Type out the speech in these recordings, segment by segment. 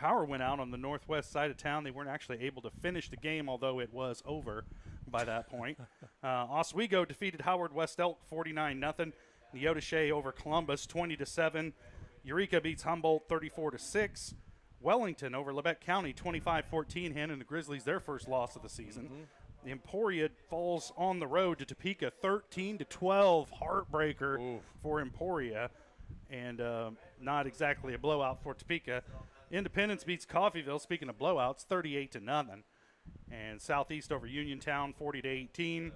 power went out on the northwest side of town. They weren't actually able to finish the game, although it was over by that point. Oswego defeated Howard West Elk 49-0. Neodesha over Columbus 20-7. Eureka beats Humboldt 34-6. Wellington over Labette County 25-14, handing the Grizzlies their first loss of the season. The Emporia falls on the road to Topeka 13-12. Heartbreaker for Emporia, and not exactly a blowout for Topeka. Independence beats Coffeyville, speaking of blowouts, 38-0. And Southeast over Uniontown 40-18.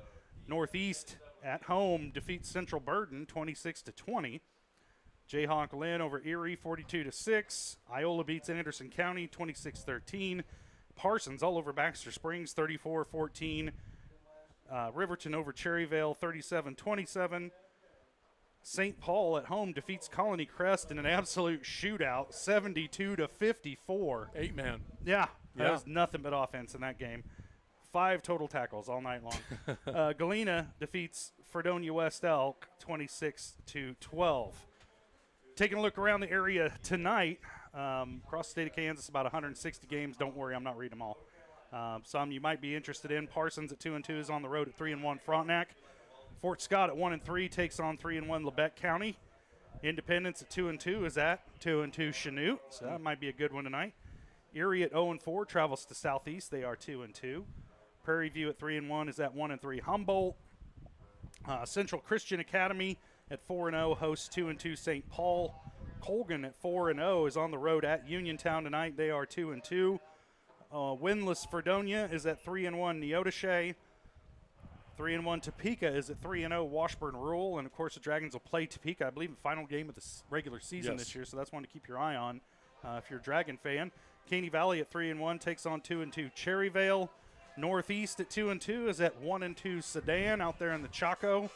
Northeast at home defeats Central Burden 26-20. Jayhawk Lynn over Erie 42-6. Iola beats Anderson County 26-13. Parsons all over Baxter Springs 34-14. Riverton over Cherryvale 37-27. St. Paul at home defeats Colony Crest in an absolute shootout 72-54. 8-man. Yeah, that was nothing but offense in that game. 5 total tackles all night long. Galena defeats Fredonia West Elk 26-12. Taking a look around the area tonight, across the state of Kansas, about 160 games. Don't worry, I'm not reading them all. Some you might be interested in. Parsons at 2-2 is on the road at 3-1 Frontenac. Fort Scott at 1-3 takes on 3-1 Labette County. Independence at 2-2 is at 2-2 Chanute, so that might be a good one tonight. Erie at 0-4 travels to Southeast. They are 2-2. Prairie View at 3-1 is at 1-3 Humboldt. Central Christian Academy at 4-0 hosts 2-2 St. Paul. Colgan at 4-0 is on the road at Uniontown tonight. They are 2-2. Winless Fredonia is at 3-1 Neodesha. 3-1 Topeka is at 3-0 Washburn Rural. And, of course, the Dragons will play Topeka, I believe, the final game of the regular season this year. So that's one to keep your eye on if you're a Dragon fan. Caney Valley at 3-1 takes on 2-2 Cherryvale. Northeast at 2-2 is at 1-2 Sedan out there in the Chaco.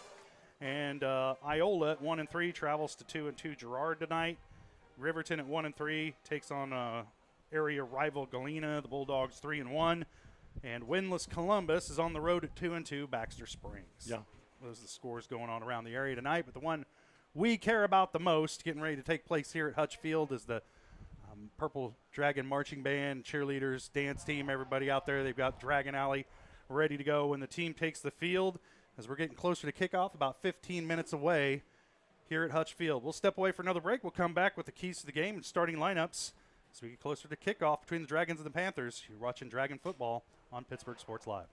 And Iola at 1-3 travels to 2-2 Girard tonight. Riverton at 1-3 takes on area rival Galena. The Bulldogs 3-1. And winless Columbus is on the road at 2-2 Baxter Springs. Yeah. Those are the scores going on around the area tonight. But the one we care about the most, getting ready to take place here at Hutch Field, is the Purple Dragon Marching Band, cheerleaders, dance team, everybody out there. They've got Dragon Alley ready to go when the team takes the field. As we're getting closer to kickoff, about 15 minutes away here at Hutch Field. We'll step away for another break. We'll come back with the keys to the game and starting lineups as we get closer to kickoff between the Dragons and the Panthers. You're watching Dragon Football on Pittsburgh Sports Live.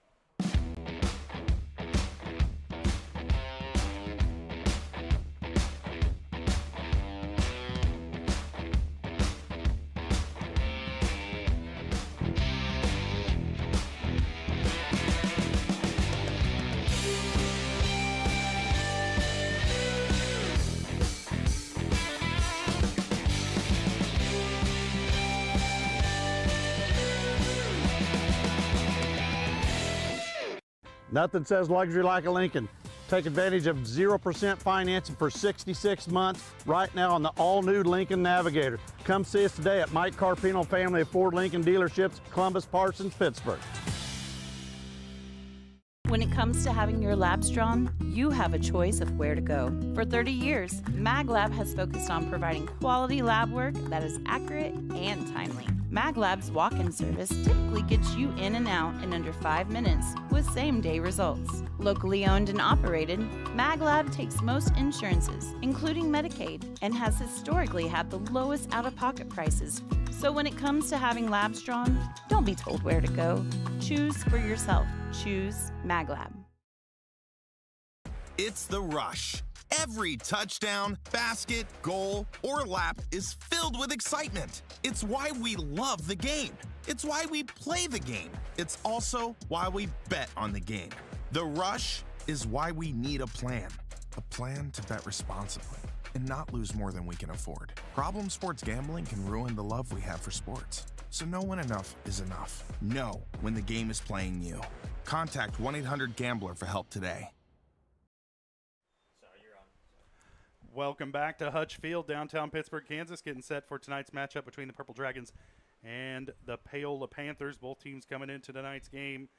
Nothing says luxury like a Lincoln. Take advantage of 0% financing for 66 months right now on the all-new Lincoln Navigator. Come see us today at Mike Carpino Family of Ford Lincoln Dealerships, Columbus, Parsons, Pittsburgh. When it comes to having your labs drawn, you have a choice of where to go. For 30 years, MagLab has focused on providing quality lab work that is accurate and timely. MagLab's walk-in service typically gets you in and out in under 5 minutes with same-day results. Locally owned and operated, MagLab takes most insurances, including Medicaid, and has historically had the lowest out-of-pocket prices. So when it comes to having labs drawn, don't be told where to go. Choose for yourself. Choose MagLab. It's The Rush. Every touchdown, basket, goal, or lap is filled with excitement. It's why we love the game. It's why we play the game. It's also why we bet on the game. The Rush is why we need a plan to bet responsibly and not lose more than we can afford. Problem sports gambling can ruin the love we have for sports. So know when enough is enough. Know when the game is playing you. Contact 1-800-GAMBLER for help today. Welcome back to Hutch Field, downtown Pittsburgh, Kansas, getting set for tonight's matchup between the Purple Dragons and the Paola Panthers. Both teams coming into tonight's game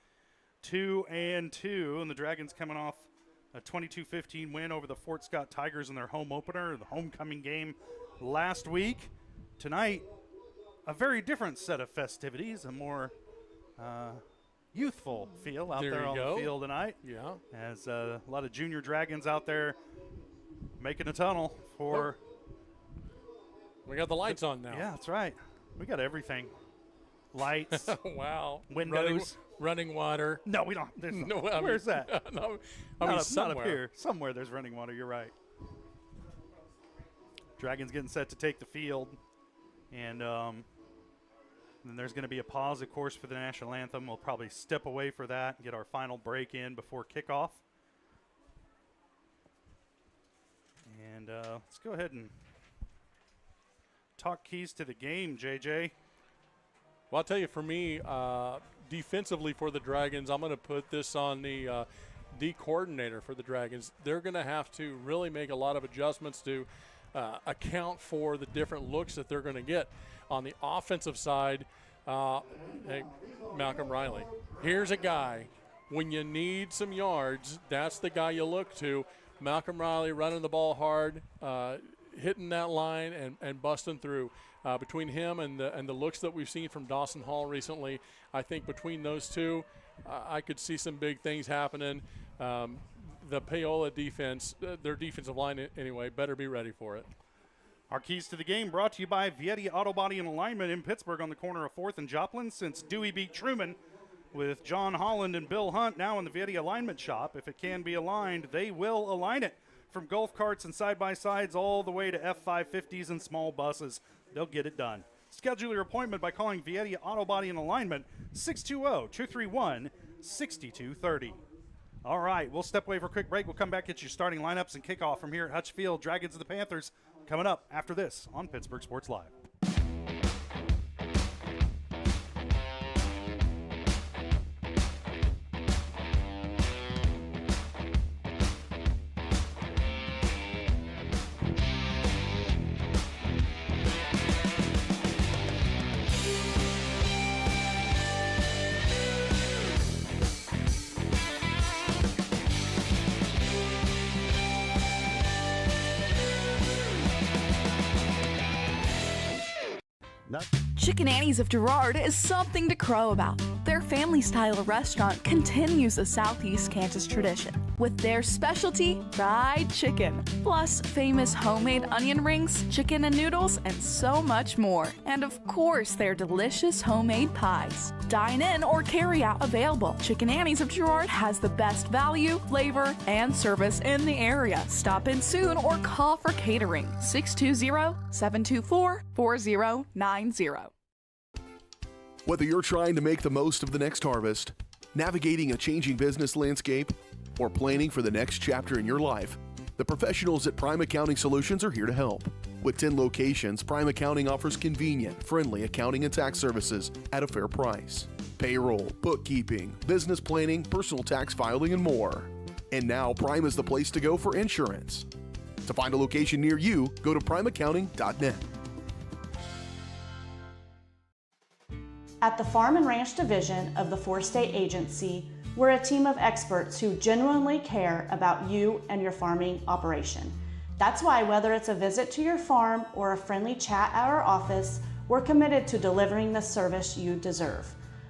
2-2, and the Dragons coming off a 22-15 win over the Fort Scott Tigers in their home opener, the homecoming game last week. Tonight, a very different set of festivities, a more youthful feel out there on the field tonight. Yeah. As a lot of junior Dragons out there making a tunnel for. We got the lights on now. Yeah, that's right. We got everything. Lights. Wow. Windows. Running water. No, we don't. There's No, where's that? No, Not up here. Somewhere there's running water. You're right. Dragons getting set to take the field. And then there's going to be a pause, of course, for the national anthem. We'll probably step away for that and get our final break in before kickoff. And let's go ahead and talk keys to the game, JJ. Well, I'll tell you, for me, defensively for the Dragons, I'm going to put this on the D coordinator for the Dragons. They're going to have to really make a lot of adjustments to account for the different looks that they're going to get. On the offensive side, hey, Malcolm Riley, here's a guy, when you need some yards, that's the guy you look to. Malcolm Riley running the ball hard, hitting that line and busting through. Between him and the looks that we've seen from Dawson Hall recently, I think between those two, I could see some big things happening. The Paola defense, their defensive line anyway, better be ready for it. Our keys to the game brought to you by Vietti Auto Body and Alignment in Pittsburgh on the corner of 4th and Joplin. Since Dewey beat Truman, with John Holland and Bill Hunt now in the Vietti Alignment Shop. If it can be aligned, they will align it. From golf carts and side-by-sides all the way to F-550s and small buses, they'll get it done. Schedule your appointment by calling Vietti Auto Body and Alignment, 620-231-6230. All right, we'll step away for a quick break. We'll come back, get your starting lineups and kickoff from here at Hutch Field. Dragons and the Panthers coming up after this on Pittsburgh Sports Live. Chicken Annie's of Girard is something to crow about. Their family-style restaurant continues a Southeast Kansas tradition with their specialty fried chicken, plus famous homemade onion rings, chicken and noodles, and so much more. And of course, their delicious homemade pies. Dine in or carry out available. Chicken Annie's of Girard has the best value, flavor, and service in the area. Stop in soon or call for catering. 620-724-4090. Whether you're trying to make the most of the next harvest, navigating a changing business landscape, or planning for the next chapter in your life, the professionals at Prime Accounting Solutions are here to help. With 10 locations, Prime Accounting offers convenient, friendly accounting and tax services at a fair price. Payroll, bookkeeping, business planning, personal tax filing, and more. And now Prime is the place to go for insurance. To find a location near you, go to primeaccounting.net. At the Farm and Ranch Division of the Four-State Agency, we're a team of experts who genuinely care about you and your farming operation. That's why whether it's a visit to your farm or a friendly chat at our office, we're committed to delivering the service you deserve.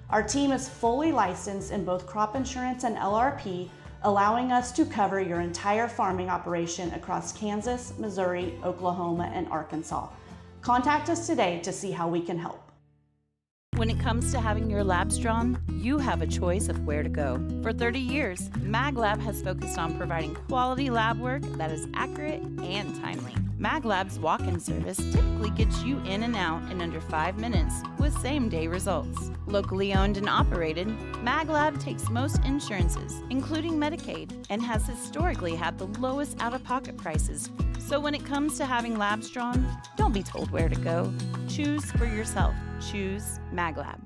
Our team is fully licensed in both crop insurance and LRP, allowing us to cover your entire farming operation across Kansas, Missouri, Oklahoma, and Arkansas. Contact us today to see how we can help. When it comes to having your labs drawn, you have a choice of where to go. For 30 years, MagLab has focused on providing quality lab work that is accurate and timely. MagLab's walk-in service typically gets you in and out in under 5 minutes with same-day results. Locally owned and operated, MagLab takes most insurances, including Medicaid, and has historically had the lowest out-of-pocket prices. So when it comes to having labs drawn, don't be told where to go. Choose for yourself. Choose MagLab.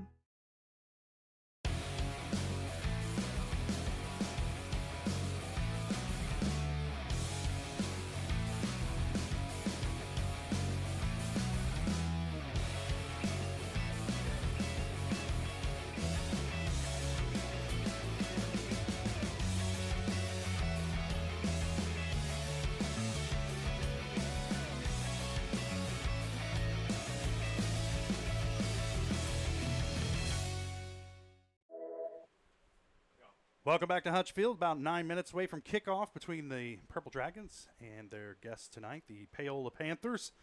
Welcome back to Hutch Field. About 9 minutes away from kickoff between the Purple Dragons and their guests tonight, the Paola Panthers.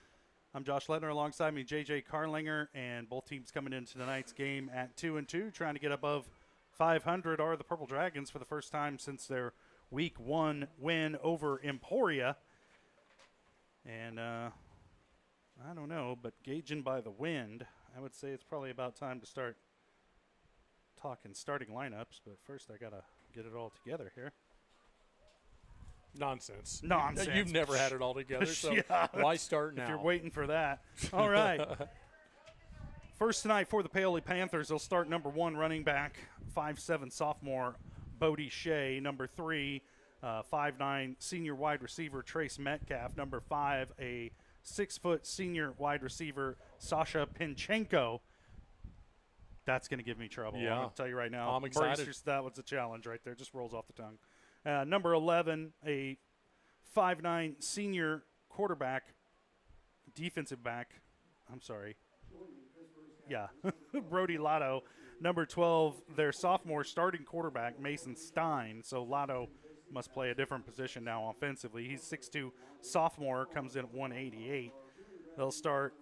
I'm Josh Ledner, alongside me J.J. Carlinger, and both teams coming into tonight's game at 2-2, trying to get above 500 are the Purple Dragons for the first time since their Week 1 win over Emporia. And I don't know, but gauging by the wind, I would say it's probably about time to start talking starting lineups. But first, I got to get it all together here. Nonsense. You've never had it all together, so yeah, why start now? If you're waiting for that. All right. First tonight for the Paola Panthers, they'll start number 1 running back, 5'7" sophomore Bodie Shea. Number 3, 5'9" senior wide receiver Trace Metcalf. Number 5, a 6-foot senior wide receiver Sasha Pinchenko. That's going to give me trouble. Yeah. I'm going to tell you right now. I'm excited. That was a challenge right there. Just rolls off the tongue. Number 11, a 5'9" senior quarterback, defensive back. I'm sorry. Yeah, Brody Lotto. Number 12, their sophomore starting quarterback, Mason Stein. So Lotto must play a different position now offensively. He's 6'2", sophomore, comes in at 188. They'll start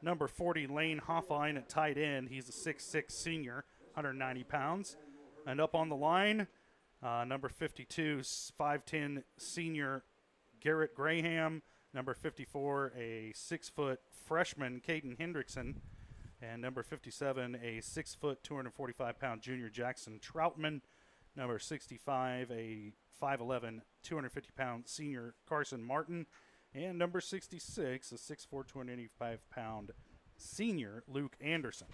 number 40, Lane Hoffine at tight end. He's a 6'6" senior, 190 pounds. And up on the line, number 52, 5'10" senior Garrett Graham. Number 54, a 6-foot freshman Caden Hendrickson. And number 57, a 6-foot, 245-pound junior Jackson Troutman. Number 65, a 5'11", 250-pound senior Carson Martin. And number 66, a 6'4", 285-pound senior Luke Anderson.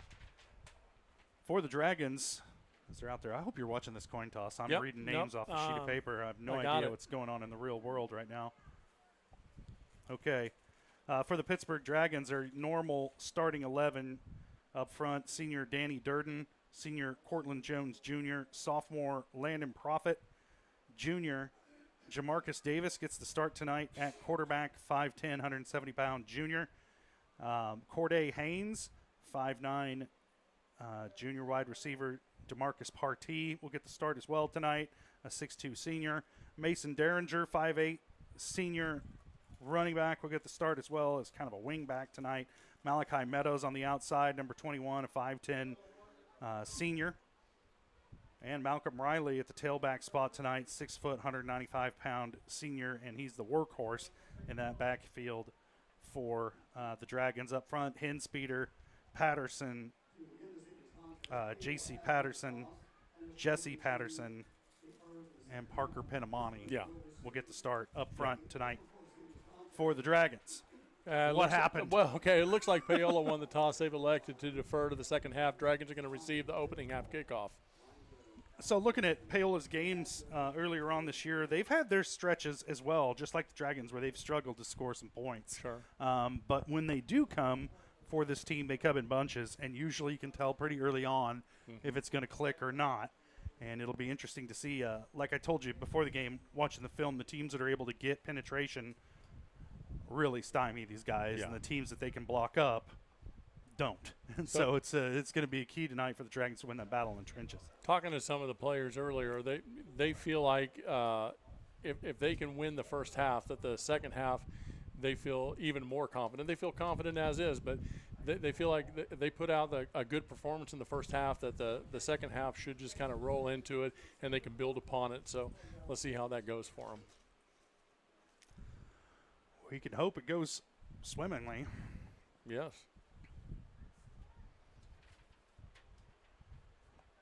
For the Dragons, as they're out there, I hope you're watching this coin toss. I'm reading names off a sheet of paper. I have no idea what's going on in the real world right now. Okay. For the Pittsburgh Dragons, their normal starting 11 up front, senior Danny Durden, senior Cortland Jones Jr., sophomore Landon Profit, junior Jamarcus Davis gets the start tonight at quarterback, 5'10", 170-pound junior. Corday Haynes, 5'9", junior wide receiver DeMarcus Partee will get the start as well tonight, a 6'2" senior. Mason Derringer, 5'8", senior running back will get the start as well as kind of a wing back tonight. Malachi Meadows on the outside, number 21, a 5'10", senior. And Malcolm Riley at the tailback spot tonight, 6 foot, 195-pound senior, and he's the workhorse in that backfield for the Dragons. Up front, Henspeeder, Patterson, J.C. Patterson, Jesse Patterson, and Parker Penamani will get the start up front tonight for the Dragons. What happened? Well, okay, it looks like Paola won the toss. They've elected to defer to the second half. Dragons are going to receive the opening half kickoff. So looking at Paola's games earlier on this year, they've had their stretches as well, just like the Dragons, where they've struggled to score some points. Sure. But when they do come for this team, they come in bunches, and usually you can tell pretty early on if it's going to click or not. And it'll be interesting to see, like I told you before the game, watching the film, the teams that are able to get penetration really stymie these guys, and the teams that they can block up don't. And so it's going to be a key tonight for the Dragons to win that battle in the trenches. Talking to some of the players earlier, they feel like if they can win the first half, that the second half they feel even more confident. They feel confident as is, but they feel like they put out a good performance in the first half, that the second half should just kind of roll into it and they can build upon it. So let's see how that goes for them. We can hope it goes swimmingly. Yes.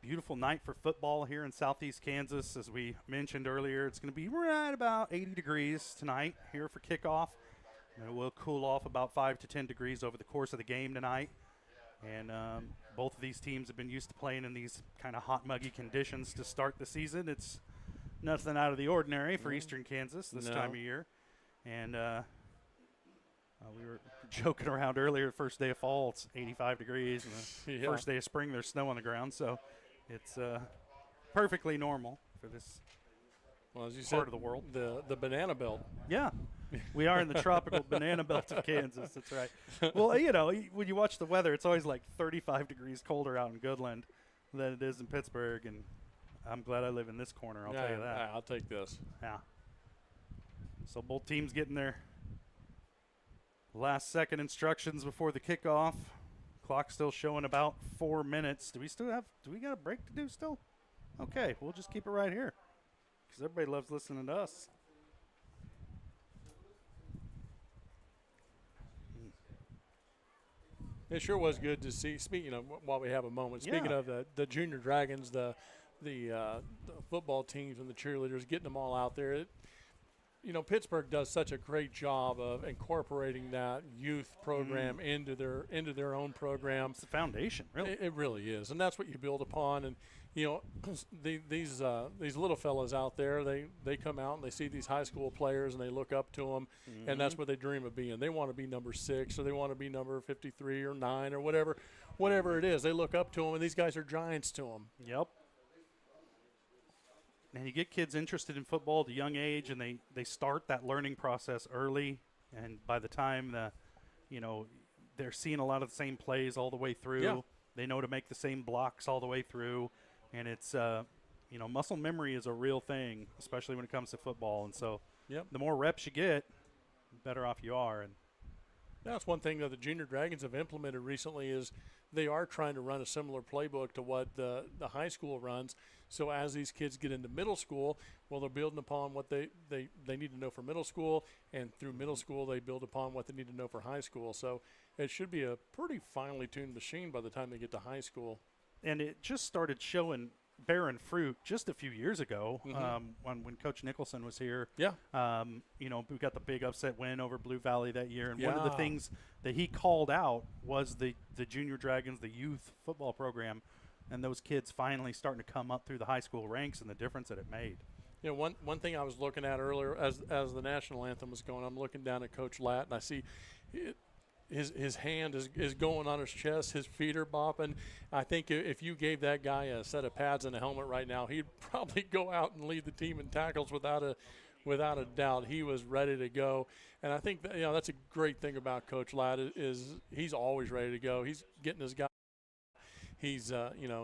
Beautiful night for football here in southeast Kansas. As we mentioned earlier, it's going to be right about 80 degrees tonight here for kickoff. And it will cool off about 5 to 10 degrees over the course of the game tonight. And both of these teams have been used to playing in these kind of hot, muggy conditions to start the season. It's nothing out of the ordinary for eastern Kansas this time of year. And we were joking around earlier, first day of fall, it's 85 degrees. And the first day of spring, there's snow on the ground. So it's perfectly normal for this as you part said, of the world. The banana belt. Yeah. We are in the tropical banana belt of Kansas. That's right. Well, you know, when you watch the weather, it's always like 35 degrees colder out in Goodland than it is in Pittsburgh. And I'm glad I live in this corner, I'll tell you that. Yeah, I'll take this. Yeah. So both teams getting their last second instructions before the kickoff. Clock still showing about 4 minutes. Do we got a break to do still? Okay, we'll just keep it right here because everybody loves listening to us. It sure was good to see. Speaking of, while we have a moment, speaking of the junior Dragons, the football teams and the cheerleaders, getting them all out there. Pittsburgh does such a great job of incorporating that youth program into their own program. It's the foundation, really. It really is, and that's what you build upon. And these little fellas out there, they come out and they see these high school players and they look up to them, and that's what they dream of being. They want to be number 6 or they want to be number 53 or 9 or whatever it is. They look up to them, and these guys are giants to them. Yep. And you get kids interested in football at a young age, and they start that learning process early. And by the time they're seeing a lot of the same plays all the way through. Yeah. They know to make the same blocks all the way through. And it's, muscle memory is a real thing, especially when it comes to football. And so the more reps you get, the better off you are. And that's one thing that the Junior Dragons have implemented recently is they are trying to run a similar playbook to what the high school runs. So as these kids get into middle school, they're building upon what they need to know for middle school, and through middle school they build upon what they need to know for high school. So it should be a pretty finely tuned machine by the time they get to high school. And it just started bearing fruit just a few years ago when Coach Nicholson was here. Yeah. We got the big upset win over Blue Valley that year. And one of the things that he called out was the Junior Dragons, the youth football program, and those kids finally starting to come up through the high school ranks and the difference that it made. One thing I was looking at earlier as the national anthem was going, I'm looking down at Coach Latt, and I see his hand is going on his chest, his feet are bopping. I think if you gave that guy a set of pads and a helmet right now, he'd probably go out and lead the team in tackles without a doubt. He was ready to go. And I think that's a great thing about Coach Latt is he's always ready to go. He's getting his guy. He's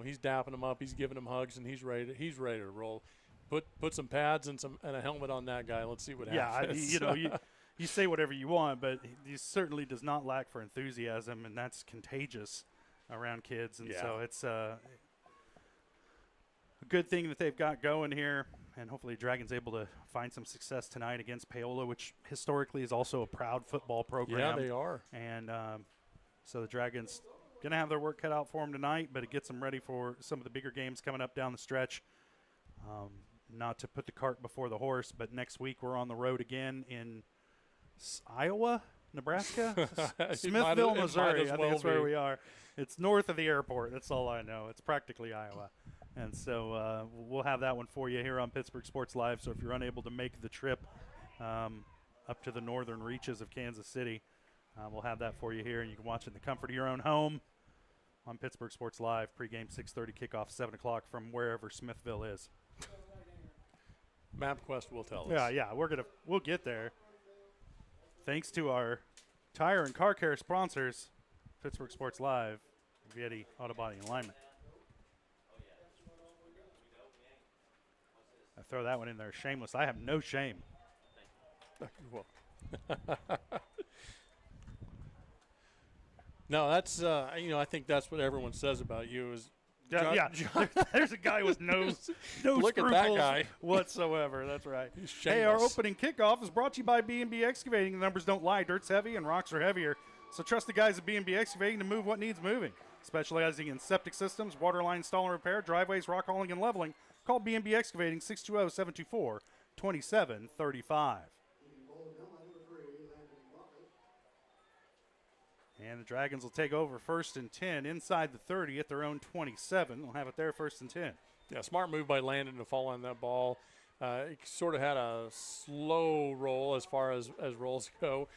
he's dapping him up, he's giving him hugs, and he's ready to roll. Put some pads and a helmet on that guy. Let's see what happens. You say whatever you want, but he certainly does not lack for enthusiasm, and that's contagious around kids. And so it's a good thing that they've got going here, and hopefully Dragons able to find some success tonight against Paola, which historically is also a proud football program. Yeah, they are. And so the Dragons going to have their work cut out for them tonight, but it gets them ready for some of the bigger games coming up down the stretch. Not to put the cart before the horse, but next week we're on the road again in Iowa, Nebraska, Smithville, Missouri. I think that's where we are. It's north of the airport. That's all I know. It's practically Iowa. And so we'll have that one for you here on Pittsburgh Sports Live. So if you're unable to make the trip up to the northern reaches of Kansas City, we'll have that for you here, and you can watch it in the comfort of your own home on Pittsburgh Sports Live. Pregame 6:30, kickoff 7 o'clock from wherever Smithville is. MapQuest will tell us. Yeah, we'll get there. Thanks to our tire and car care sponsors, Pittsburgh Sports Live, Vietti Auto Body and Alignment. I throw that one in there shameless. I have no shame. No, that's I think that's what everyone says about you is there's a guy with no Look scruples at that guy. whatsoever. That's right. He's Hey, our shameless. opening kickoff is brought to you by B&B Excavating. The numbers don't lie. Dirt's heavy and rocks are heavier. So trust the guys at B&B Excavating to move what needs moving. Specializing in septic systems, water line install and repair, driveways, rock hauling, and leveling. Call B&B Excavating 620-724-2735. And the Dragons will take over 1st and 10 inside the 30 at their own 27. They'll have it there 1st and 10. Yeah, smart move by Landon to fall on that ball. He sort of had a slow roll as far as rolls go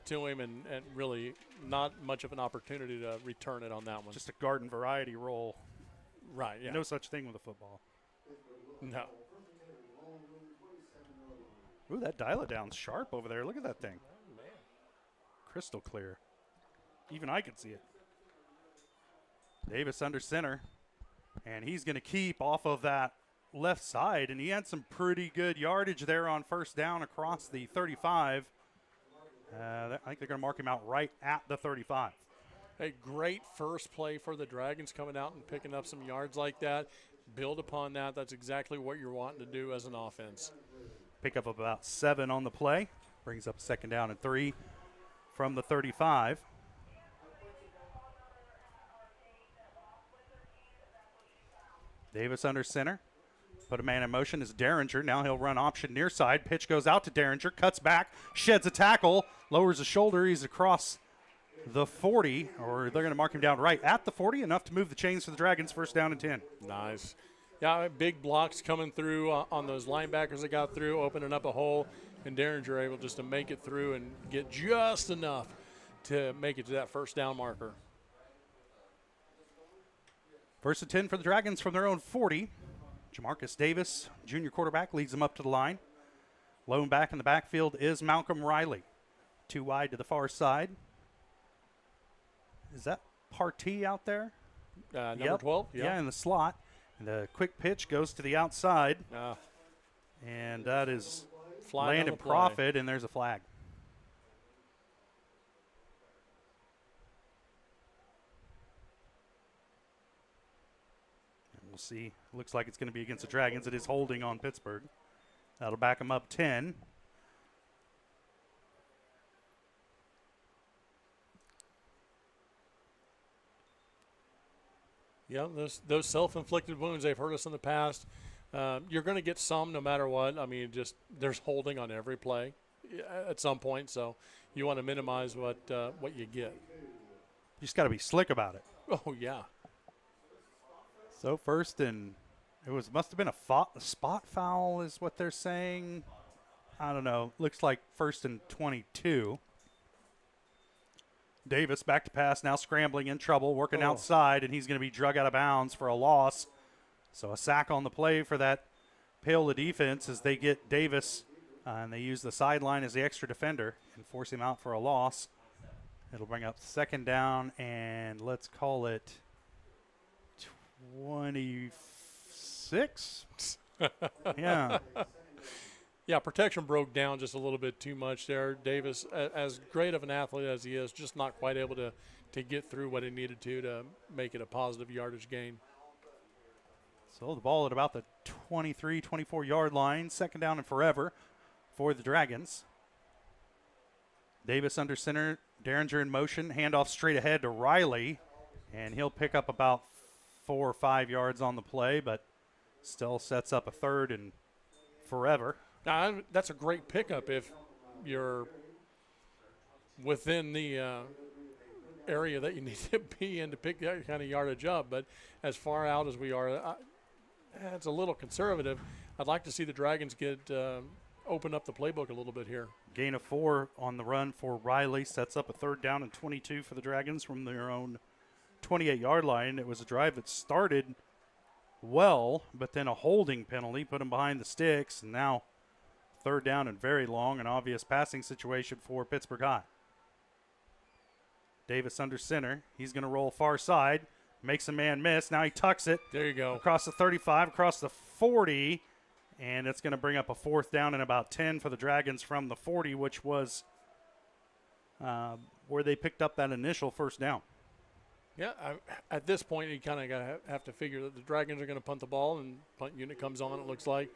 to him, and really not much of an opportunity to return it on that one. Just a garden variety roll. Right, yeah. No such thing with a football. No. Ooh, that dial-it-down's sharp over there. Look at that thing. Crystal clear. Even I can see it. Davis under center. And he's going to keep off of that left side, and he had some pretty good yardage there on first down across the 35. I think they're going to mark him out right at the 35. A great first play for the Dragons, coming out and picking up some yards like that. Build upon that. That's exactly what you're wanting to do as an offense. Pick up about 7 on the play. Brings up 2nd down and 3 from the 35. Davis under center. Put a man in motion is Derringer. Now he'll run option near side. Pitch goes out to Derringer. Cuts back. Sheds a tackle. Lowers a shoulder. He's across the 40. Or they're going to mark him down right at the 40. Enough to move the chains for the Dragons. 1st down and 10. Nice. Yeah, big blocks coming through on those linebackers that got through, opening up a hole. And Derringer able just to make it through and get just enough to make it to that 1st down marker. 1st and 10 for the Dragons from their own 40. Jamarcus Davis, junior quarterback, leads them up to the line. Lone back in the backfield is Malcolm Riley. 2 wide to the far side. Is that Partee out there? Number 12? Yep. Yeah, in the slot. And the quick pitch goes to the outside. And that is Landon Profit, and there's a flag. We'll see. Looks like it's going to be against the Dragons. It is holding on Pittsburgh. That'll back them up 10. Yeah, those self-inflicted wounds, they've hurt us in the past. You're going to get some no matter what. I mean, just there's holding on every play at some point, so you want to minimize what you get. You just got to be slick about it. Oh, yeah. So first and must have been a spot foul is what they're saying. I don't know. Looks like 1st and 22. Davis back to pass, now scrambling in trouble, working outside, and he's going to be drug out of bounds for a loss. So a sack on the play for that Paola defense as they get Davis, and they use the sideline as the extra defender and force him out for a loss. It'll bring up 2nd down, and let's call it 26. Yeah. Yeah, protection broke down just a little bit too much there. Davis, as great of an athlete as he is, just not quite able to get through what he needed to make it a positive yardage gain. So the ball at about the 23, 24-yard line. 2nd down and forever for the Dragons. Davis under center. Derringer in motion. Handoff straight ahead to Riley. And he'll pick up about 4 or 5 yards on the play, but still sets up a 3rd and forever. Now, that's a great pickup if you're within the area that you need to be in to pick that kind of yardage up. But as far out as we are, it's a little conservative. I'd like to see the Dragons get open up the playbook a little bit here. Gain of 4 on the run for Riley. Sets up a 3rd down and 22 for the Dragons from their own 28-yard line. It was a drive that started well, but then a holding penalty put them behind the sticks, and now 3rd down and very long, an obvious passing situation for Pittsburgh High. Davis under center. He's going to roll far side. Makes a man miss. Now he tucks it. There you go. Across the 35, across the 40, and it's going to bring up a 4th down and about 10 for the Dragons from the 40, which was where they picked up that initial 1st down. Yeah, at this point, you kind of have to figure that the Dragons are going to punt the ball, and punt unit comes on, it looks like.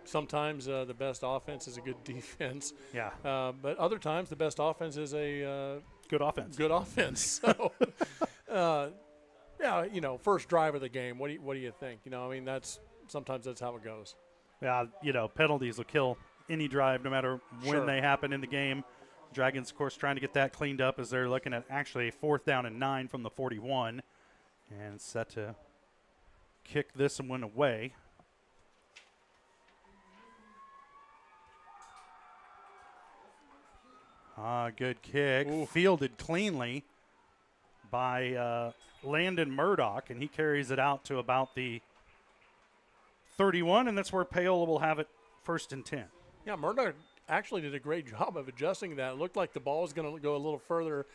Sometimes the best offense is a good defense. Yeah. But other times the best offense is a good offense. Good offense. So, yeah, first drive of the game. What do you think? I mean, sometimes that's how it goes. Yeah, penalties will kill any drive, no matter when they happen in the game. Dragons, of course, trying to get that cleaned up as they're looking at actually a 4th down and 9 from the 41, and set to kick this one away. Good kick. Ooh. Fielded cleanly by Landon Murdoch, and he carries it out to about the 31, and that's where Paola will have it 1st and 10. Yeah, Murdoch actually did a great job of adjusting that. It looked like the ball was going to go a little further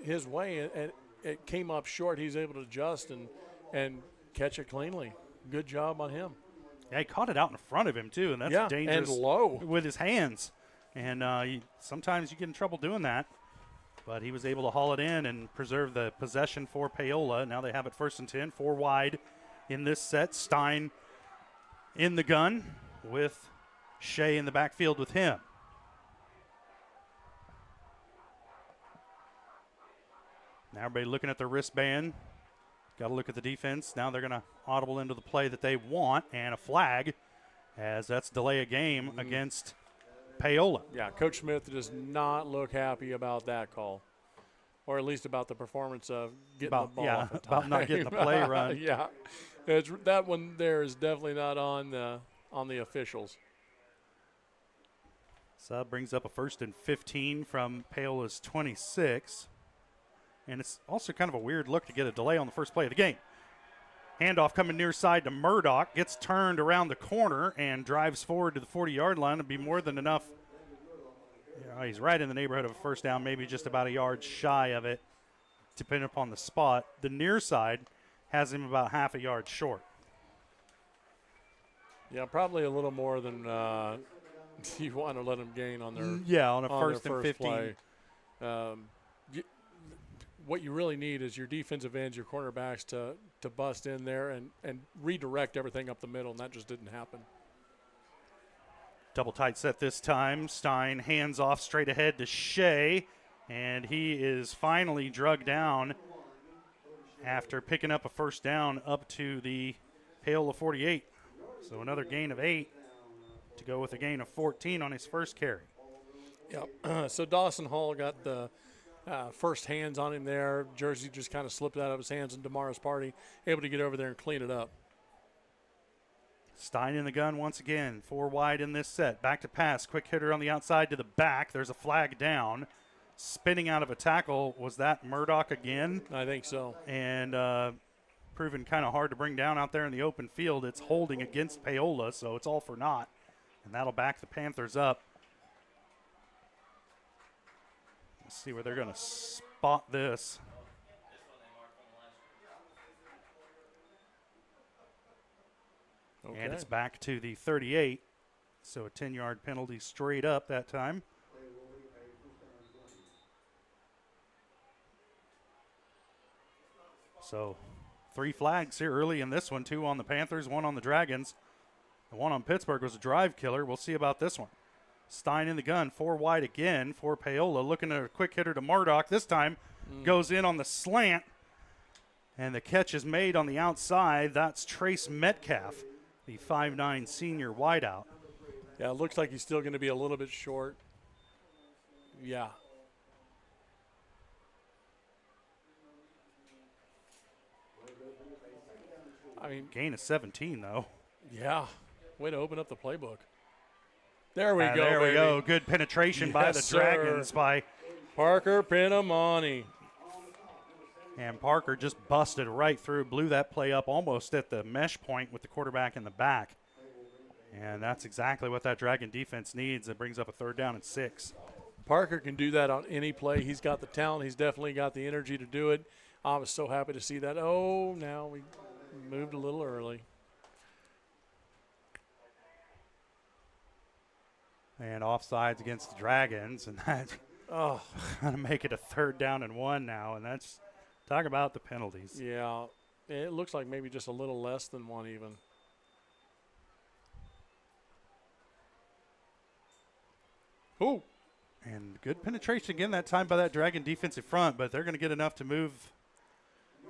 his way, and it came up short. He's able to adjust and catch it cleanly. good job on him. Yeah, he caught it out in front of him, too, and that's dangerous. And low. With his hands. And sometimes you get in trouble doing that. But he was able to haul it in and preserve the possession for Paola. Now they have it 1st and 10, 4 wide in this set. Stein in the gun with Shea in the backfield with him. Now everybody looking at their wristband. Got to look at the defense. Now they're going to audible into the play that they want, and a flag, as that's delay a game against Paola. Yeah, Coach Smith does not look happy about that call, or at least about the performance of getting the ball off the about not getting the play run. Yeah, that one there is definitely not on the officials. So that brings up a 1st and 15 from Paola's 26. And it's also kind of a weird look to get a delay on the first play of the game. Handoff coming near side to Murdoch. Gets turned around the corner and drives forward to the 40-yard line. It'll be more than enough. He's right in the neighborhood of a first down, maybe just about a yard shy of it, depending upon the spot. The near side has him about half a yard short. Yeah, probably a little more than you want to let them gain on their on a first and 15. Play. What you really need is your defensive ends, your cornerbacks to bust in there and redirect everything up the middle, and that just didn't happen. Double tight set this time. Stein hands off straight ahead to Shea, and he is finally drugged down after picking up a first down up to the Paola 48. So another gain of 8 to go with a gain of 14 on his first carry. Yep. So Dawson Hall got the first hands on him there. Jersey just kind of slipped out of his hands, and Demara's Party able to get over there and clean it up. Stein in the gun once again. 4 wide in this set. Back to pass. Quick hitter on the outside to the back. There's a flag down. Spinning out of a tackle. Was that Murdoch again? I think so. And proven kind of hard to bring down out there in the open field. It's holding against Paola, so it's all for naught. And that'll back the Panthers up. Let's see where they're going to spot this. Okay. And it's back to the 38. So a 10-yard penalty straight up that time. So 3 flags here early in this one, 2 on the Panthers, 1 on the Dragons. The one on Pittsburgh was a drive killer. We'll see about this one. Stein in the gun, 4 wide again for Paola. Looking at a quick hitter to Murdoch. This time goes in on the slant. And the catch is made on the outside. That's Trace Metcalf, the 5'9 senior wideout. Yeah, it looks like he's still going to be a little bit short. Yeah. I mean, gain of 17, though. Yeah. Way to open up the playbook. There we go. There baby. we go. Good penetration by the Dragons by Parker Pinamani. And Parker just busted right through, blew that play up almost at the mesh point with the quarterback in the back. And that's exactly what that Dragon defense needs. It brings up a 3rd down and 6. Parker can do that on any play. He's got the talent. He's definitely got the energy to do it. I was so happy to see that. Oh, now we moved a little early. And offsides against the Dragons. And that's going to make it a 3rd down and 1 now. And that's, talk about the penalties. Yeah. It looks like maybe just a little less than 1 even. Ooh. And good penetration again that time by that Dragon defensive front, but they're going to get enough to move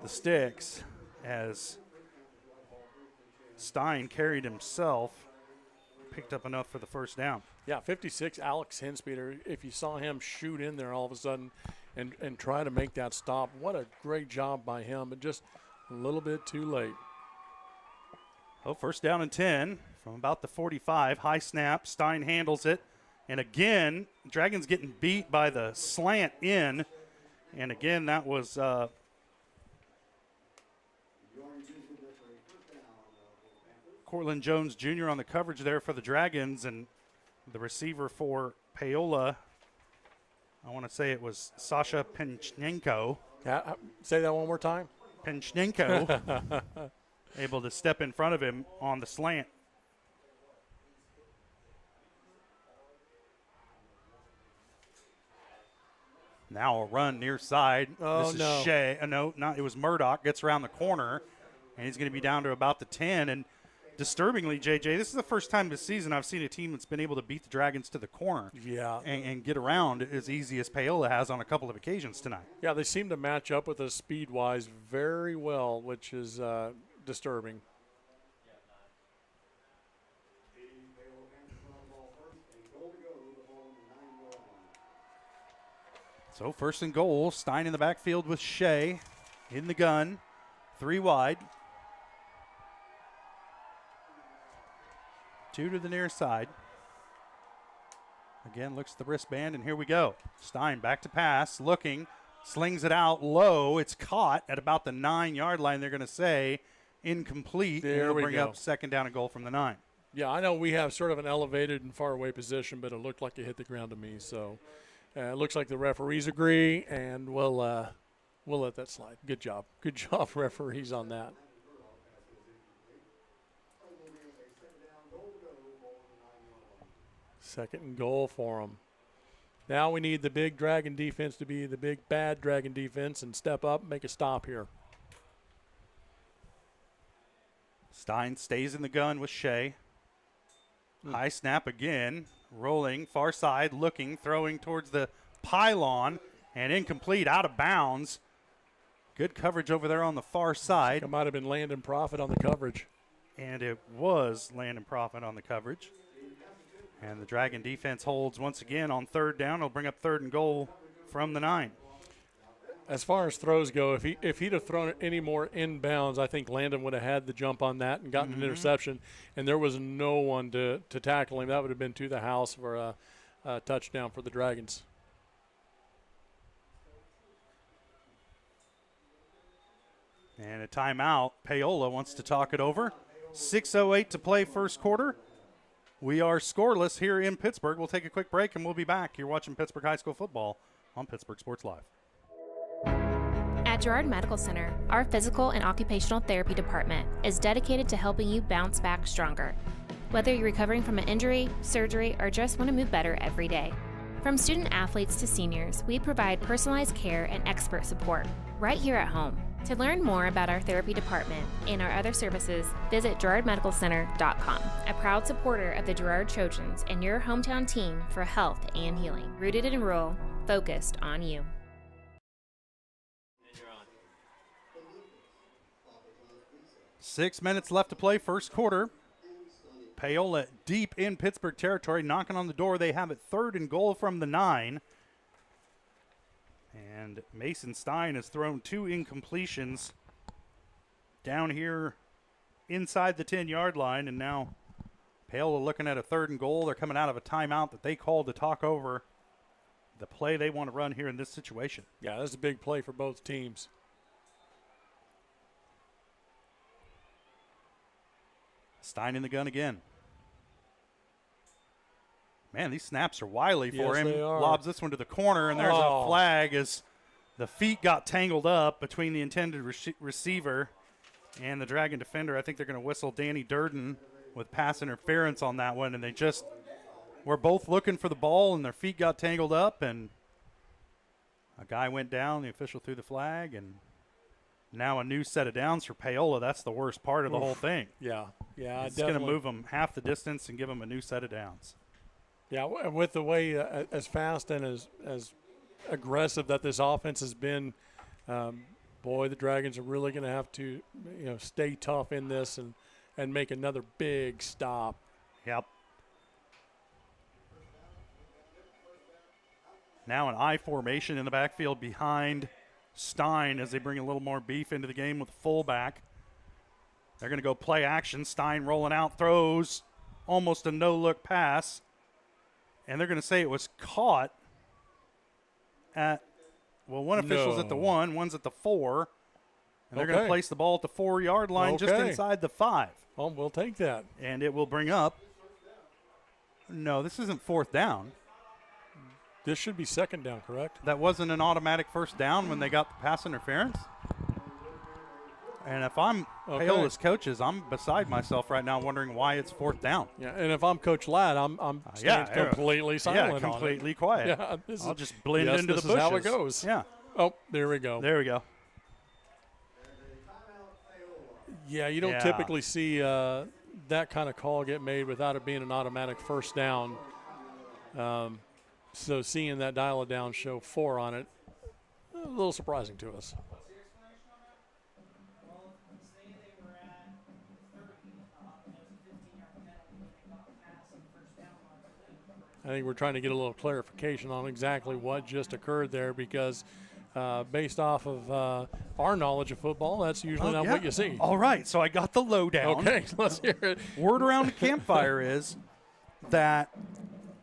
the sticks as Stein carried himself, picked up enough for the 1st down. Yeah, 56, Alex Henspeter. If you saw him shoot in there all of a sudden and try to make that stop, what a great job by him, but just a little bit too late. Oh, 1st down and 10 from about the 45. High snap. Stein handles it. And again, Dragons getting beat by the slant in. And again, that was Cortland Jones Jr. on the coverage there for the Dragons. And the receiver for Paola, I want to say it was Sasha Penchenko. Say that one more time. Penchenko. able to step in front of him on the slant. Now a run near side. Oh, this no. is Shea. It was Murdoch. Gets around the corner, and he's going to be down to about the 10. And disturbingly, JJ, this is the first time this season I've seen a team that's been able to beat the Dragons to the corner. Yeah. And get around as easy as Paola has on a couple of occasions tonight. Yeah, they seem to match up with us speed-wise very well, which is disturbing. So first and goal, Stein in the backfield with Shea in the gun, 3 wide. 2 to the near side. Again, looks at the wristband, and here we go. Stein back to pass, looking, slings it out low. It's caught at about the 9-yard line, they're going to say. Incomplete. There It'll we bring go. up second down and goal from the 9. Yeah, I know we have sort of an elevated and far away position, but it looked like it hit the ground to me. So it looks like the referees agree, and we'll let that slide. Good job. Good job, referees, on that. Second and goal for them. Now we need the big Dragon defense to be the big bad Dragon defense and step up and make a stop here. Stein stays in the gun with Shea. High snap again. Rolling, far side, looking, throwing towards the pylon, and incomplete, out of bounds. Good coverage over there on the far side. It might have been Landon Profit on the coverage. And it was Landon Profit on the coverage. And the Dragon defense holds once again on third down. It'll bring up third and goal from the 9. As far as throws go, if he'd have thrown it any more inbounds, I think Landon would have had the jump on that and gotten an interception, and there was no one to tackle him. That would have been to the house for a touchdown for the Dragons. And a timeout. Paola wants to talk it over. 6:08 to play first quarter. We are scoreless here in Pittsburgh. We'll take a quick break, and we'll be back. You're watching Pittsburgh High School football on Pittsburgh Sports Live. At Girard Medical Center, our physical and occupational therapy department is dedicated to helping you bounce back stronger. Whether you're recovering from an injury, surgery, or just want to move better every day. From student athletes to seniors, we provide personalized care and expert support right here at home. To learn more about our therapy department and our other services, visit GirardMedicalCenter.com, a proud supporter of the Girard Trojans and your hometown team for health and healing. Rooted in rural, focused on you. 6 minutes left to play first quarter. Paola deep in Pittsburgh territory, knocking on the door. They have it third and goal from the 9. And Mason Stein has thrown 2 incompletions down here inside the 10-yard line. And now Paola looking at a third and goal. They're coming out of a timeout that they called to talk over the play they want to run here in this situation. Yeah, that's a big play for both teams. Stein in the gun again. Man, these snaps are wily for Yes, him. they are. Lobs this one to the corner, and there's a flag as the feet got tangled up between the intended receiver and the Dragon defender. I think they're going to whistle Danny Durden with pass interference on that one, and they just were both looking for the ball, and their feet got tangled up, and a guy went down. The official threw the flag, and now a new set of downs for Paola. That's the worst part of the whole thing. Yeah, It's going to move them half the distance and give them a new set of downs. Yeah, with the way as fast and as aggressive that this offense has been, boy, the Dragons are really going to have to stay tough in this and make another big stop. Yep. Now an I formation in the backfield behind Stein as they bring a little more beef into the game with the fullback. They're going to go play action. Stein rolling out, throws almost a no-look pass. And they're going to say it was caught at, one official's at the 1, one's at the 4. And they're going to place the ball at the 4-yard line just inside the 5. Well, we'll take that. And it will bring up, no, this isn't fourth down. This should be second down, correct? That wasn't an automatic first down when they got the pass interference? And if I'm Paola's coaches, I'm beside myself right now wondering why it's 4th down. Yeah, and if I'm Coach Ladd, I'm staying completely silent. Yeah, completely quiet. Yeah, I'll just blend into the bushes. This is how it goes. Yeah. Oh, there we go. There we go. Yeah, you don't typically see that kind of call get made without it being an automatic first down. So seeing that dial it down show 4 on it, a little surprising to us. I think we're trying to get a little clarification on exactly what just occurred there because based off of our knowledge of football, that's usually not what you see. All right, so I got the lowdown. Okay, let's hear it. Word around the campfire is that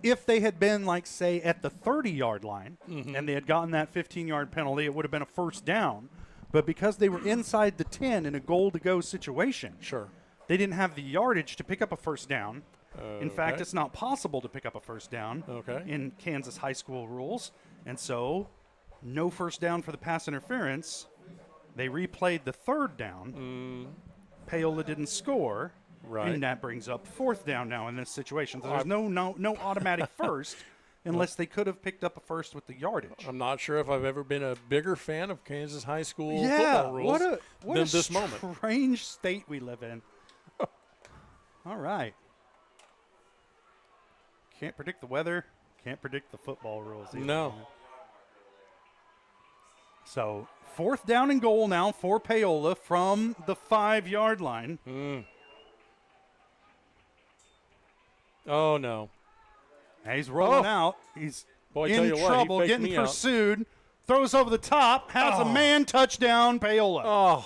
if they had been, like, say, at the 30-yard line and they had gotten that 15-yard penalty, it would have been a first down. But because they were inside the 10 in a goal-to-go situation, they didn't have the yardage to pick up a first down. In fact, it's not possible to pick up a first down in Kansas high school rules. And so no first down for the pass interference. They replayed the 3rd down. Paola didn't score. Right. And that brings up 4th down now in this situation. So there's no automatic first unless they could have picked up a first with the yardage. I'm not sure if I've ever been a bigger fan of Kansas high school football rules what than a this moment. Strange state we live in. All right. Can't predict the weather. Can't predict the football rules either. No. So 4th down and goal now for Paola from the 5-yard line. Oh, no. Now he's rolling out. He's in trouble, getting pursued. Throws over the top. Has a man. Touchdown, Paola. Oh.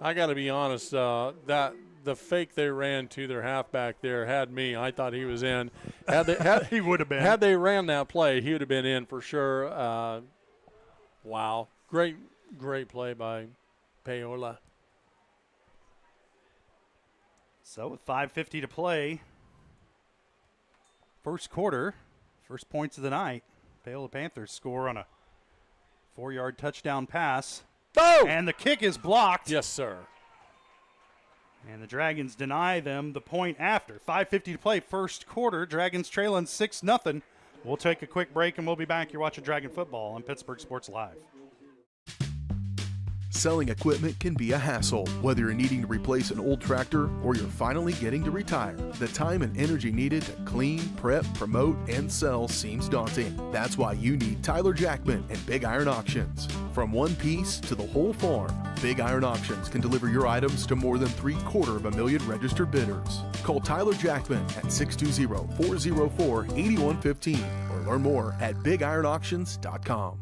I got to be honest, that the fake they ran to their halfback there had me. I thought he was in. He would have been. Had they ran that play, he would have been in for sure. Wow. Great play by Paola. So with 5:50 to play, first quarter, first points of the night, Paola Panthers score on a 4-yard touchdown pass. Oh! And the kick is blocked. Yes, sir. And the Dragons deny them the point after. 5:50 to play, first quarter. Dragons trailing 6-0. We'll take a quick break and we'll be back. You're watching Dragon Football on Pittsburgh Sports Live. Selling equipment can be a hassle, whether you're needing to replace an old tractor or you're finally getting to retire. The time and energy needed to clean, prep, promote, and sell seems daunting. That's why you need Tyler Jackman and Big Iron Auctions. From one piece to the whole farm, Big Iron Auctions can deliver your items to more than 750,000 registered bidders. Call Tyler Jackman at 620-404-8115 or learn more at BigIronAuctions.com.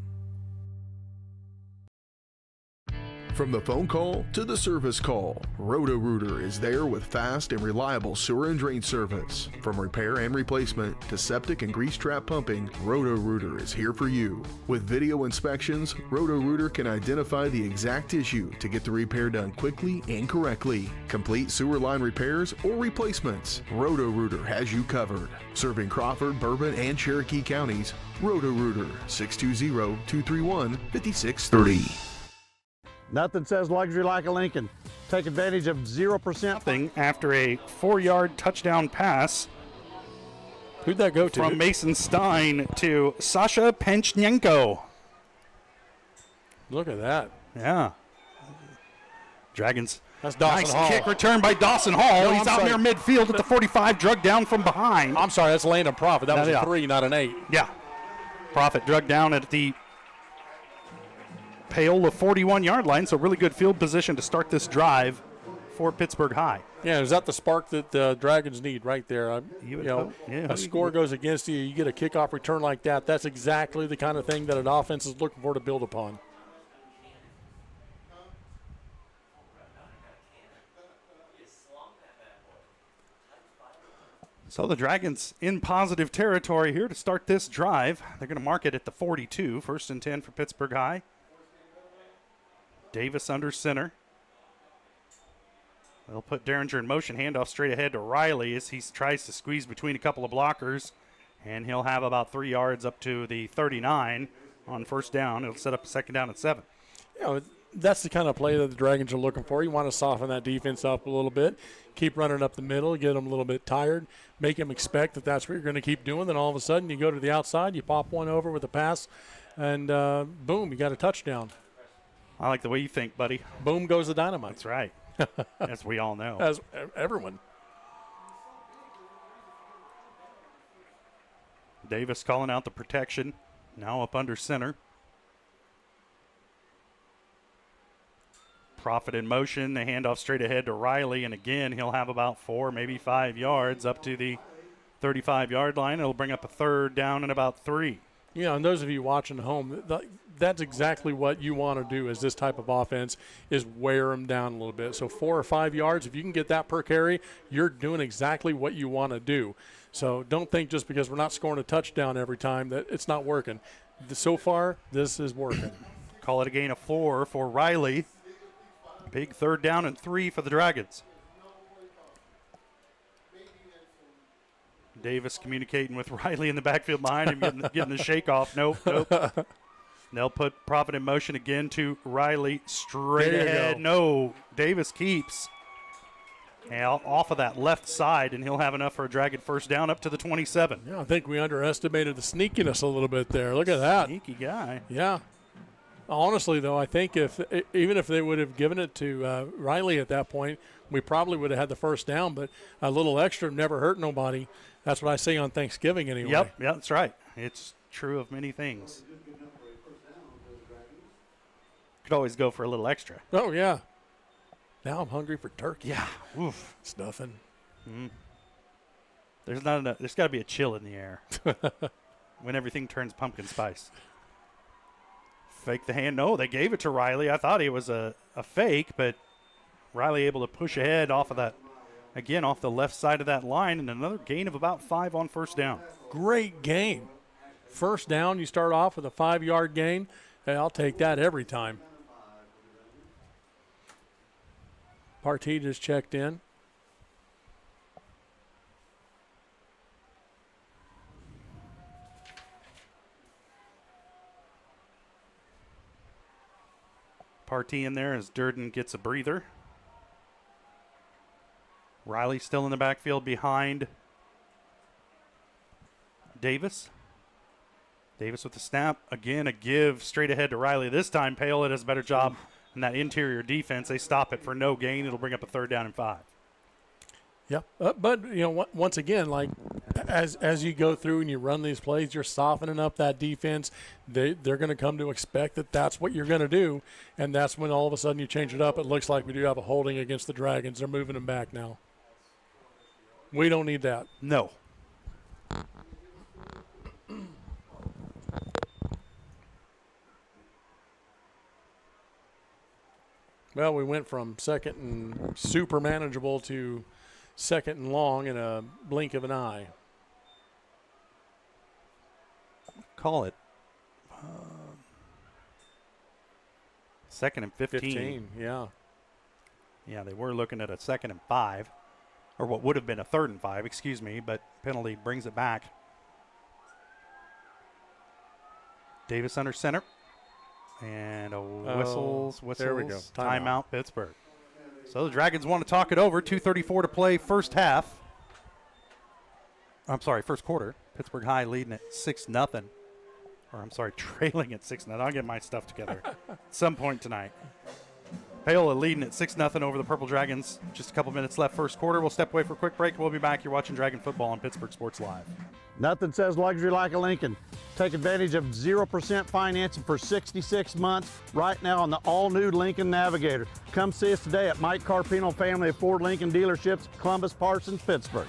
From the phone call to the service call, Roto-Rooter is there with fast and reliable sewer and drain service. From repair and replacement to septic and grease trap pumping, Roto-Rooter is here for you. With video inspections, Roto-Rooter can identify the exact issue to get the repair done quickly and correctly. Complete sewer line repairs or replacements, Roto-Rooter has you covered. Serving Crawford, Bourbon, and Cherokee counties, Roto-Rooter, 620-231-5630. Nothing says luxury like a Lincoln. Take advantage of 0% after a 4-yard touchdown pass. Who'd that go to? From Mason Stein to Sasha Penchnenko. Look at that. Yeah. Dragons. That's Dawson nice Hall. Kick return by Dawson Hall. No, He's out near midfield at the 45, drug down from behind. I'm sorry, that's Landon Profit. That was a 3, not an 8. Yeah. Profit drug down at the Paola 41-yard line, so really good field position to start this drive for Pittsburgh High. Yeah, is that the spark that the Dragons need right there? A score goes against you, you get a kickoff return like that. That's exactly the kind of thing that an offense is looking for to build upon. So the Dragons in positive territory here to start this drive. They're going to mark it at the 42, 1st and 10 for Pittsburgh High. Davis under center. They'll put Derringer in motion, handoff straight ahead to Riley as he tries to squeeze between a couple of blockers, and he'll have about 3 yards up to the 39 on first down. It'll set up a second down and 7. You know, that's the kind of play that the Dragons are looking for. You want to soften that defense up a little bit, keep running up the middle, get them a little bit tired, make them expect that that's what you're going to keep doing. Then all of a sudden you go to the outside, you pop one over with a pass, and boom, you got a touchdown. I like the way you think, buddy. Boom goes the dynamite. That's right. As we all know. As everyone. Davis calling out the protection. Now up under center. Profit in motion. The handoff straight ahead to Riley. And again, he'll have about 4, maybe 5 yards up to the 35-yard line. It'll bring up a third down and about 3. You know, and those of you watching at home, that's exactly what you want to do as this type of offense is wear them down a little bit. So 4 or 5 yards, if you can get that per carry, you're doing exactly what you want to do. So don't think just because we're not scoring a touchdown every time that it's not working. So far, this is working. Call it a gain of 4 for Riley. Big third down and 3 for the Dragons. Davis communicating with Riley in the backfield behind him, getting the shake off. Nope. They'll put Profit in motion again to Riley straight ahead. No, Davis keeps. And off of that left side, and he'll have enough for a Dragon first down up to the 27. Yeah, I think we underestimated the sneakiness a little bit there. Look at that. Sneaky guy. Yeah. Honestly, though, I think even if they would have given it to Riley at that point, we probably would have had the first down, but a little extra never hurt nobody. That's what I say on Thanksgiving anyway. Yep, that's right. It's true of many things. Could always go for a little extra. Oh, yeah. Now I'm hungry for turkey. Yeah. Oof. It's nothing. There's not enough. There's got to be a chill in the air when everything turns pumpkin spice. Fake the hand. No, they gave it to Riley. I thought it was a fake, but Riley able to push ahead off of that, again, off the left side of that line, and another gain of about 5 on first down. Great game. First down, you start off with a 5-yard gain. Hey, I'll take that every time. Partee just checked in. Partee in there as Durden gets a breather. Riley still in the backfield behind Davis. Davis with the snap. Again, a give straight ahead to Riley. This time, Paola does a better job in that interior defense. They stop it for no gain. It'll bring up a third down and 5. Yeah, but, you know, once again, like as you go through and you run these plays, you're softening up that defense. They're going to come to expect that that's what you're going to do, and that's when all of a sudden you change it up. It looks like we do have a holding against the Dragons. They're moving them back now. We don't need that. No. Well, we went from second and super manageable to second and long in a blink of an eye. Call it. Second and 15. Yeah. Yeah, they were looking at a second and 5, or what would have been a third and 5, excuse me, but penalty brings it back. Davis under center. And a whistles. There we go. Timeout, Pittsburgh. So the Dragons want to talk it over. 2:34 to play first half. I'm sorry, first quarter. Pittsburgh High leading at 6-0. Or I'm sorry, trailing at 6-0. I'll get my stuff together at some point tonight. Paola leading at 6-0 over the Purple Dragons. Just a couple minutes left first quarter. We'll step away for a quick break. We'll be back. You're watching Dragon Football on Pittsburgh Sports Live. Nothing says luxury like a Lincoln. Take advantage of 0% financing for 66 months right now on the all-new Lincoln Navigator. Come see us today at Mike Carpino Family of Ford Lincoln Dealerships, Columbus, Parsons, Pittsburgh.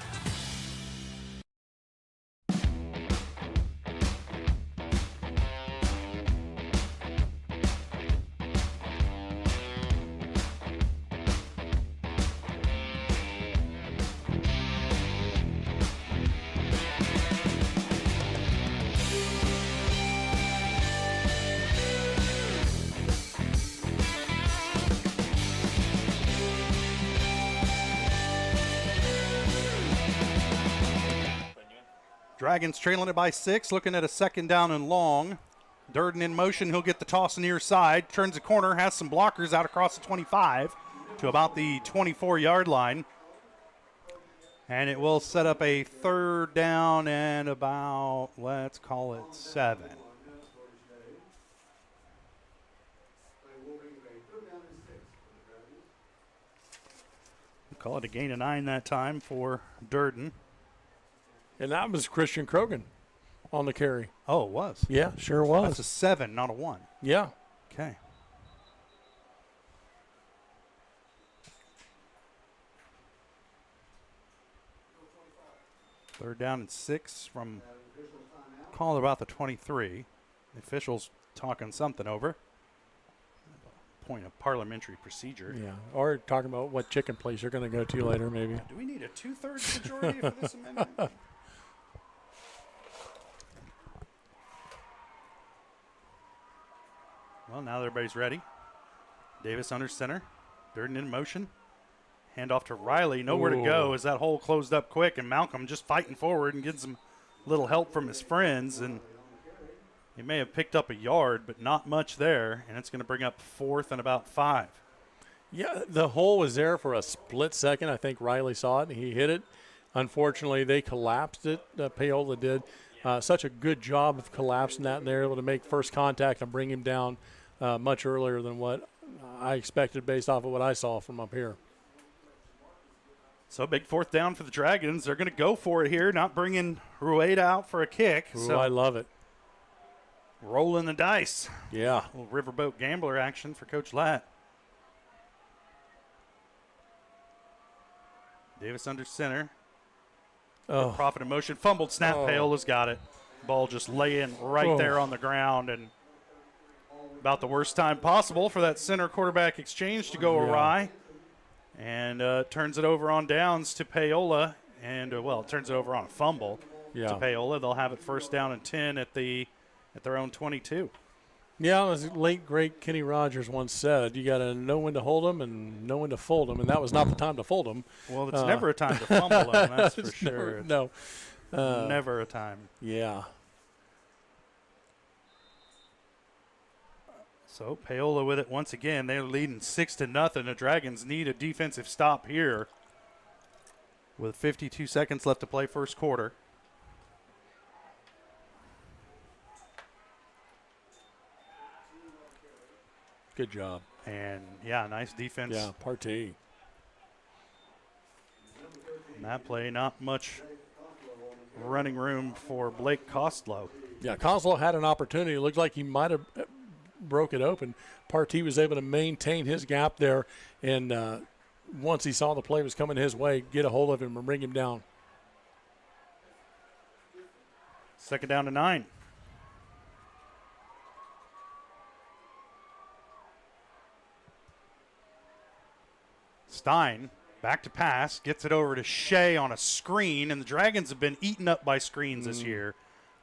Dragons trailing it by 6, looking at a second down and long. Durden in motion. He'll get the toss near side. Turns the corner. Has some blockers out across the 25 to about the 24-yard line. And it will set up a 3rd down and about, let's call it 7. Call it a gain of 9 that time for Durden. And that was Christian Krogan on the carry. Oh, it was? Yeah, sure was. That's a 7, not a 1. Yeah. Okay. Third down and 6 from call about the 23. The officials talking something over. Point of parliamentary procedure. Yeah, or talking about what chicken place you're going to go to later, maybe. Do we need a 2/3 majority for this amendment? Well, now that everybody's ready. Davis under center. Durden in motion. Hand off to Riley. Nowhere to go as that hole closed up quick, and Malcolm just fighting forward and getting some little help from his friends. And he may have picked up a yard, but not much there, and it's going to bring up 4th and about 5. Yeah, the hole was there for a split second. I think Riley saw it, and he hit it. Unfortunately, they collapsed it. Paola did such a good job of collapsing that, and they're able to make first contact and bring him down much earlier than what I expected based off of what I saw from up here. So big 4th down for the Dragons. They're going to go for it here, not bringing Rueda out for a kick. Ooh, so I love it. Rolling the dice. Yeah. A little riverboat gambler action for Coach Latt. Davis under center. Oh. Profit in motion. Fumbled snap. Paola's got it. Ball just laying right there on the ground, and about the worst time possible for that center quarterback exchange to go awry. And turns it over on downs to Paola. And, turns it over on a fumble to Paola. They'll have it 1st down and 10 at their own 22. Yeah, as late, great Kenny Rogers once said, you got to know when to hold them and know when to fold them, and that was not the time to fold them. Well, it's never a time to fumble them, that's for sure. Never a time. Yeah. So Paola with it once again. They're leading 6-0. The Dragons need a defensive stop here with 52 seconds left to play first quarter. Good job. And, nice defense. Yeah, Partey. In that play, not much running room for Blake Kostlow. Yeah, Kostlow had an opportunity. It looked like he might have broke it open. Partey was able to maintain his gap there, and once he saw the play was coming his way, get a hold of him and bring him down. 2nd down to 9. Stein back to pass, gets it over to Shea on a screen, and the Dragons have been eaten up by screens this year.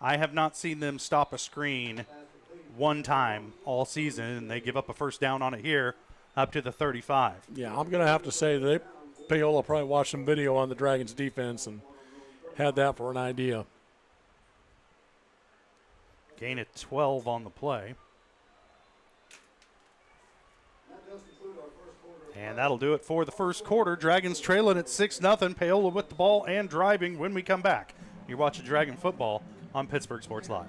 I have not seen them stop a screen one time all season, and they give up a 1st down on it here up to the 35. Yeah, I'm going to have to say that Paola probably watched some video on the Dragons defense and had that for an idea. Gain at 12 on the play. And that'll do it for the first quarter. Dragons trailing at 6-0. Paola with the ball and driving when we come back. You're watching Dragon Football on Pittsburgh Sports Live.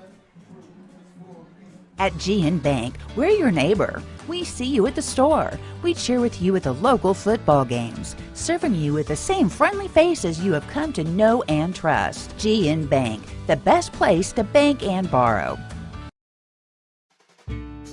At GN Bank, we're your neighbor. We see you at the store. We cheer with you at the local football games, serving you with the same friendly faces you have come to know and trust. GN Bank, the best place to bank and borrow.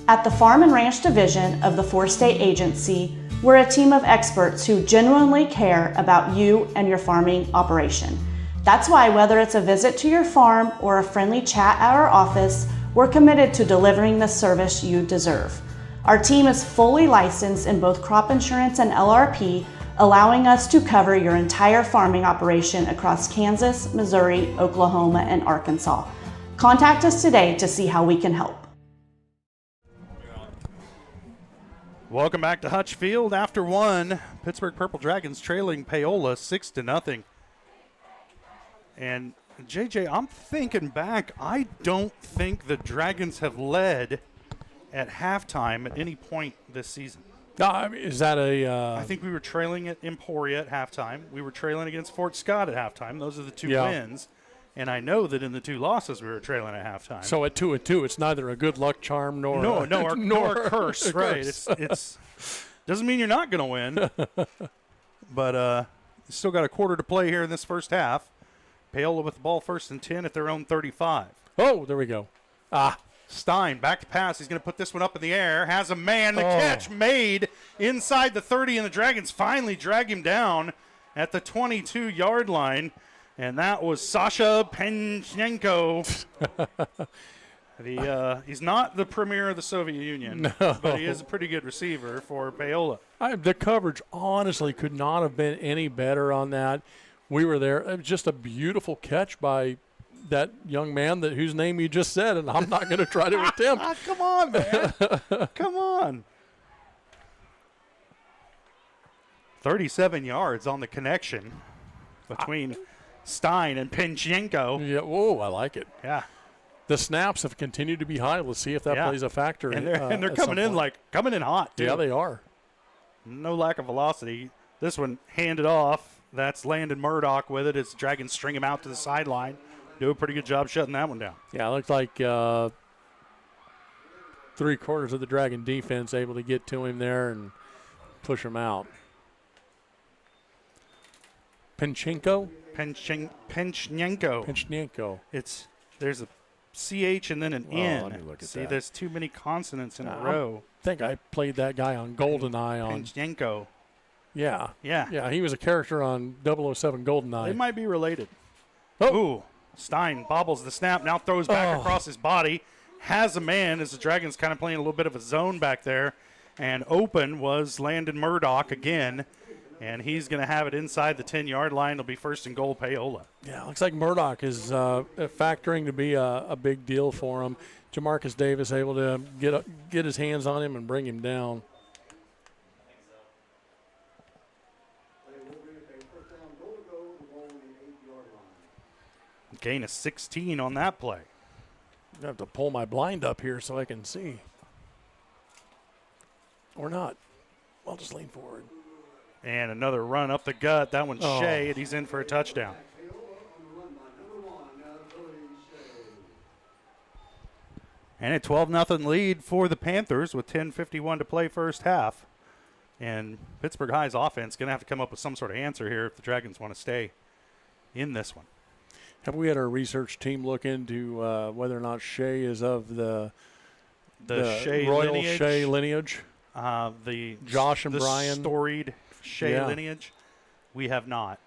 At the Farm and Ranch Division of the Four-State Agency, we're a team of experts who genuinely care about you and your farming operation. That's why whether it's a visit to your farm or a friendly chat at our office, we're committed to delivering the service you deserve. Our team is fully licensed in both crop insurance and LRP, allowing us to cover your entire farming operation across Kansas, Missouri, Oklahoma, and Arkansas. Contact us today to see how we can help. Welcome back to Hutch Field. After one, Pittsburgh Purple Dragons trailing Paola 6-0. And JJ, I'm thinking back. I don't think the Dragons have led at halftime at any point this season. No, I mean, is that a? I think we were trailing at Emporia at halftime. We were trailing against Fort Scott at halftime. Those are the two wins. And I know that in the two losses we were trailing at halftime. So at 2-2, it's neither a good luck charm nor nor a curse, right? It's doesn't mean you're not going to win, but you still got a quarter to play here in this first half. Paola with the ball 1st and 10 at their own 35. Oh, there we go. Stein back to pass. He's going to put this one up in the air. Has a man. The catch made inside the 30, and the Dragons finally drag him down at the 22-yard line. And that was Sasha Penchenko. He's not the premier of the Soviet Union, but he is a pretty good receiver for Paola. The coverage honestly could not have been any better on that. We were there. It was just a beautiful catch by that young man whose name you just said, and I'm not going to try to attempt. Come on, man. Come on. 37 yards on the connection between Stein and Penchenko. Yeah, whoa, I like it. Yeah. The snaps have continued to be high. Let's see if that plays a factor. And they're coming in hot, too. Yeah, they are. No lack of velocity. This one handed off. That's Landon Murdoch with it as the Dragons string him out to the sideline. Do a pretty good job shutting that one down. Yeah, it looked like 3/4 of the Dragon defense able to get to him there and push him out. Penchenko? Penchenko. There's a CH and then an N. Let me look at See, that. there's too many consonants in a row. I think I played that guy on GoldenEye on. Penchenko. Yeah. Yeah. Yeah, he was a character on 007 GoldenEye. They might be related. Oh. Ooh. Stein bobbles the snap, now throws back across his body. Has a man as the Dragons kind of playing a little bit of a zone back there. And open was Landon Murdoch again. And he's going to have it inside the 10-yard line. It'll be 1st and goal, Paola. Yeah, looks like Murdoch is factoring to be a big deal for him. Jamarcus Davis able to get his hands on him and bring him down. Gain of 16 on that play. I have to pull my blind up here so I can see. Or not. I'll just lean forward. And another run up the gut. That one's Shea, and he's in for a touchdown. And a 12-0 lead for the Panthers with 10:51 to play first half. And Pittsburg High's offense going to have to come up with some sort of answer here if the Dragons want to stay in this one. Have we had our research team look into whether or not Shea is of the Shea Royal lineage? Shea lineage? The Josh and the Brian storied Shea lineage? We have not.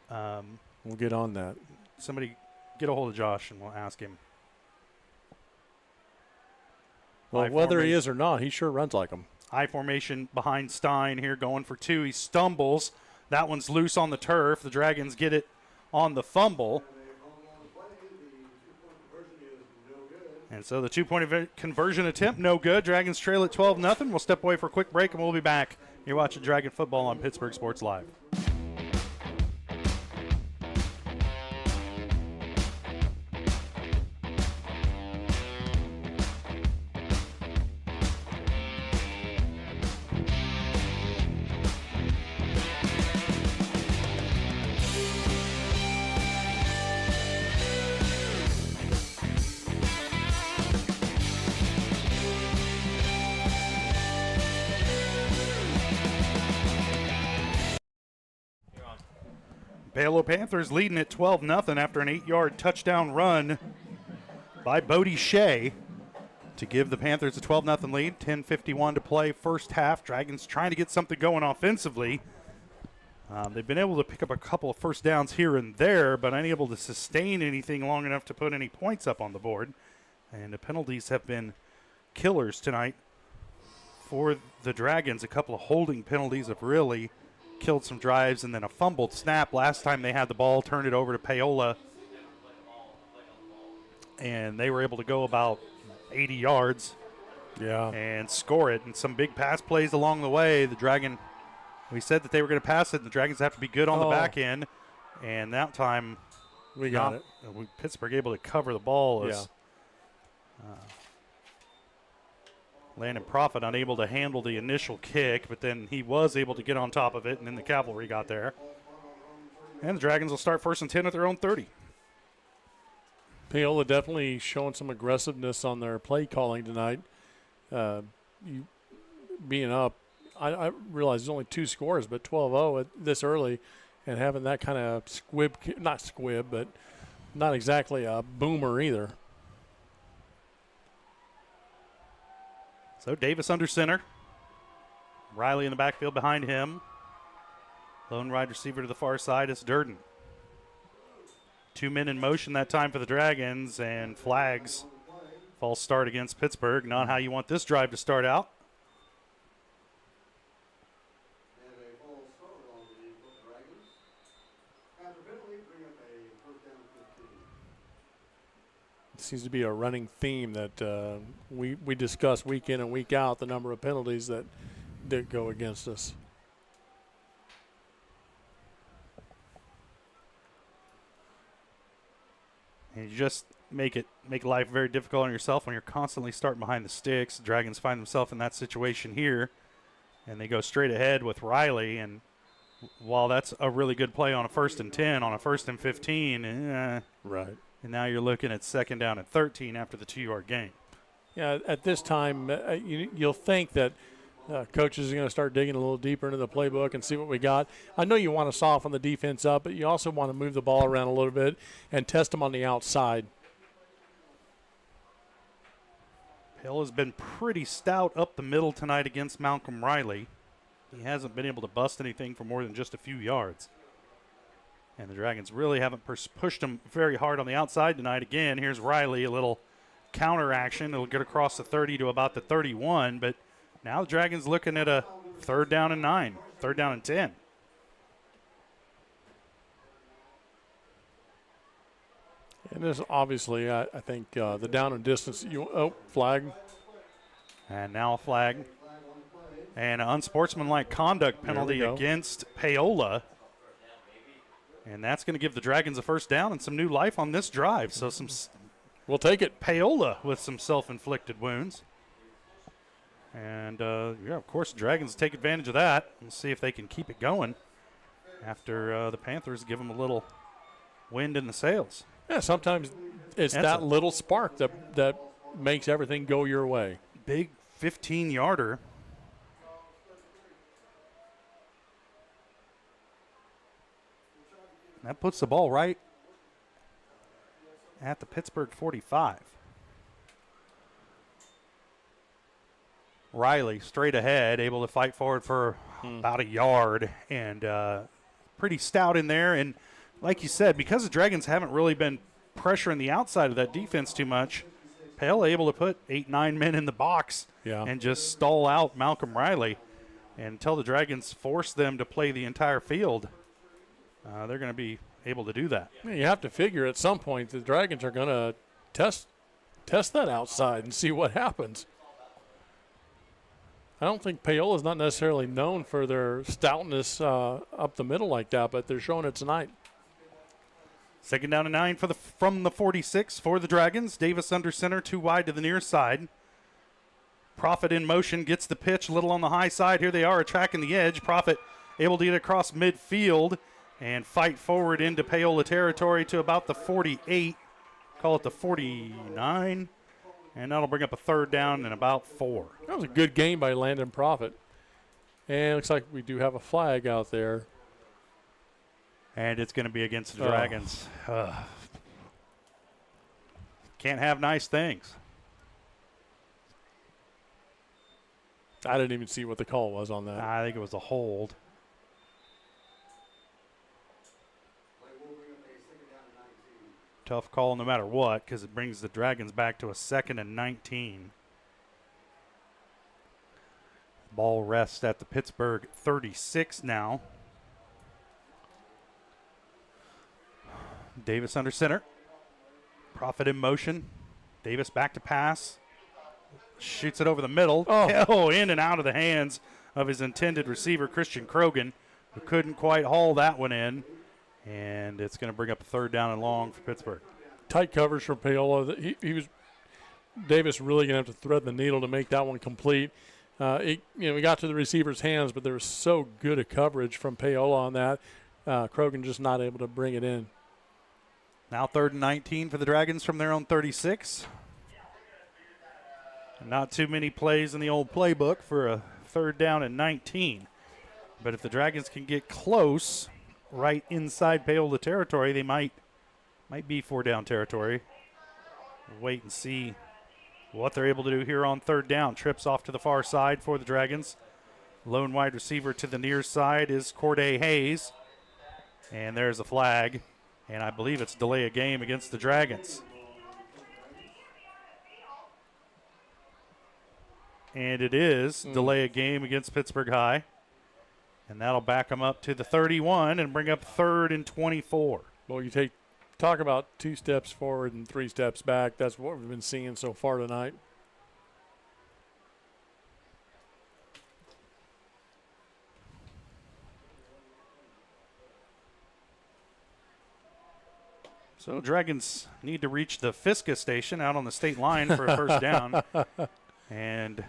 We'll get on that. Somebody get a hold of Josh and we'll ask him. Well, whether he is or not, he sure runs like him. High formation behind Stein here going for 2. He stumbles. That one's loose on the turf. The Dragons get it on the fumble. And so the 2-point conversion attempt, no good. Dragons trail at 12-0. We'll step away for a quick break, and we'll be back. You're watching Dragon Football on Pittsburgh Sports Live. Paola Panthers leading at 12-0 after an 8-yard touchdown run by Bodie Shea to give the Panthers a 12-0 lead. 10:51 to play first half. Dragons trying to get something going offensively. They've been able to pick up a couple of first downs here and there, but unable to sustain anything long enough to put any points up on the board. And the penalties have been killers tonight for the Dragons. A couple of holding penalties have really killed some drives, and then a fumbled snap. Last time they had the ball, turned it over to Paola, and they were able to go about 80 yards and score it. And some big pass plays along the way. The Dragon, we said that they were going to pass it, and the Dragons have to be good on the back end. And that time We got it. Pittsburgh able to cover the ball. Yeah. Landon Profit unable to handle the initial kick, but then he was able to get on top of it, and then the cavalry got there. And the Dragons will start 1st and 10 at their own 30. Paola definitely showing some aggressiveness on their play calling tonight. You being up, I realize there's only 2 scores, but 12-0 this early, and having that kind of not squib, but not exactly a boomer either. So Davis under center. Riley in the backfield behind him. Lone wide receiver to the far side is Durden. 2 men in motion that time for the Dragons, and flags. False start against Pittsburgh. Not how you want this drive to start out. It seems to be a running theme that we discuss week in and week out, the number of penalties that go against us. And you just make life very difficult on yourself when you're constantly starting behind the sticks. The Dragons find themselves in that situation here, and they go straight ahead with Riley. And while that's a really good play on a 1st and 10, on a 1st and 15, right. And now you're looking at 2nd down and 13 after the 2-yard gain. Yeah, at this time, you'll think that coaches are going to start digging a little deeper into the playbook and see what we got. I know you want to soften the defense up, but you also want to move the ball around a little bit and test them on the outside. Paola's been pretty stout up the middle tonight against Malcolm Riley. He hasn't been able to bust anything for more than just a few yards. And the Dragons really haven't pushed him very hard on the outside tonight. Again, here's Riley, a little counter action. It'll get across the 30 to about the 31, but now the Dragons looking at a 3rd down and 9, 3rd down and 10. And this obviously, I think the down and distance, flag. And now a flag. And an unsportsmanlike conduct penalty against Paola. And that's going to give the Dragons a 1st down and some new life on this drive. So we'll take it. Paola with some self-inflicted wounds. And, of course, the Dragons take advantage of that and see if they can keep it going after the Panthers give them a little wind in the sails. Yeah, sometimes it's that little spark that makes everything go your way. Big 15-yarder. That puts the ball right at the Pittsburgh 45. Riley straight ahead, able to fight forward for about a yard, and pretty stout in there. And like you said, because the Dragons haven't really been pressuring the outside of that defense too much, Paola able to put 8-9 men in the box and just stall out Malcolm Riley. And until the Dragons force them to play the entire field, they're going to be able to do that. Yeah, you have to figure at some point the Dragons are going to test that outside and see what happens. I don't think Paola's not necessarily known for their stoutness up the middle like that, but they're showing it tonight. 2nd down and 9 from the 46 for the Dragons. Davis under center, 2 wide to the near side. Profit in motion, gets the pitch a little on the high side. Here they are attacking the edge. Profit able to get across midfield and fight forward into Paola territory to about the 48. Call it the 49. And that'll bring up a 3rd down and about 4. That was a good game by Landon Profit. And it looks like we do have a flag out there. And it's going to be against the Dragons. Can't have nice things. I didn't even see what the call was on that. I think it was a hold. Tough call no matter what, because it brings the Dragons back to a 2nd and 19. Ball rests at the Pittsburgh 36 now. Davis under center. Profit in motion. Davis back to pass. Shoots it over the middle. In and out of the hands of his intended receiver, Christian Krogan, who couldn't quite haul that one in. And it's going to bring up a 3rd down and long for Pittsburgh. Tight coverage from Paola. Davis really going to have to thread the needle to make that one complete. We got to the receiver's hands, but there was so good a coverage from Paola on that. Krogan just not able to bring it in. Now 3rd and 19 for the Dragons from their own 36. Not too many plays in the old playbook for a 3rd down and 19. But if the Dragons can get close, right inside Paola territory, they might be 4-down territory. We'll wait and see what they're able to do here on 3rd down. Trips off to the far side for the Dragons. Lone wide receiver to the near side is Corday Hayes. And there's a flag. And I believe it's delay a game against the Dragons. And it is delay a game against Pittsburgh High. And that'll back them up to the 31 and bring up 3rd and 24. Well, you talk about 2 steps forward and 3 steps back. That's what we've been seeing so far tonight. So Dragons need to reach the Fiska station out on the state line for a 1st down. And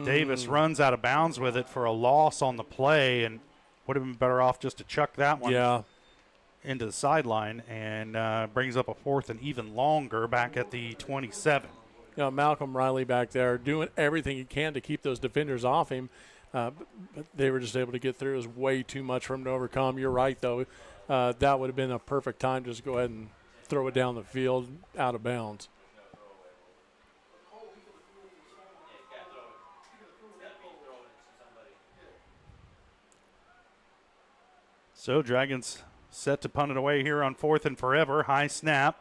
Davis runs out of bounds with it for a loss on the play, and would have been better off just to chuck that one into the sideline, and brings up a 4th and even longer back at the 27. Malcolm Riley back there doing everything he can to keep those defenders off him. But they were just able to get through. It was way too much for him to overcome. You're right, though. That would have been a perfect time just to go ahead and throw it down the field out of bounds. So Dragons set to punt it away here on 4th and forever. High snap.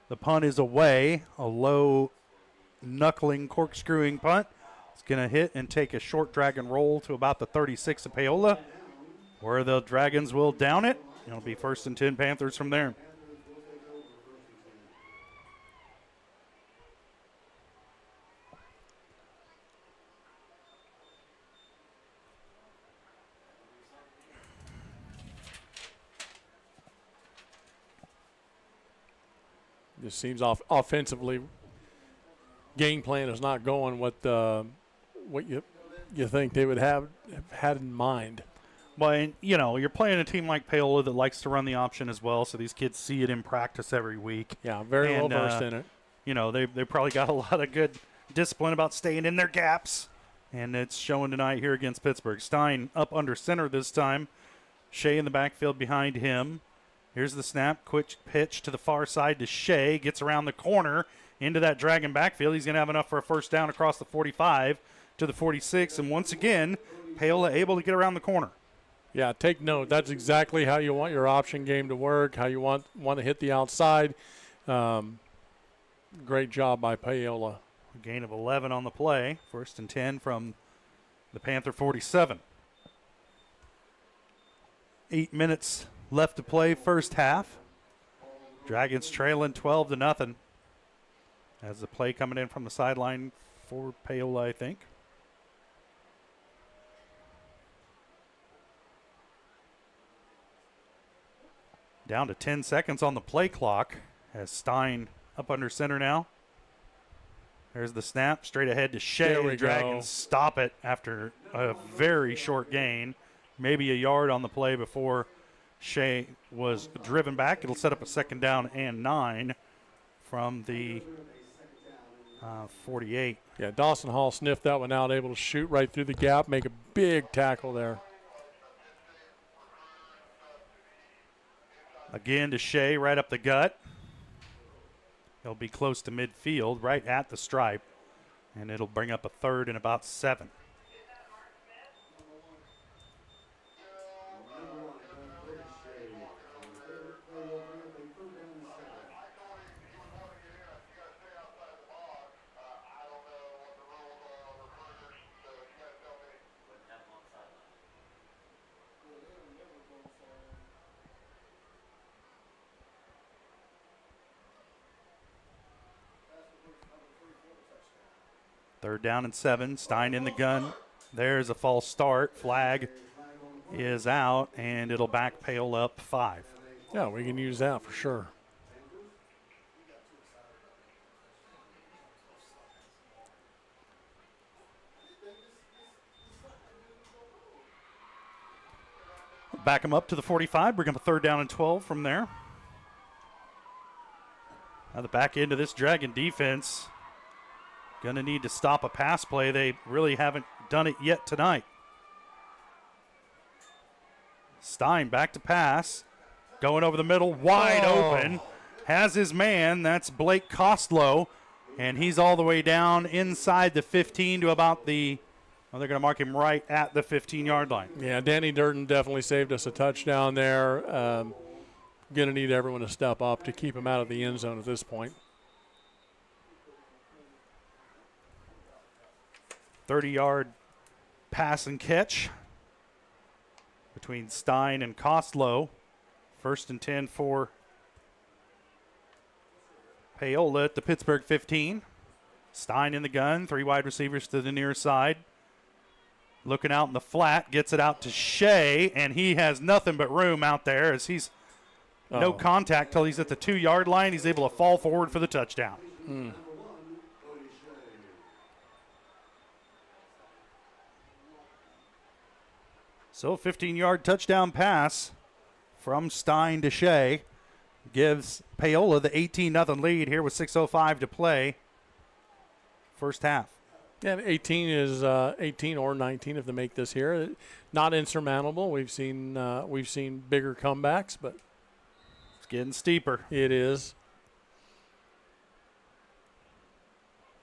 The punt is away. A low knuckling, corkscrewing punt. It's going to hit and take a short drag and roll to about the 36 of Paola, where the Dragons will down it. It'll be 1st and 10 Panthers from there. This seems offensively, game plan is not going what you think they would have had in mind. Well, and, you're playing a team like Paola that likes to run the option as well, so these kids see it in practice every week. Yeah, very well versed in it. They probably got a lot of good discipline about staying in their gaps, and it's showing tonight here against Pittsburgh. Stein up under center this time. Shea in the backfield behind him. Here's the snap. Quick pitch to the far side to Shea. Gets around the corner into that Dragon backfield. He's going to have enough for a 1st down across the 45 to the 46. And once again, Paola able to get around the corner. Yeah, take note. That's exactly how you want your option game to work, how you want to hit the outside. Great job by Paola. A gain of 11 on the play. 1st and 10 from the Panther 47. 8 minutes left to play, 1st half. Dragons trailing 12-0. As the play coming in from the sideline for Paola, I think. Down to 10 seconds on the play clock as Stein up under center now. There's the snap, straight ahead to Shea. There we Dragons stop it after a very short gain, maybe a yard on the play before Shea was driven back. It'll set up a 2nd down and 9 from the 48. Yeah, Dawson Hall sniffed that one out, able to shoot right through the gap, make a big tackle there. Again to Shea, right up the gut. He'll be close to midfield, right at the stripe, and it'll bring up a 3rd and about 7. Third down and 7. Stein in the gun. There's a false start. Flag is out, and it'll back Paola up 5. Yeah, we can use that for sure. Back them up to the 45, bring up a 3rd down and 12 from there. Now the back end of this Dragon defense going to need to stop a pass play. They really haven't done it yet tonight. Stein back to pass. Going over the middle, wide open. Has his man, that's Blake Costlow. And he's all the way down inside the 15 to about the, well, they're going to mark him right at the 15-yard line. Yeah, Danny Durden definitely saved us a touchdown there. Going to need everyone to step up to keep him out of the end zone at this point. 30-yard pass and catch between Stein and Costlow. 1st and 10 for Paola at the Pittsburgh 15. Stein in the gun, 3 wide receivers to the near side. Looking out in the flat, gets it out to Shea, and he has nothing but room out there as he's no contact till he's at the 2-yard line. He's able to fall forward for the touchdown. So 15-yard touchdown pass from Stein to Shea gives Paola the 18-0 lead here with 6:05 to play. First half. Yeah, 18 is 18 or 19 if they make this here. Not insurmountable. We've seen bigger comebacks, but it's getting steeper. It is.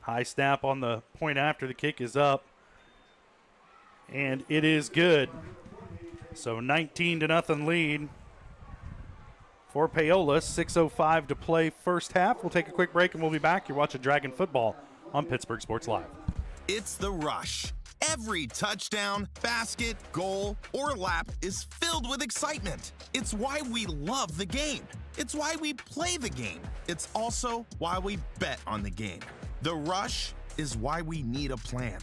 High snap on the point after the kick is up, and it is good. So 19-0 lead for Paola. 6:05 to play first half. We'll take a quick break and we'll be back. You're watching Dragon Football on Pittsburgh Sports Live. It's the rush. Every touchdown, basket, goal, or lap is filled with excitement. It's why we love the game. It's why we play the game. It's also why we bet on the game. The rush is why we need a plan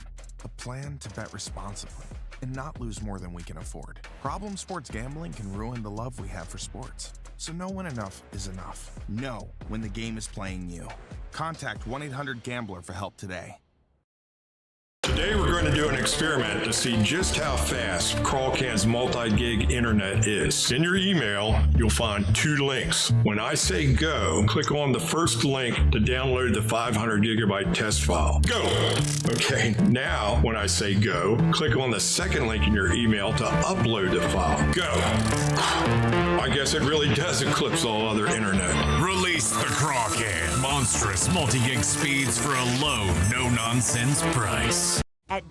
to bet responsibly and not lose more than we can afford. Problem sports gambling can ruin the love we have for sports. So know when enough is enough. Know when the game is playing you. Contact 1-800-GAMBLER for help today. Today we're going to do an experiment to see just how fast Crawlcan's multi-gig internet is. In your email, you'll find 2 links. When I say go, click on the first link to download the 500 gigabyte test file. Go! Okay, now when I say go, click on the second link in your email to upload the file. Go! I guess it really does eclipse all other internet. Release the Crawcan. Monstrous multi-gig speeds for a low, no-nonsense price. At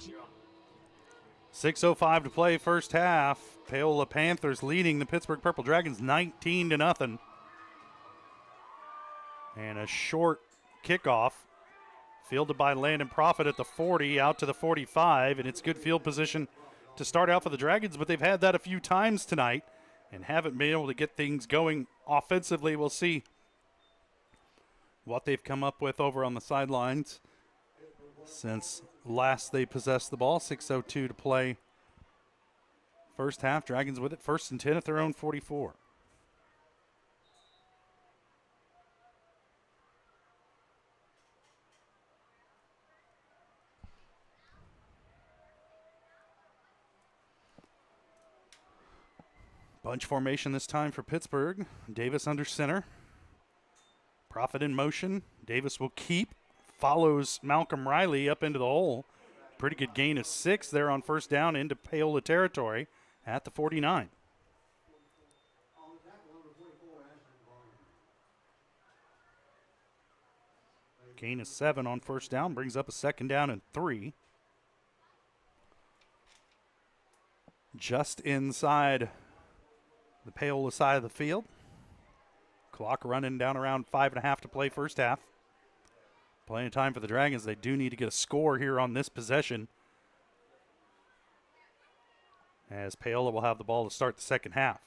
6:05 to play first half. Paola Panthers leading the Pittsburgh Purple Dragons 19-0. And a short kickoff fielded by Landon Profit at the 40 out to the 45, and it's good field position to start out for the Dragons, but they've had that a few times tonight and haven't been able to get things going offensively. We'll see what they've come up with over on the sidelines since last they possessed the ball. 6:02 to play first half. Dragons with it, 1st and 10 at their own 44. Bunch formation this time for Pittsburgh. Davis under center. Profit in motion. Davis will keep. Follows Malcolm Riley up into the hole. Pretty good gain of 6 there on first down into Paola territory at the 49. Gain of 7 on first down brings up a 2nd down and 3. Just inside the Paola side of the field. Clock running down around 5.5 to play first half. Plenty of time for the Dragons. They do need to get a score here on this possession, as Paola will have the ball to start the second half.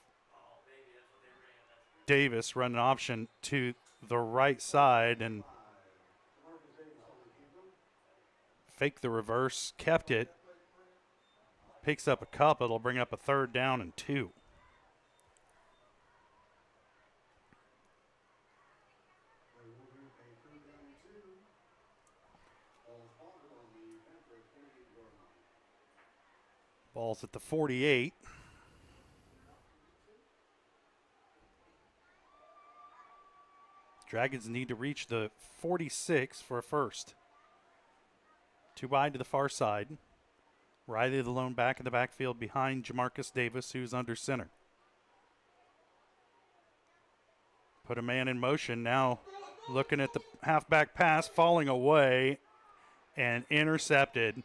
Davis running option to the right side and fake the reverse, kept it. picks up a couple. It'll bring up a 3rd down and 2. Ball's at the 48. Dragons need to reach the 46 for a first. 2 wide to the far side. Riley the lone back in the backfield behind Jamarcus Davis, who's under center. Put a man in motion now, looking at the halfback pass, falling away and intercepted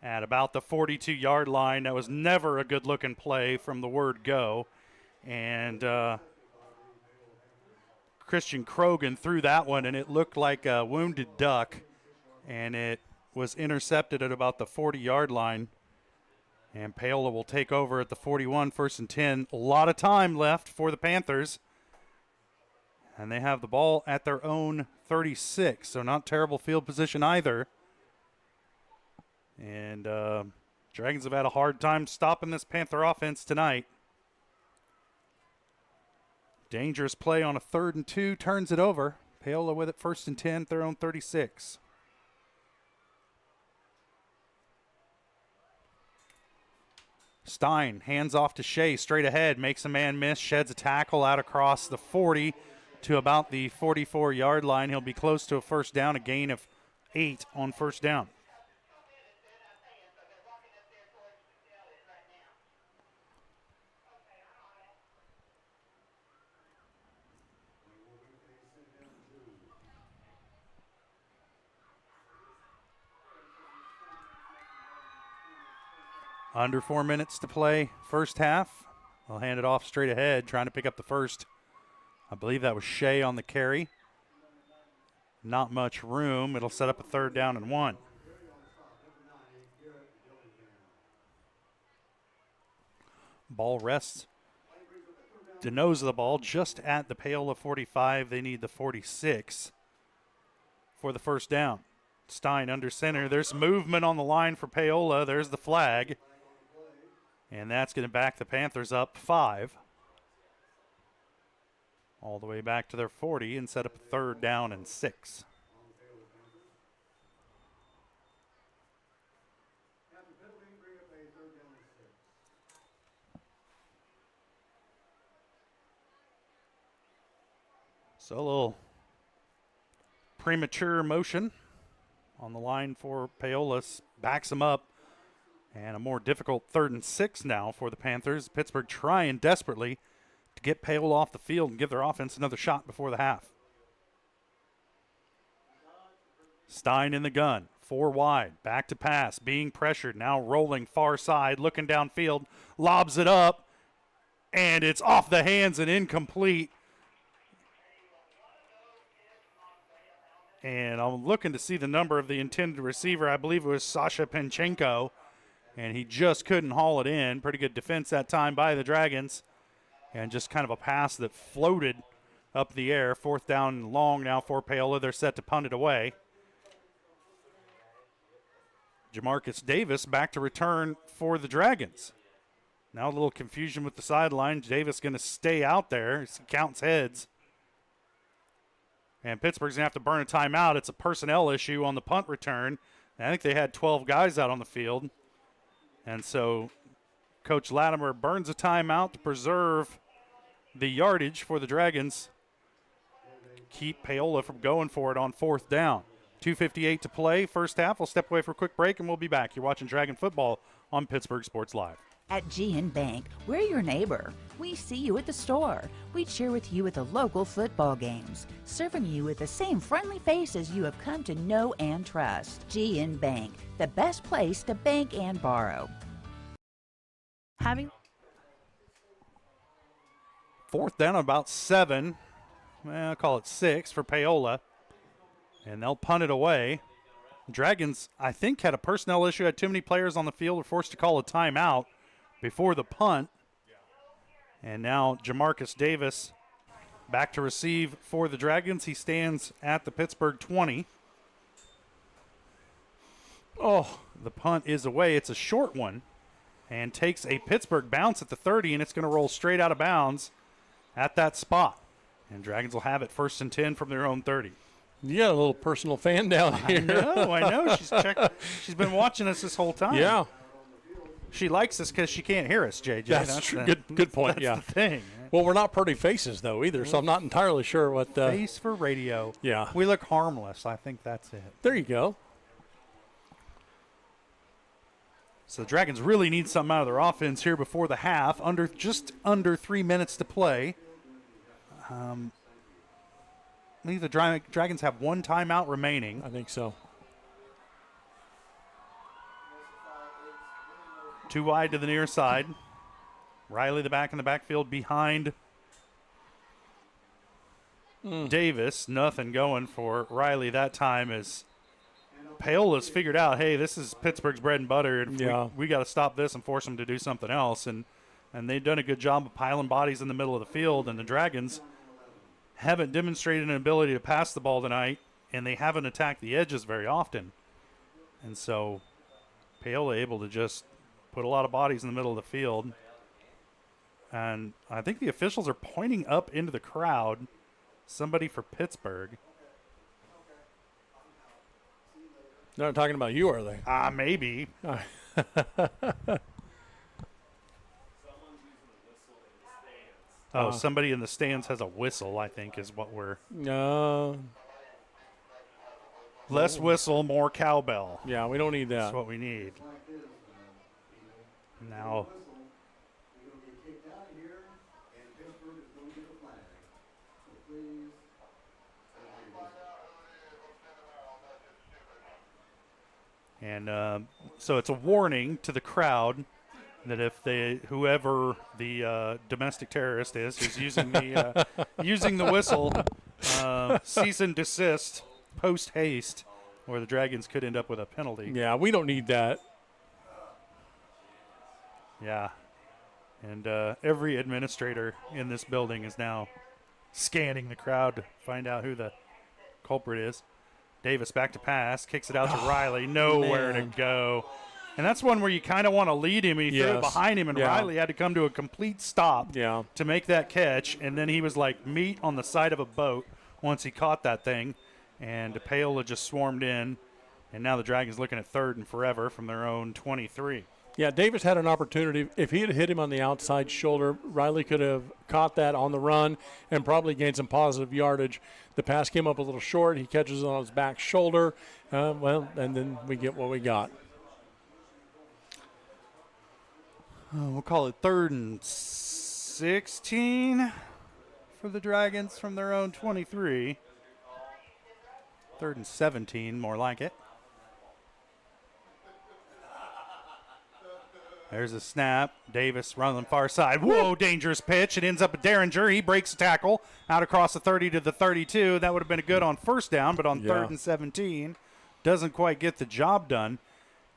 at about the 42-yard line. That was never a good-looking play from the word go. And Christian Krogan threw that one, and it looked like a wounded duck, and it was intercepted at about the 40-yard line. And Paola will take over at the 41, 1st and 10. A lot of time left for the Panthers. And they have the ball at their own 36, so not terrible field position either. And Dragons have had a hard time stopping this Panther offense tonight. Dangerous play on a 3rd and 2, turns it over. Paola with it, 1st and 10, their own 36. Stein hands off to Shea, straight ahead, makes a man miss, sheds a tackle out across the 40 to about the 44-yard line. He'll be close to a 1st down, a gain of 8 on 1st down. Under 4 minutes to play first half. I'll hand it off straight ahead, trying to pick up the first. I believe that was Shea on the carry. Not much room. It'll set up a 3rd down and 1. Ball rests the nose of the ball just at the Paola 45. They need the 46 for the 1st down. Stein under center. There's movement on the line for Paola. There's the flag. And that's going to back the Panthers up 5. All the way back to their 40 and set up a 3rd down and 6. So a little premature motion on the line for Paola, backs him up. And a more difficult 3rd and 6 now for the Panthers. Pittsburgh trying desperately to get Paola off the field and give their offense another shot before the half. Stein in the gun, 4 wide, back to pass, being pressured, now rolling far side, looking downfield, lobs it up, and it's off the hands and incomplete. And I'm looking to see the number of the intended receiver. I believe it was Sasha Penchenko. And he just couldn't haul it in. Pretty good defense that time by the Dragons. And just kind of a pass that floated up the air. 4th down and long now for Paola. They're set to punt it away. Jamarcus Davis back to return for the Dragons. Now a little confusion with the sideline. Davis going to stay out there. He counts heads. And Pittsburgh's going to have to burn a timeout. It's a personnel issue on the punt return. I think they had 12 guys out on the field. And so Coach Latimer burns a timeout to preserve the yardage for the Dragons. Keep Paola from going for it on 4th down. 2:58 to play, first half. We'll step away for a quick break, and we'll be back. You're watching Dragon Football on Pittsburgh Sports Live. At GN Bank, we're your neighbor. We see you at the store. We cheer with you at the local football games, serving you with the same friendly faces you have come to know and trust. GN Bank, the best place to bank and borrow. Having 4th down, about 7. Well, I'll call it 6 for Paola. And they'll punt it away. Dragons, I think, had a personnel issue, had too many players on the field, were forced to call a timeout before the punt. And now Jamarcus Davis back to receive for the Dragons. He stands at the Pittsburgh 20. Oh, the punt is away. It's a short one. and takes a Pittsburgh bounce at the 30, and it's going to roll straight out of bounds at that spot. And Dragons will have it 1st and 10 from their own 30. You got a little personal fan down here. I know. She's been watching us this whole time. Yeah. She likes us because she can't hear us, JJ. That's true. Good point, that's the thing. Well, we're not pretty faces, though, either, so I'm not entirely sure what the face for radio. Yeah. We look harmless. I think that's it. There you go. So the Dragons really need something out of their offense here before the half. Just under 3 minutes to play. I think the Dragons have one timeout remaining. I think so. Too wide to the near side. Riley the back in the backfield behind Davis. Nothing going for Riley that time as Paola's figured out, hey, this is Pittsburgh's bread and butter. And we got to stop this and force them to do something else. And they've done a good job of piling bodies in the middle of the field. And the Dragons haven't demonstrated an ability to pass the ball tonight, and they haven't attacked the edges very often. And so Paola able to just put a lot of bodies in the middle of the field. And I think the officials are pointing up into the crowd. Somebody for Pittsburgh. They're not talking about you, are they? Maybe. Somebody in the stands has a whistle, I think, is what we're... Less whistle, more cowbell. Yeah, we don't need that. That's what we need. Now... And so it's a warning to the crowd that if whoever the domestic terrorist is who's using the whistle, cease and desist, post haste, or the Dragons could end up with a penalty. Yeah, we don't need that. Yeah, and every administrator in this building is now scanning the crowd to find out who the culprit is. Davis back to pass, kicks it out to Riley, nowhere to go. And that's one where you kind of want to lead him, and he threw it behind him, and Riley had to come to a complete stop to make that catch. And then he was like meat on the side of a boat once he caught that thing. And Paola just swarmed in, and now the Dragons looking at 3rd and forever from their own 23. Yeah, Davis had an opportunity. If he had hit him on the outside shoulder, Riley could have caught that on the run and probably gained some positive yardage. The pass came up a little short. He catches it on his back shoulder. And then we get what we got. We'll call it 3rd and 16 for the Dragons from their own 23. 3rd and 17, more like it. There's a snap. Davis running on the far side. Whoa, dangerous pitch. It ends up at Derringer. He breaks a tackle out across the 30 to the 32. That would have been a good on 1st down, but on 3rd and 17, doesn't quite get the job done.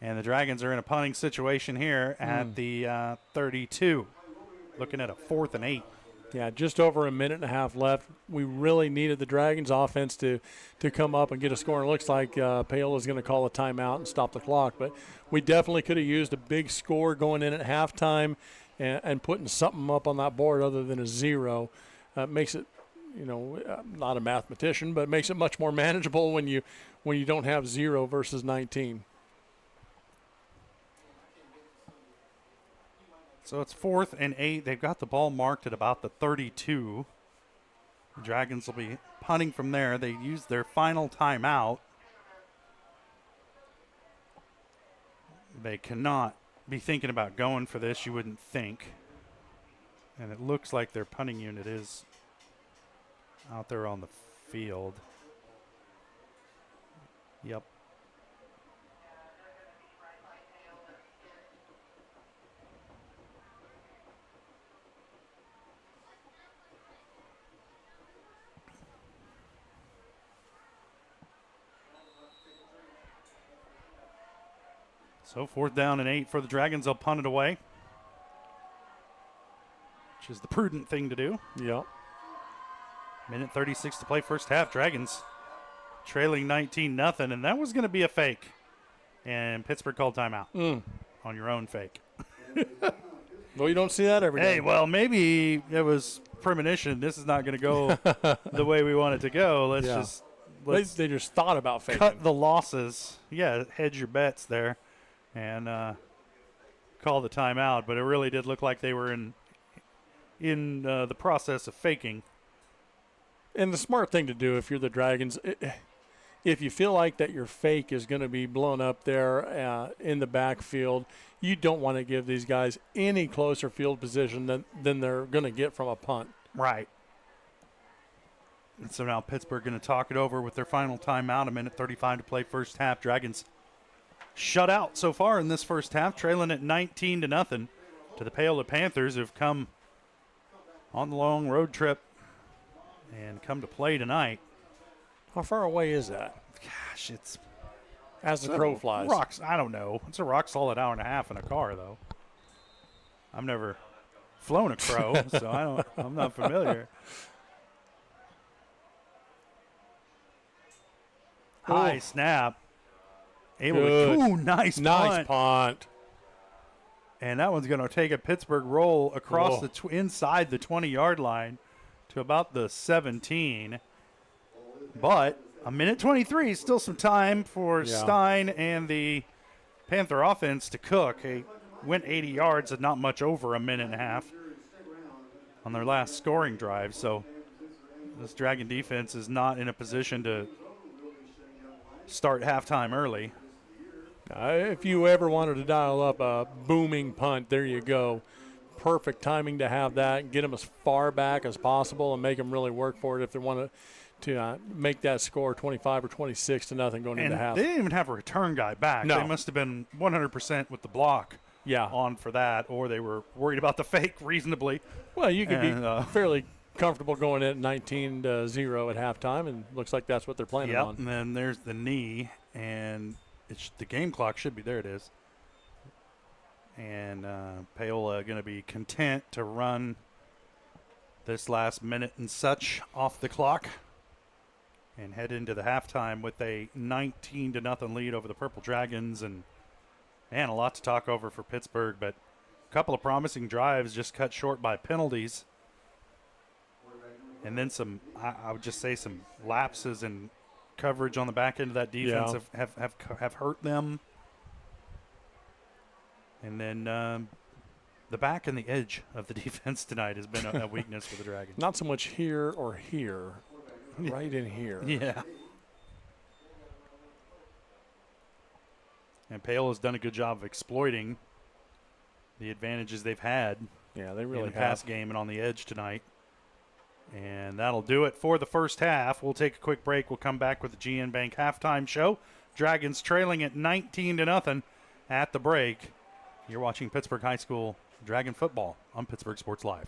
And the Dragons are in a punting situation here at the 32, looking at a 4th and 8. Yeah, just over a minute and a half left. We really needed the Dragons offense to come up and get a score. And it looks like Paola's going to call a timeout and stop the clock. But we definitely could have used a big score going in at halftime and putting something up on that board other than a 0. Makes it, not a mathematician, but it makes it much more manageable when you don't have 0 versus 19. So it's 4th and 8. They've got the ball marked at about the 32. The Dragons will be punting from there. They used their final timeout. They cannot be thinking about going for this, you wouldn't think. And it looks like their punting unit is out there on the field. Yep. So 4th down and 8 for the Dragons. They'll punt it away, which is the prudent thing to do. Yep. Minute 36 to play first half. Dragons trailing 19-0, and that was going to be a fake. And Pittsburgh called timeout on your own fake. Well, you don't see that every day. Hey, well, maybe it was premonition. This is not going to go the way we want it to go. Let's they just thought about faking. cut the losses. Yeah, hedge your bets there and call the timeout. But it really did look like they were in the process of faking. And the smart thing to do if you're the Dragons, if you feel like that your fake is going to be blown up there in the backfield, you don't want to give these guys any closer field position than they're going to get from a punt. Right. And so now Pittsburgh going to talk it over with their final timeout. 1:35 to play first half. Dragons shut out so far in this first half, trailing at 19-0 to the Paola Panthers, who've come on the long road trip and come to play tonight. How far away is that? Gosh, it's as the crow flies. Rocks, I don't know. It's a rock solid hour and a half in a car, though. I've never flown a crow, so I'm not familiar. High snap. Nice punt. And that one's going to take a Pittsburgh roll across inside the 20-yard line to about the 17. But 1:23, still some time for Stein and the Panther offense to cook. They went 80 yards and not much over a minute and a half on their last scoring drive. So this Dragon defense is not in a position to start halftime early. If you ever wanted to dial up a booming punt, there you go. Perfect timing to have that. Get them as far back as possible and make them really work for it if they want to make that score 25 or 26-0 going into half. They didn't even have a return guy back. No. They must have been 100% with the block on for that, or they were worried about the fake reasonably. Well, you could be fairly comfortable going at 19-0 at halftime, and looks like that's what they're planning on. And then there's the knee, and the game clock should be there. It is. And Paola going to be content to run this last minute and such off the clock and head into the halftime with a 19-0 lead over the Purple Dragons. And, man, a lot to talk over for Pittsburgh, but a couple of promising drives just cut short by penalties. And then I would just say some lapses in coverage on the back end of that defense have hurt them. And then the back and the edge of the defense tonight has been a weakness for the Dragons. Not so much here or here, right in here. Yeah. And Paola's done a good job of exploiting the advantages they've had. Yeah, they really in the have. pass game and on the edge tonight. And that'll do it for the first half. We'll take a quick break. We'll come back with the GN Bank halftime show. Dragons trailing at 19-0 at the break. You're watching Pittsburgh High School Dragon football on Pittsburgh Sports Live.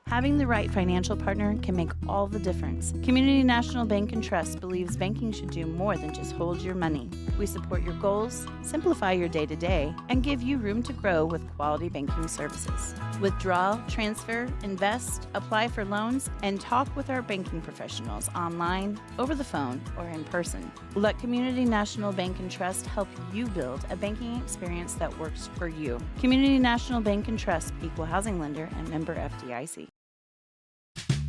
Having the right financial partner can make all the difference. Community National Bank and Trust believes banking should do more than just hold your money. We support your goals, simplify your day-to-day, and give you room to grow with quality banking services. Withdraw, transfer, invest, apply for loans, and talk with our banking professionals online, over the phone, or in person. Let Community National Bank and Trust help you build a banking experience that works for you. Community National Bank and Trust, equal housing lender and member FDIC.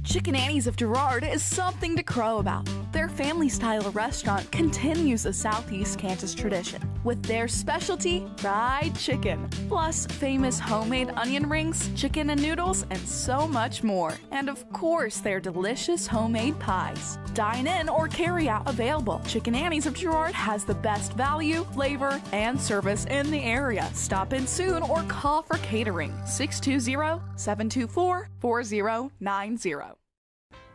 Chicken Annie's of Girard is something to crow about. Their family-style restaurant continues a Southeast Kansas tradition with their specialty, fried chicken, plus famous homemade onion rings, chicken and noodles, and so much more. And of course, their delicious homemade pies. Dine in or carry out available. Chicken Annie's of Girard has the best value, flavor, and service in the area. Stop in soon or call for catering. 620-724-4090.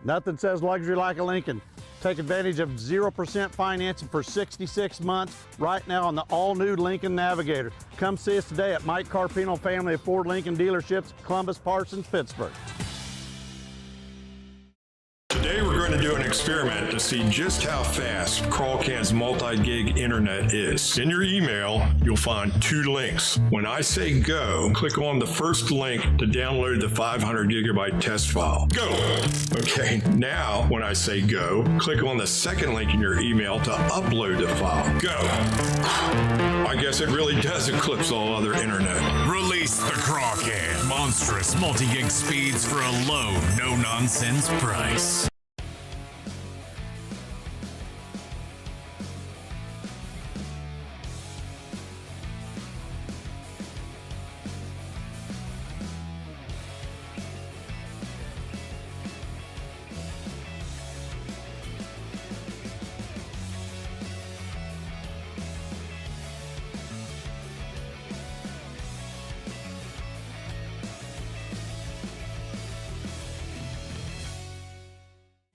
Nothing says luxury like a Lincoln. Take advantage of 0% financing for 66 months right now on the all-new Lincoln Navigator. Come see us today at Mike Carpino Family of Ford Lincoln Dealerships, Columbus, Parsons, Pittsburgh. Today we're going to do an experiment to see just how fast Crawlcan's multi-gig internet is. In your email, you'll find 2 links. When I say go, click on the first link to download the 500 gigabyte test file. Go! Okay, now when I say go, click on the second link in your email to upload the file. Go! I guess it really does eclipse all other internet. Release the Crawcan. Monstrous multi-gig speeds for a low, no-nonsense price.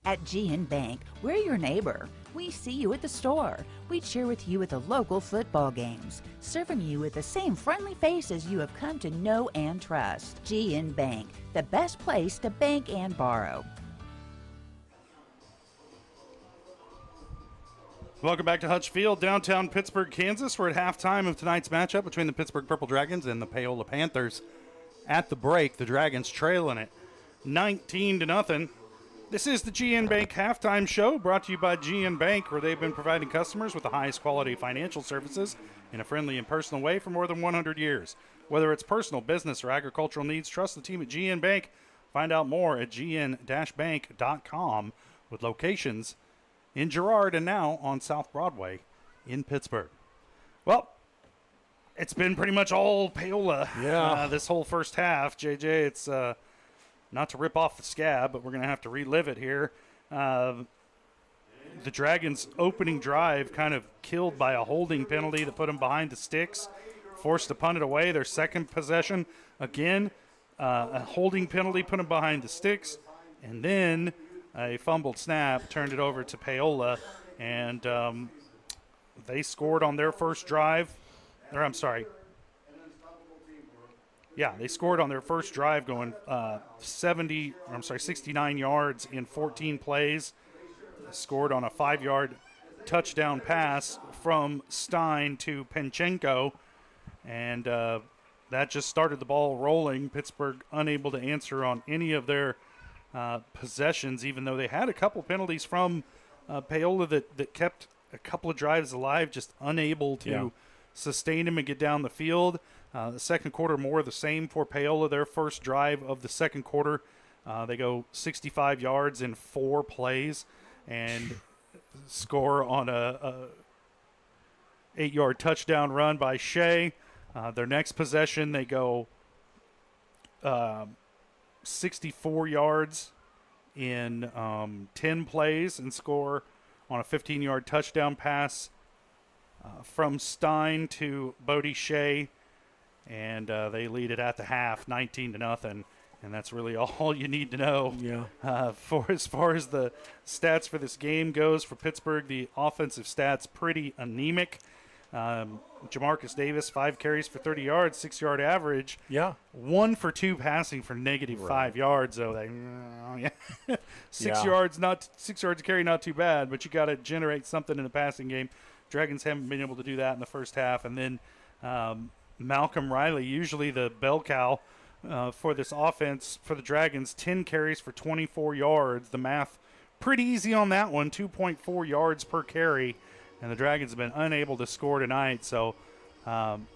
At GN Bank, we're your neighbor. We see you at the store. We cheer with you at the local football games, serving you with the same friendly faces you have come to know and trust. GN Bank, the best place to bank and borrow. Welcome back to Hutch Field, downtown Pittsburg, Kansas. We're at halftime of tonight's matchup between the Pittsburgh Purple Dragons and the Paola Panthers. At the break, the Dragons trailing it 19-0. This is the GN Bank halftime show, brought to you by GN Bank, where they've been providing customers with the highest quality financial services in a friendly and personal way for more than 100 years. Whether it's personal, business, or agricultural needs, trust the team at GN Bank. Find out more at gn-bank.com, with locations in Girard and now on South Broadway in Pittsburgh. Well, it's been pretty much all Paola this whole first half. JJ, it's not to rip off the scab, but we're going to have to relive it here. The Dragons' opening drive kind of killed by a holding penalty that put them behind the sticks, forced to punt it away. Their second possession, again, a holding penalty put them behind the sticks, and then a fumbled snap turned it over to Paola, and they scored on their first drive. They scored on their first drive, going 69 yards in 14 plays. Scored on a 5-yard touchdown pass from Stein to Penchenko, and that just started the ball rolling. Pittsburgh unable to answer on any of their possessions, even though they had a couple penalties from Paola that kept a couple of drives alive, just unable to sustain them and get down the field. The second quarter, more of the same for Paola. Their first drive of the second quarter, they go 65 yards in 4 plays and score on a 8-yard touchdown run by Shea. Their next possession, they go 64 yards in 10 plays and score on a 15-yard touchdown pass from Stein to Bodie Shea. And they lead it at the half, 19-0, and that's really all you need to know. For as far as the stats for this game goes for Pittsburgh, the offensive stats pretty anemic. Jamarcus Davis, 5 carries for 30 yards, 6-yard average. 1 for 2 passing for -5 yards. So they 6 yards, not 6 yards a carry, not too bad. But you got to generate something in the passing game. Dragons haven't been able to do that in the first half, and then. Malcolm Riley, usually the bell cow for this offense for the Dragons, 10 carries for 24 yards. The math pretty easy on that one, 2.4 yards per carry, and the Dragons have been unable to score tonight. So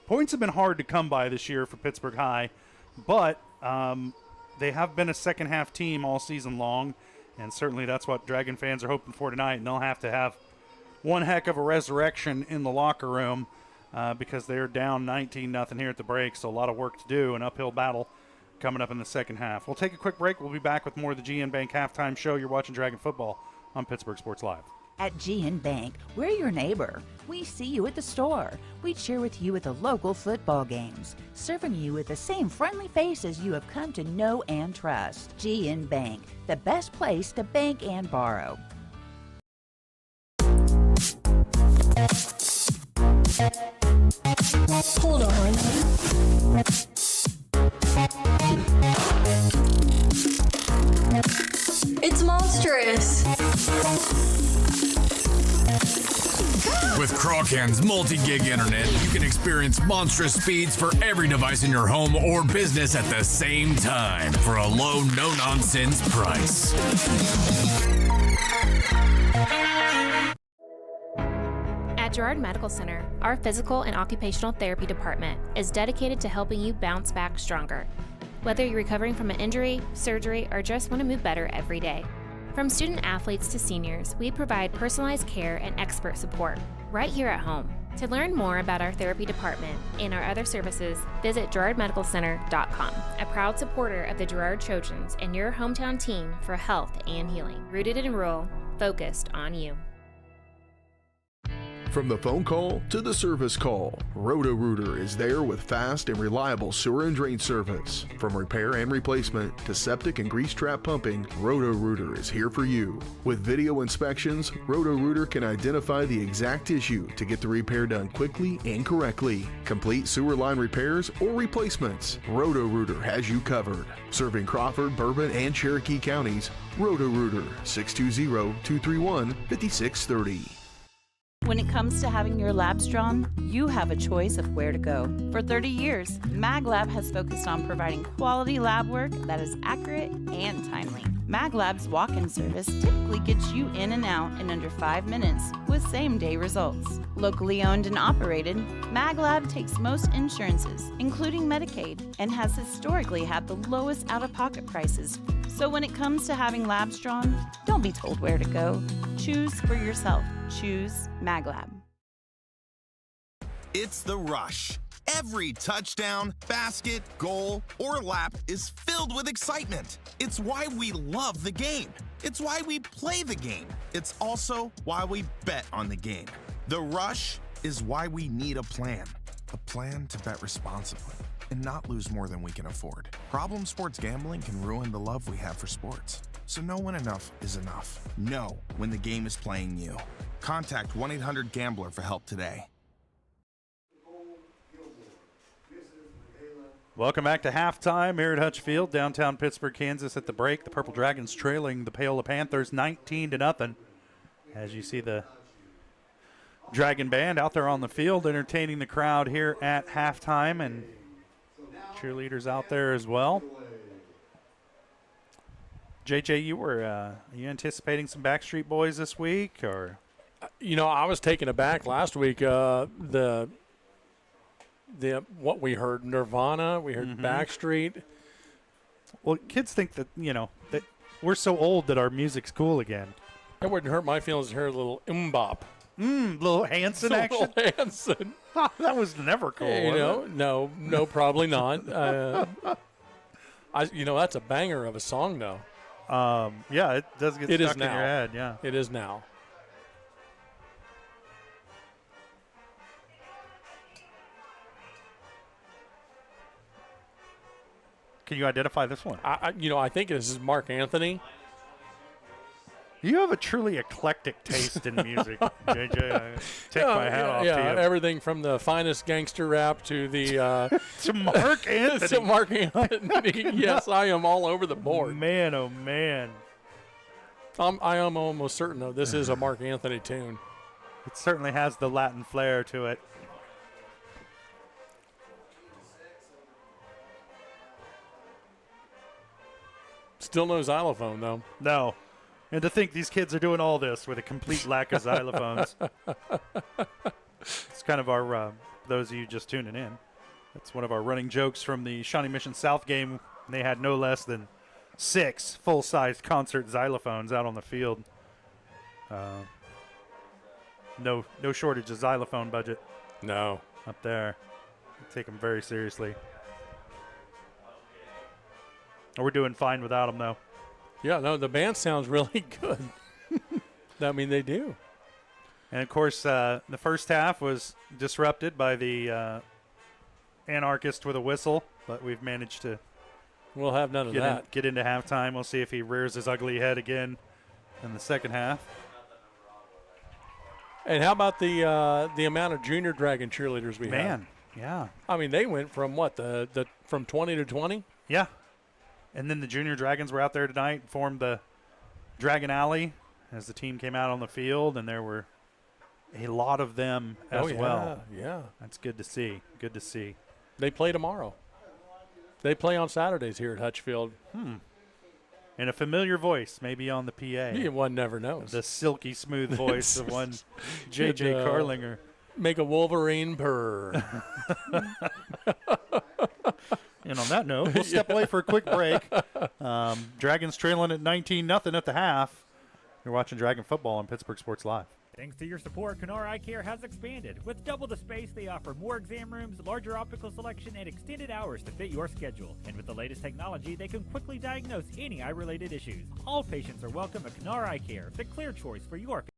points have been hard to come by this year for Pittsburgh High, but they have been a second-half team all season long, and certainly that's what Dragon fans are hoping for tonight, and they'll have to have one heck of a resurrection in the locker room. Because they're down 19-0 here at the break, so a lot of work to do, an uphill battle coming up in the second half. We'll take a quick break. We'll be back with more of the GN Bank halftime show. You're watching Dragon Football on Pittsburgh Sports Live. At GN Bank, we're your neighbor. We see you at the store. We cheer with you at the local football games, serving you with the same friendly faces you have come to know and trust. GN Bank, the best place to bank and borrow. Hold on. It's monstrous. With Crawcan's multi-gig internet, you can experience monstrous speeds for every device in your home or business at the same time for a low, no-nonsense price. At Girard Medical Center, our physical and occupational therapy department is dedicated to helping you bounce back stronger. Whether you're recovering from an injury, surgery, or just want to move better every day. From student athletes to seniors, we provide personalized care and expert support right here at home. To learn more about our therapy department and our other services, visit GirardMedicalCenter.com, a proud supporter of the Girard Trojans and your hometown team for health and healing. Rooted in rural, focused on you. From the phone call to the service call, Roto-Rooter is there with fast and reliable sewer and drain service. From repair and replacement to septic and grease trap pumping, Roto-Rooter is here for you. With video inspections, Roto-Rooter can identify the exact issue to get the repair done quickly and correctly. Complete sewer line repairs or replacements, Roto-Rooter has you covered. Serving Crawford, Bourbon, and Cherokee counties, Roto-Rooter, 620-231-5630. When it comes to having your labs drawn, you have a choice of where to go. For 30 years, MagLab has focused on providing quality lab work that is accurate and timely. MagLab's walk-in service typically gets you in and out in under 5 minutes with same-day results. Locally owned and operated, MagLab takes most insurances, including Medicaid, and has historically had the lowest out-of-pocket prices. So when it comes to having labs drawn, don't be told where to go. Choose for yourself. Choose MagLab. It's the rush. Every touchdown, basket, goal, or lap is filled with excitement. It's why we love the game. It's why we play the game. It's also why we bet on the game. The rush is why we need a plan to bet responsibly and not lose more than we can afford. Problem sports gambling can ruin the love we have for sports. So know when enough is enough. Know when the game is playing you. Contact 1-800-GAMBLER for help today. Welcome back to halftime here at Hutch Field, downtown Pittsburg, Kansas. At the break, the Purple Dragons trailing the Paola Panthers 19-0. As you see the Dragon Band out there on the field entertaining the crowd here at halftime, and cheerleaders out there as well. JJ, you anticipating some Backstreet Boys this week, or? You know, I was taken aback last week. The what we heard, Nirvana, we heard Backstreet. Well, kids think that that we're so old that our music's cool again. It wouldn't hurt my feelings to hear a little mbop. Little Hanson action. Little Hanson. That was never cool. No, probably not. That's a banger of a song, though. Yeah, it does get stuck in your head. Yeah, it is now. Can you identify this one? I think this is Mark Anthony. You have a truly eclectic taste in music, JJ. I take my hat off to you. Everything from the finest gangster rap to the to Mark Anthony. To Mark Anthony. Yes, I am all over the board. Man, oh man. I am almost certain though this is a Mark Anthony tune. It certainly has the Latin flair to it. Still no xylophone though. No. And to think these kids are doing all this with a complete lack of xylophones. It's kind of our, those of you just tuning in, that's one of our running jokes from the Shawnee Mission South game. They had no less than 6 full-sized concert xylophones out on the field. No shortage of xylophone budget. No. Up there. They take them very seriously. We're doing fine without them, though. Yeah, no, the band sounds really good. I mean, they do. And, of course, the first half was disrupted by the anarchist with a whistle, but we've managed to we'll have none of that. Get into halftime. We'll see if he rears his ugly head again in the second half. And how about the amount of junior Dragon cheerleaders we have? Man, yeah. I mean, they went from what, from 20 to 20? Yeah. And then the junior Dragons were out there tonight, formed the Dragon Alley as the team came out on the field, and there were a lot of them as well. Yeah. That's good to see. Good to see. They play tomorrow. They play on Saturdays here at Hutch Field. And a familiar voice, maybe on the PA. One never knows. The silky smooth voice of one J.J. Carlinger. Make a Wolverine purr. And on that note, we'll step away for a quick break. Dragons trailing at 19-0 at the half. You're watching Dragon Football on Pittsburgh Sports Live. Thanks to your support, Canara Eye Care has expanded. With double the space, they offer more exam rooms, larger optical selection, and extended hours to fit your schedule. And with the latest technology, they can quickly diagnose any eye-related issues. All patients are welcome at Canara Eye Care, the clear choice for your family.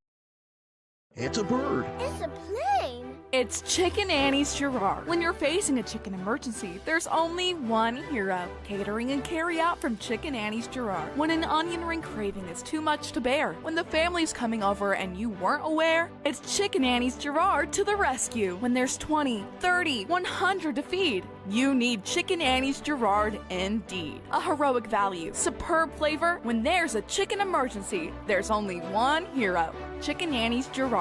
It's a bird. It's a plane. It's Chicken Annie's Gerard. When you're facing a chicken emergency, there's only one hero. Catering and carry out from Chicken Annie's Gerard. When an onion ring craving is too much to bear, when the family's coming over and you weren't aware, it's Chicken Annie's Gerard to the rescue. When there's 20, 30, 100 to feed, you need Chicken Annie's Gerard indeed. A heroic value, superb flavor. When there's a chicken emergency, there's only one hero. Chicken Annie's Gerard.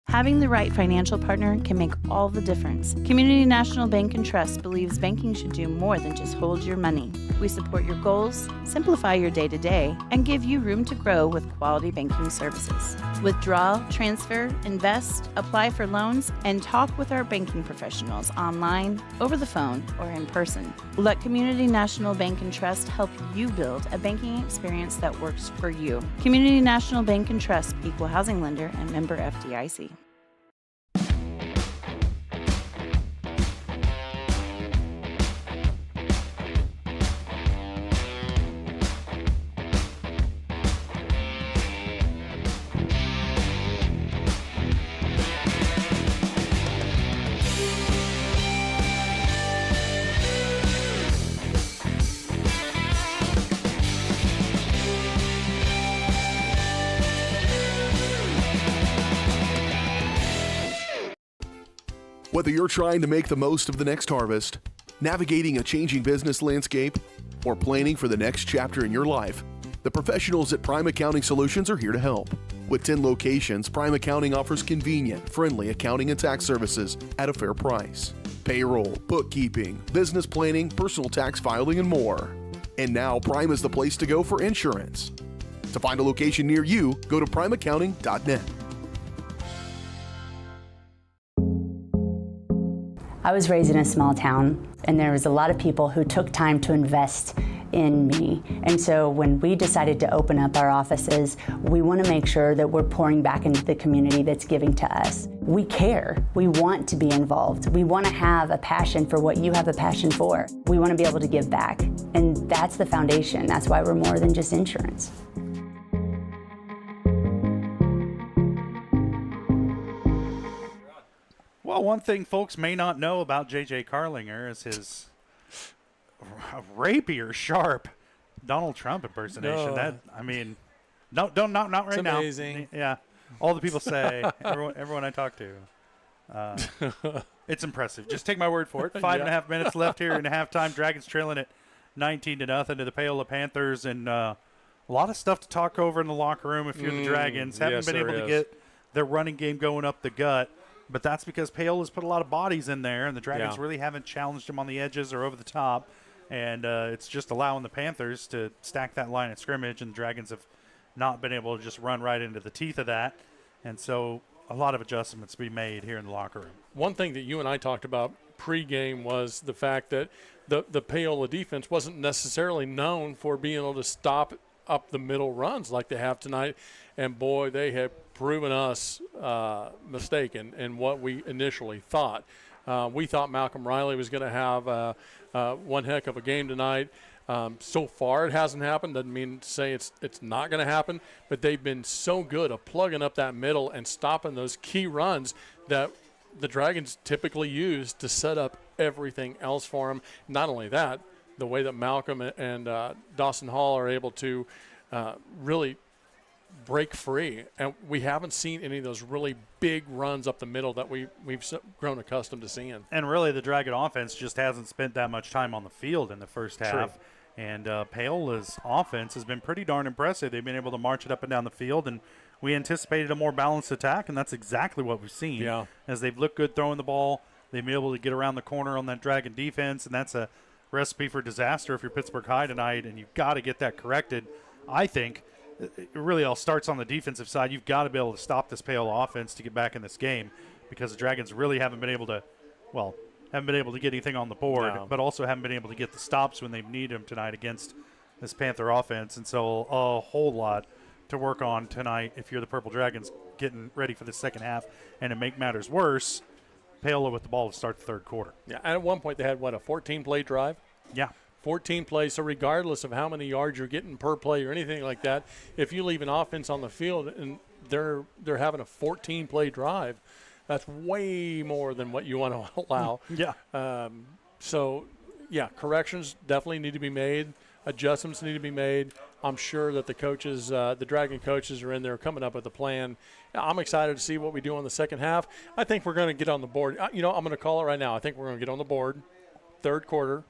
Having the right financial partner can make all the difference. Community National Bank and Trust believes banking should do more than just hold your money. We support your goals, simplify your day-to-day, and give you room to grow with quality banking services. Withdraw, transfer, invest, apply for loans, and talk with our banking professionals online, over the phone, or in person. Let Community National Bank and Trust help you build a banking experience that works for you. Community National Bank and Trust, equal housing lender and member FDIC. Whether you're trying to make the most of the next harvest, navigating a changing business landscape, or planning for the next chapter in your life, the professionals at Prime Accounting Solutions are here to help. With 10 locations, Prime Accounting offers convenient, friendly accounting and tax services at a fair price. Payroll, bookkeeping, business planning, personal tax filing, and more. And now Prime is the place to go for insurance. To find a location near you, go to primeaccounting.net. I was raised in a small town, and there was a lot of people who took time to invest in me. And so when we decided to open up our offices, we want to make sure that we're pouring back into the community that's giving to us. We care. We want to be involved. We want to have a passion for what you have a passion for. We want to be able to give back. And that's the foundation. That's why we're more than just insurance. Well, one thing folks may not know about J.J. Carlinger is his rapier sharp Donald Trump impersonation. No. That, I mean, not right now. It's amazing. Yeah, all the people say, everyone I talk to, it's impressive. Just take my word for it. 5.5 minutes left here in halftime. Dragons trailing at 19-0 to the Paola Panthers, and a lot of stuff to talk over in the locker room. If you're the Dragons, haven't been able to get their running game going up the gut. But that's because Paola's put a lot of bodies in there, and the Dragons really haven't challenged them on the edges or over the top. And it's just allowing the Panthers to stack that line of scrimmage, and the Dragons have not been able to just run right into the teeth of that. And so a lot of adjustments to be made here in the locker room. One thing that you and I talked about pregame was the fact that the Paola defense wasn't necessarily known for being able to stop up the middle runs like they have tonight. And, boy, they have proven us mistaken in what we initially thought. We thought Malcolm Riley was going to have one heck of a game tonight. So far it hasn't happened. Doesn't mean to say it's not going to happen, but they've been so good at plugging up that middle and stopping those key runs that the Dragons typically use to set up everything else for them. Not only that, the way that Malcolm and Dawson Hall are able to really break free, and we haven't seen any of those really big runs up the middle that we've grown accustomed to seeing. And really the Dragon offense just hasn't spent that much time on the field in the first half. True. And Paola's offense has been pretty darn impressive. They've been able to march it up and down the field, and we anticipated a more balanced attack, and that's exactly what we've seen. Yeah. As they've looked good throwing the ball, they've been able to get around the corner on that Dragon defense, and that's a recipe for disaster if you're Pittsburgh High tonight, and you've got to get that corrected. I think it really all starts on the defensive side. You've got to be able to stop this Paola offense to get back in this game, because the Dragons really haven't been able to get anything on the board, but also haven't been able to get the stops when they need them tonight against this Panther offense. And so a whole lot to work on tonight if you're the Purple Dragons getting ready for the second half. And to make matters worse, Paola with the ball to start the third quarter. Yeah, and at one point they had, a 14-play drive? Yeah. 14 plays, so regardless of how many yards you're getting per play or anything like that, if you leave an offense on the field and they're having a 14-play drive, that's way more than what you want to allow. Yeah. Corrections definitely need to be made. Adjustments need to be made. I'm sure that the coaches, the Dragon coaches, are in there coming up with a plan. I'm excited to see what we do on the second half. I think we're going to get on the board. I'm going to call it right now. I think we're going to get on the board third quarter.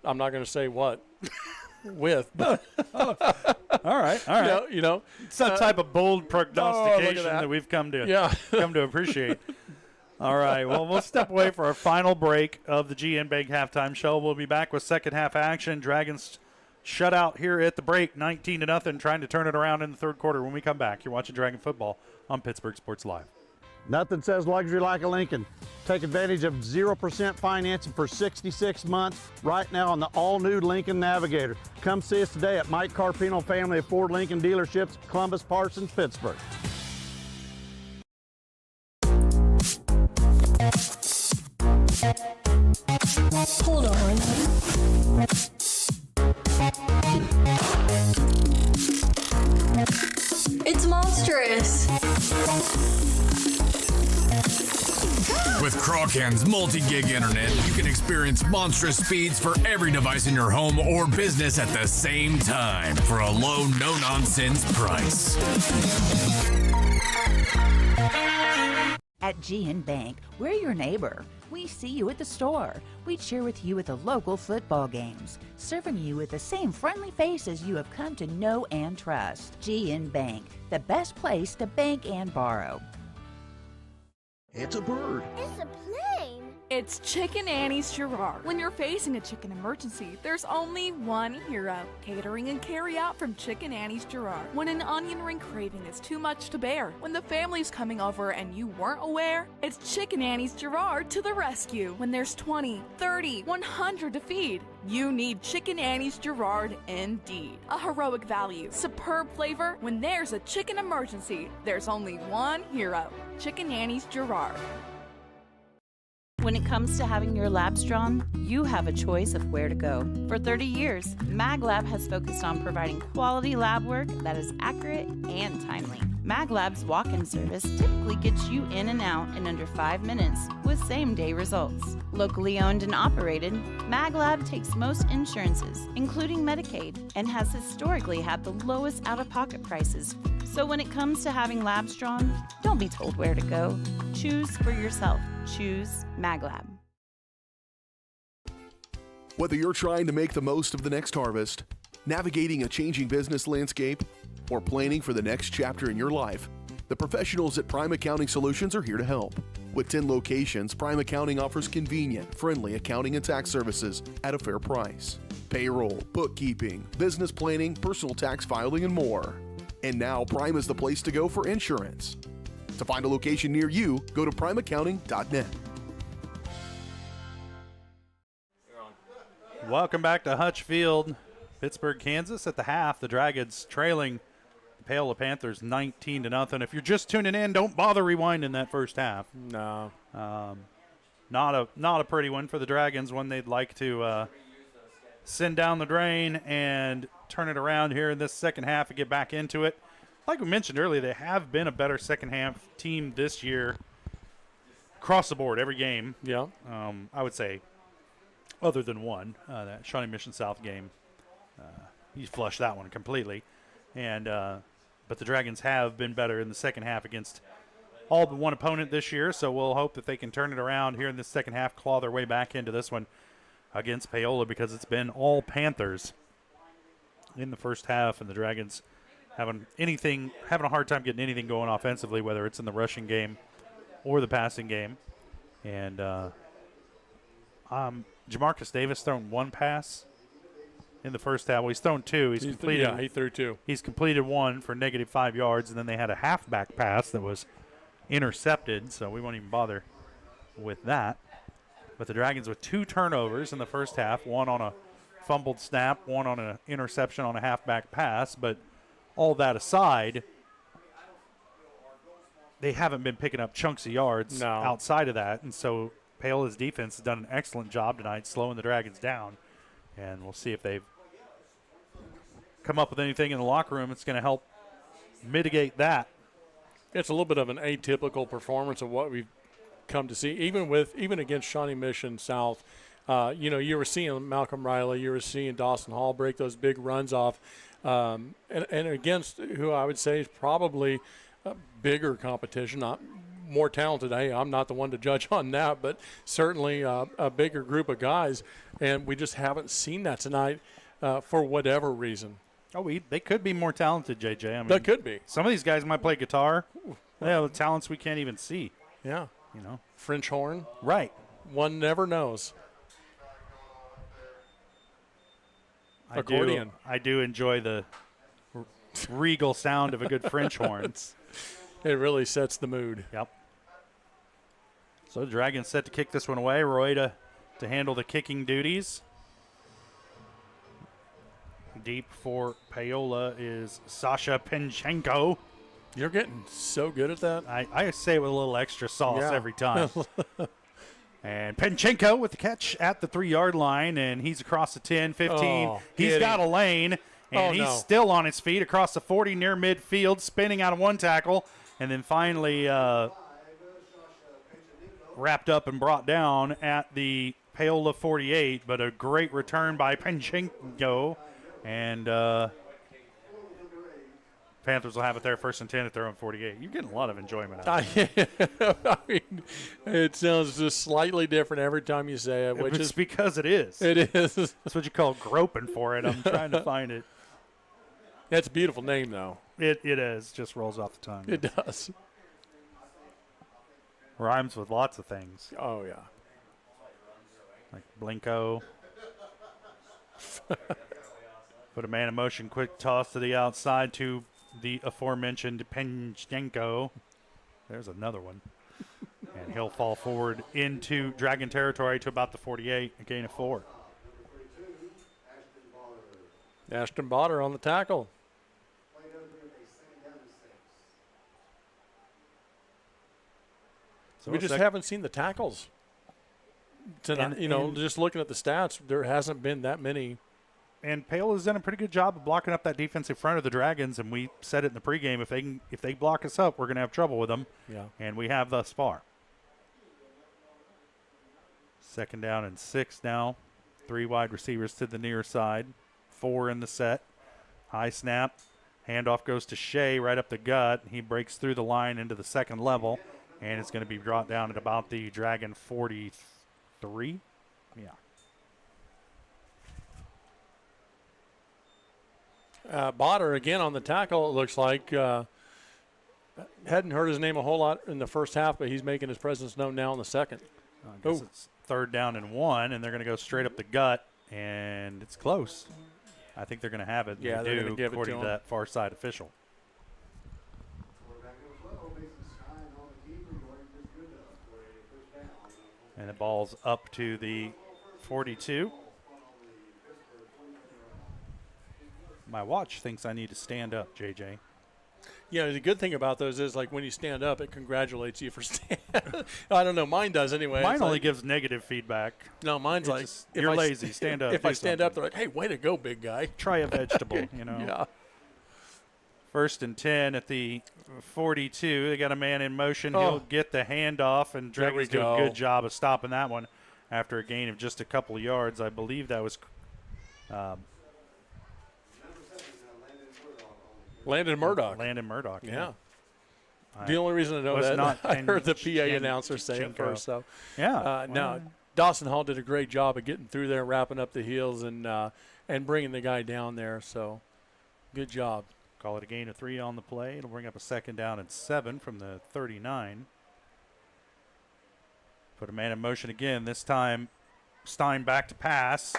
I'm not going to say what with. But all right. It's that type of bold prognostication that we've come to appreciate. All right, well, we'll step away for our final break of the GN Bank halftime show. We'll be back with second half action. Dragons shut out here at the break, 19-0, trying to turn it around in the third quarter. When we come back, you're watching Dragon Football on Pittsburgh Sports Live. Nothing says luxury like a Lincoln. Take advantage of 0% financing for 66 months right now on the all-new Lincoln Navigator. Come see us today at Mike Carpino Family of Ford Lincoln Dealerships, Columbus, Parsons, Pittsburgh. Hold on. It's monstrous. With Crawcan's multi-gig internet, you can experience monstrous speeds for every device in your home or business at the same time for a low, no-nonsense price. At GN Bank, we're your neighbor. We see you at the store. We cheer with you at the local football games, serving you with the same friendly faces you have come to know and trust. GN Bank, the best place to bank and borrow. It's a bird. It's a plane. It's Chicken Annie's Gerard. When you're facing a chicken emergency, there's only one hero. Catering and carry out from Chicken Annie's Gerard. When an onion ring craving is too much to bear, when the family's coming over and you weren't aware, it's Chicken Annie's Gerard to the rescue. When there's 20, 30, 100 to feed, you need Chicken Annie's Gerard indeed. A heroic value, superb flavor. When there's a chicken emergency, there's only one hero. Chicken Annie's Gerard. When it comes to having your labs drawn, you have a choice of where to go. For 30 years, MagLab has focused on providing quality lab work that is accurate and timely. MagLab's walk-in service typically gets you in and out in under 5 minutes with same-day results. Locally owned and operated, MagLab takes most insurances, including Medicaid, and has historically had the lowest out-of-pocket prices. So when it comes to having labs drawn, don't be told where to go. Choose for yourself. Choose MagLab. Whether you're trying to make the most of the next harvest, navigating a changing business landscape, or planning for the next chapter in your life, the professionals at Prime Accounting Solutions are here to help. With 10 locations, Prime Accounting offers convenient, friendly accounting and tax services at a fair price. Payroll, bookkeeping, business planning, personal tax filing, and more. And now Prime is the place to go for insurance. To find a location near you, go to primeaccounting.net. Welcome back to Hutch Field, Pittsburgh, Kansas. At the half, the Dragons trailing the Paola Panthers 19-0. If you're just tuning in, don't bother rewinding that first half. No. Not a pretty one for the Dragons, one they'd like to send down the drain and turn it around here in this second half and get back into it. Like we mentioned earlier, they have been a better second half team this year across the board, every game. Yeah. I would say other than one, that Shawnee Mission South game. You flushed that one completely. And but the Dragons have been better in the second half against all but one opponent this year, so we'll hope that they can turn it around here in the second half, claw their way back into this one against Paola, because it's been all Panthers in the first half, and the Dragons having a hard time getting anything going offensively, whether it's in the rushing game or the passing game. And I'm Jamarcus Davis thrown one pass in the first half. Well, he's thrown two. He threw two. He's completed one for -5 yards, and then they had a halfback pass that was intercepted, so we won't even bother with that. But the Dragons with 2 turnovers in the first half, one on a fumbled snap, one on an interception on a halfback pass. But all that aside, they haven't been picking up chunks of yards outside of that. And so Paola's defense has done an excellent job tonight slowing the Dragons down. And we'll see if they've come up with anything in the locker room that's going to help mitigate that. It's a little bit of an atypical performance of what we've come to see, even against Shawnee Mission South. You were seeing Malcolm Riley, you were seeing Dawson Hall break those big runs off, and against who I would say is probably a bigger competition, not more talented. I'm not the one to judge on that, but certainly a bigger group of guys, and we just haven't seen that tonight for whatever reason. Oh, they could be more talented, JJ. I mean, they could be. Some of these guys might play guitar. They have talents we can't even see. Yeah. You know, French horn. Right. One never knows. Accordion. I do enjoy the regal sound of a good French horn. It really sets the mood. Yep. So the Dragons set to kick this one away. Roy to handle the kicking duties. Deep for Paola is Sasha Pinchenko. You're getting so good at that. I say it with a little extra sauce every time. And Pinchenko with the catch at the 3-yard line, and he's across the 10, 15. He's got a lane, and he's still on his feet across the 40 near midfield, spinning out of one tackle, and then finally wrapped up and brought down at the Paola 48, but a great return by Pinchenko. And Panthers will have it there, 1st and 10 at their own 48. You're getting a lot of enjoyment out of it. I mean, it sounds just slightly different every time you say it. Which is because it is. It is. That's what you call groping for it. I'm trying to find it. That's a beautiful name, though. It is. Just rolls off the tongue. It does. Rhymes with lots of things. Oh, yeah. Like Blinko. Put a man in motion, quick toss to the outside to the aforementioned Pinchenko. There's another one. And he'll fall forward into Dragon territory to about the 48, a gain of 4. Ashton Botter on the tackle. So we just haven't seen the tackles tonight. Just looking at the stats, there hasn't been that many. And Paola's done a pretty good job of blocking up that defensive front of the Dragons, and we said it in the pregame, if they block us up, we're going to have trouble with them. Yeah. And we have thus far. 2nd down and 6 now. 3 wide receivers to the near side. 4 in the set. High snap. Handoff goes to Shea right up the gut. He breaks through the line into the second level, and it's going to be brought down at about the Dragon 43. Yeah. Botter again on the tackle, it looks like. Hadn't heard his name a whole lot in the first half, but he's making his presence known now in the second. I guess it's 3rd down and 1, and they're going to go straight up the gut, and it's close. I think they're going to have it. Yeah, they're going to give it to according to that far side official. And the ball's up to the 42. My watch thinks I need to stand up, JJ. Yeah, the good thing about those is, like, when you stand up, it congratulates you for standing. I don't know. Mine does anyway. Mine only gives negative feedback. No, mine's like, you're lazy. Stand up. If I stand up, they're like, hey, way to go, big guy. Try a vegetable, Yeah. 1st and 10 at the 42. They got a man in motion. He'll get the handoff, and Dragons do a good job of stopping that one after a gain of just a couple of yards. I believe that was Landon Murdoch. Yeah. The only reason I know that, I heard the PA announcer say it first. So, no, Dawson Hall did a great job of getting through there, wrapping up the heels, and bringing the guy down there. So, good job. Call it a gain of 3 on the play. It'll bring up a 2nd down and 7 from the 39. Put a man in motion again. This time, Stein back to pass,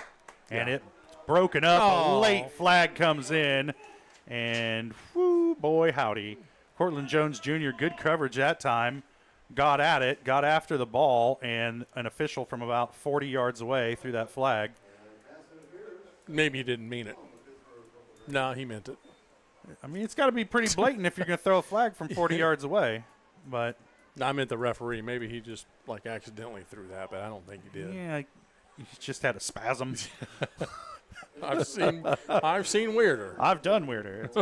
and it broken up. A late flag comes in, and whoo, boy, howdy. Cortland Jones Jr., good coverage that time. Got at it, got after the ball, and an official from about 40 yards away threw that flag. Maybe he didn't mean it. No, he meant it. I mean, it's got to be pretty blatant if you're going to throw a flag from 40 yards away. But I meant the referee. Maybe he just accidentally threw that, but I don't think he did. Yeah, he just had a spasm. I've seen weirder. I've done weirder. It's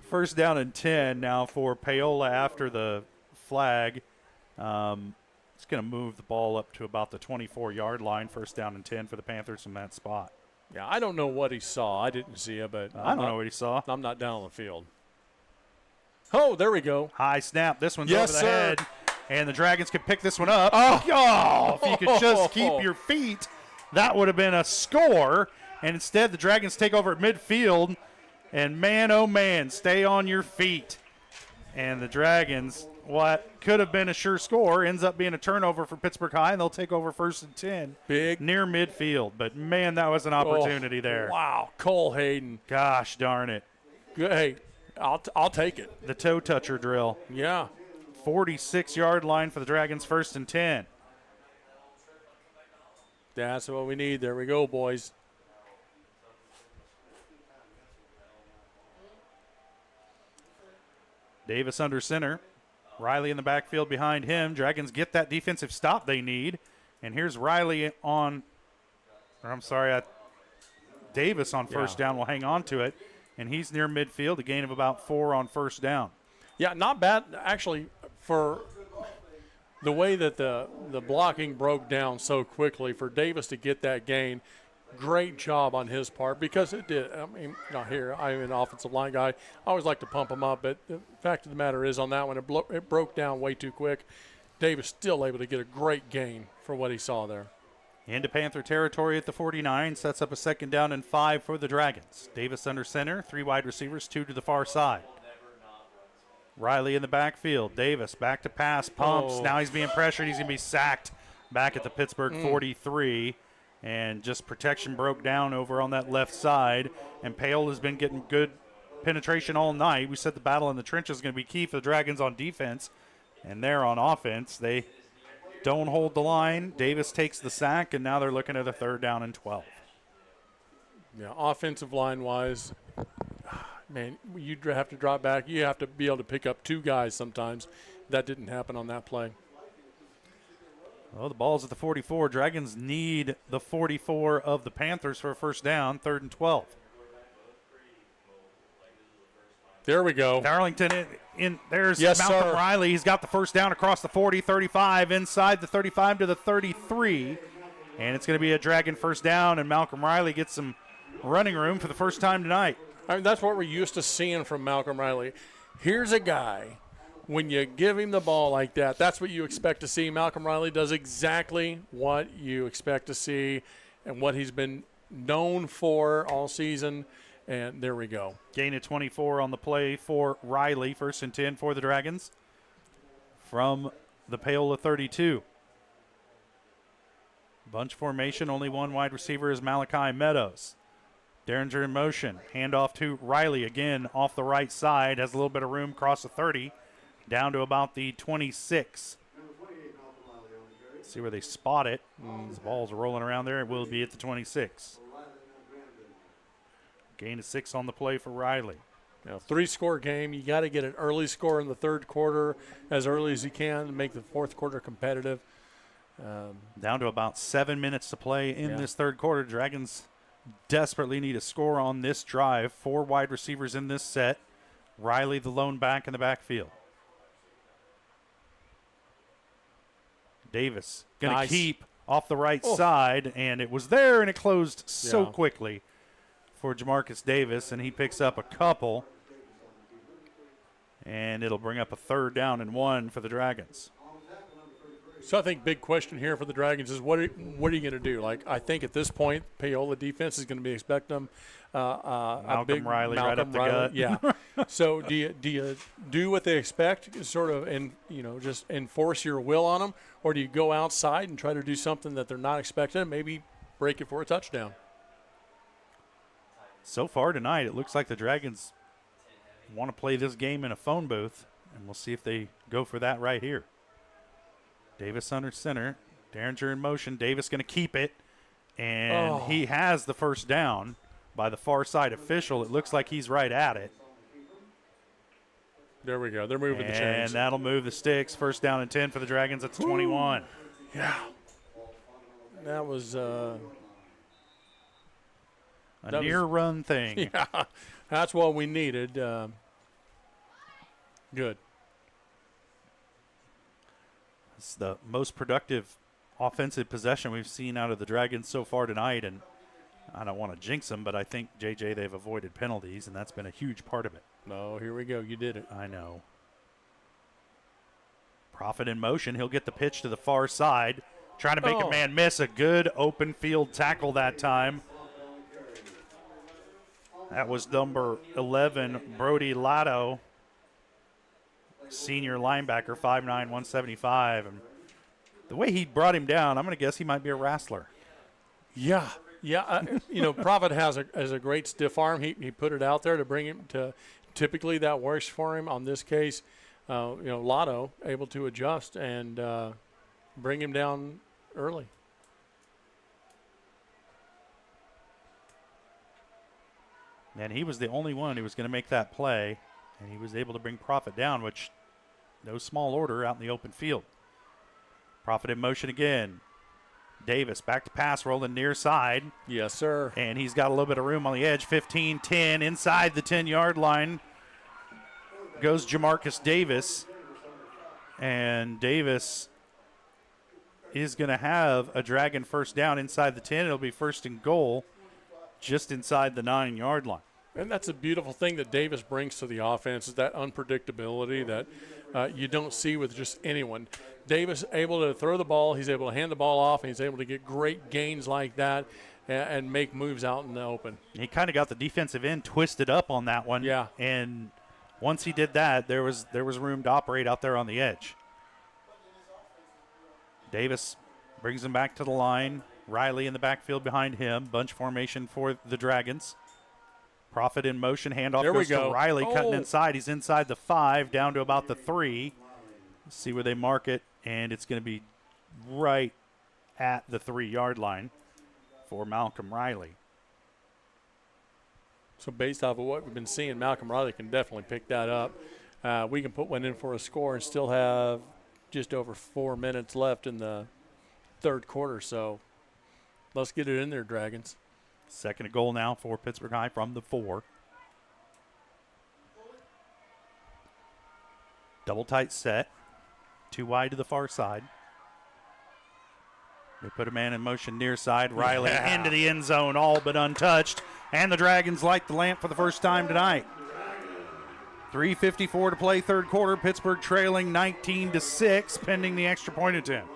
first down and 10 now for Paola after the flag. It's going to move the ball up to about the 24-yard line. First down and 10 for the Panthers from that spot. Yeah, I don't know what he saw. I didn't see it, but I don't know what he saw. I'm not down on the field. Oh, there we go. High snap. This one's yes, over the sir. head. And the Dragons could pick this one up. Oh, if you could just keep your feet, that would have been a score. And instead, the Dragons take over at midfield. And man, oh man, stay on your feet. And the Dragons, what could have been a sure score, ends up being a turnover for Pittsburg High, and they'll take over first and 10. Big. Near midfield. But, man, that was an opportunity there. Wow, Cole Hayden. Gosh darn it. Good. Hey, I'll take it. The toe toucher drill. Yeah. 46-yard line for the Dragons, first and 10. That's what we need. There we go, boys. Davis under center. Riley in the backfield behind him. Dragons get that defensive stop they need. And here's Riley Davis on first down will hang on to it. And he's near midfield, a gain of about 4 on first down. Yeah, not bad, actually, for the way that the blocking broke down so quickly. For Davis to get that gain, great job on his part, because it did. I mean, not here. I'm an offensive line guy. I always like to pump him up, but the fact of the matter is on that one, it broke down way too quick. Davis still able to get a great gain for what he saw there. Into Panther territory at the 49, sets up a second down and 5 for the Dragons. Davis under center, 3 wide receivers, 2 to the far side. Riley in the backfield. Davis back to pass, pumps. Now he's being pressured. He's going to be sacked back at the Pittsburgh 43. And just protection broke down over on that left side. And Paola's been getting good penetration all night. We said the battle in the trenches is going to be key for the Dragons on defense. And they're on offense. They don't hold the line. Davis takes the sack, and now they're looking at a third down and 12. Yeah, offensive line-wise, man, you have to drop back. You have to be able to pick up 2 guys sometimes. That didn't happen on that play. Well, the ball's at the 44. Dragons need the 44 of the Panthers for a first down, 3rd and 12. There we go. Darlington in there's yes, Malcolm sir. Riley. He's got the first down across the 40, 35, inside the 35 to the 33. And it's going to be a Dragon first down, and Malcolm Riley gets some running room for the first time tonight. I mean, that's what we're used to seeing from Malcolm Riley. Here's a guy, when you give him the ball like that, that's what you expect to see. Malcolm Riley does exactly what you expect to see and what he's been known for all season. And there we go. Gain of 24 on the play for Riley. First and 10 for the Dragons from the Paola 32. Bunch formation, only 1 wide receiver is Malachi Meadows. Derringer in motion. Handoff to Riley again off the right side. Has a little bit of room across the 30. Down to about the 26. See where they spot it. The ball's rolling around there. It will be at the 26. Gain of 6 on the play for Riley. 3-score game. You got to get an early score in the third quarter as early as you can to make the fourth quarter competitive. Down to about 7 minutes to play in this third quarter. Dragons desperately need a score on this drive. 4 wide receivers in this set. Riley, the lone back in the backfield. Davis going to keep off the right side, and it was there, and it closed so quickly for Jamarcus Davis, and he picks up a couple, and it'll bring up a third down and 1 for the Dragons. So I think big question here for the Dragons is what are you going to do? Like, I think at this point, Paola defense is going to be expecting them. Malcolm Riley right up the gut. Yeah. So do you do what they expect, sort of, and just enforce your will on them, or do you go outside and try to do something that they're not expecting? Maybe break it for a touchdown. So far tonight, it looks like the Dragons want to play this game in a phone booth, and we'll see if they go for that right here. Davis under center. Derringer in motion. Davis going to keep it, and he has the first down by the far side official. It looks like he's right at it. There we go. They're moving the chains. And that'll move the sticks. First down and 10 for the Dragons. That's 21. Yeah. That was a near-run thing. Yeah, that's what we needed. Good. It's the most productive offensive possession we've seen out of the Dragons so far tonight, and I don't want to jinx them, but I think, JJ, they've avoided penalties, and that's been a huge part of it. No, here we go. You did it. I know. Prophet in motion. He'll get the pitch to the far side. Trying to make a man miss. A good open field tackle that time. That was number 11, Brody Lotto, senior linebacker, 5'9", 175. And the way he brought him down, I'm going to guess he might be a wrestler. Yeah. Yeah, Prophet has a great stiff arm. He put it out there to bring him to. Typically, that works for him. On this case, Lotto able to adjust and bring him down early. And he was the only one who was going to make that play, and he was able to bring Prophet down, which no small order out in the open field. Prophet in motion again. Davis back to pass, rolling near side. Yes, sir. And he's got a little bit of room on the edge. 15-10 inside the 10-yard line goes Jamarcus Davis. And Davis is going to have a Dragon first down inside the 10. It'll be first and goal just inside the 9-yard line. And that's a beautiful thing that Davis brings to the offense, is that unpredictability that you don't see with just anyone. Davis able to throw the ball, he's able to hand the ball off, and he's able to get great gains like that and make moves out in the open. He kind of got the defensive end twisted up on that one. Yeah. And once he did that, there was room to operate out there on the edge. Davis brings him back to the line. Riley in the backfield behind him. Bunch formation for the Dragons. Prophet in motion. Handoff goes to Riley, cutting inside. He's inside the 5, down to about the 3. Let's see where they mark it, and it's going to be right at the 3-yard line for Malcolm Riley. So based off of what we've been seeing, Malcolm Riley can definitely pick that up. We can put one in for a score and still have just over 4 minutes left in the third quarter, so let's get it in there, Dragons. Second and goal now for Pittsburg High from the 4. Double tight set. 2 wide to the far side. They put a man in motion near side. Riley into the end zone, all but untouched. And the Dragons light the lamp for the first time tonight. 3:54 to play, third quarter. Pittsburgh trailing 19-6, pending the extra point attempt.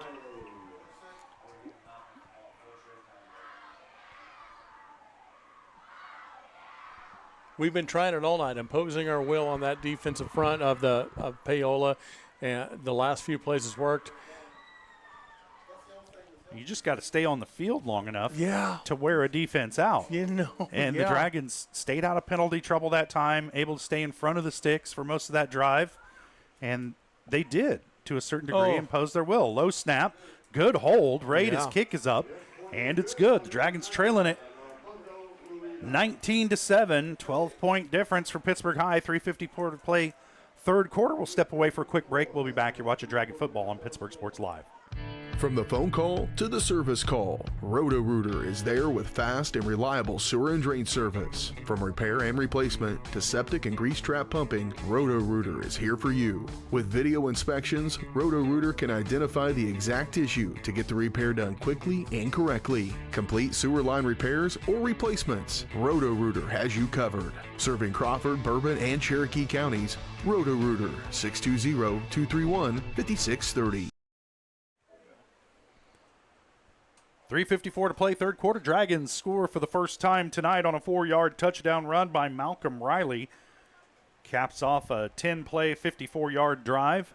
We've been trying it all night, imposing our will on that defensive front of Paola, and the last few plays has worked. You just got to stay on the field long enough to wear a defense out. And the Dragons stayed out of penalty trouble that time, able to stay in front of the sticks for most of that drive. And they did, to a certain degree, impose their will. Low snap, good hold. His kick is up, and it's good. The Dragons trailing it 19-7, 12-point difference for Pittsburgh High. 3:54 to play, third quarter. We'll step away for a quick break. We'll be back. You're watching Dragon Football on Pittsburgh Sports Live. From the phone call to the service call, Roto-Rooter is there with fast and reliable sewer and drain service. From repair and replacement to septic and grease trap pumping, Roto-Rooter is here for you. With video inspections, Roto-Rooter can identify the exact issue to get the repair done quickly and correctly. Complete sewer line repairs or replacements, Roto-Rooter has you covered. Serving Crawford, Bourbon, and Cherokee counties, Roto-Rooter, 620-231-5630. 3:54 to play, third quarter. Dragons score for the first time tonight on a 4-yard touchdown run by Malcolm Riley. Caps off a 10-play, 54-yard drive.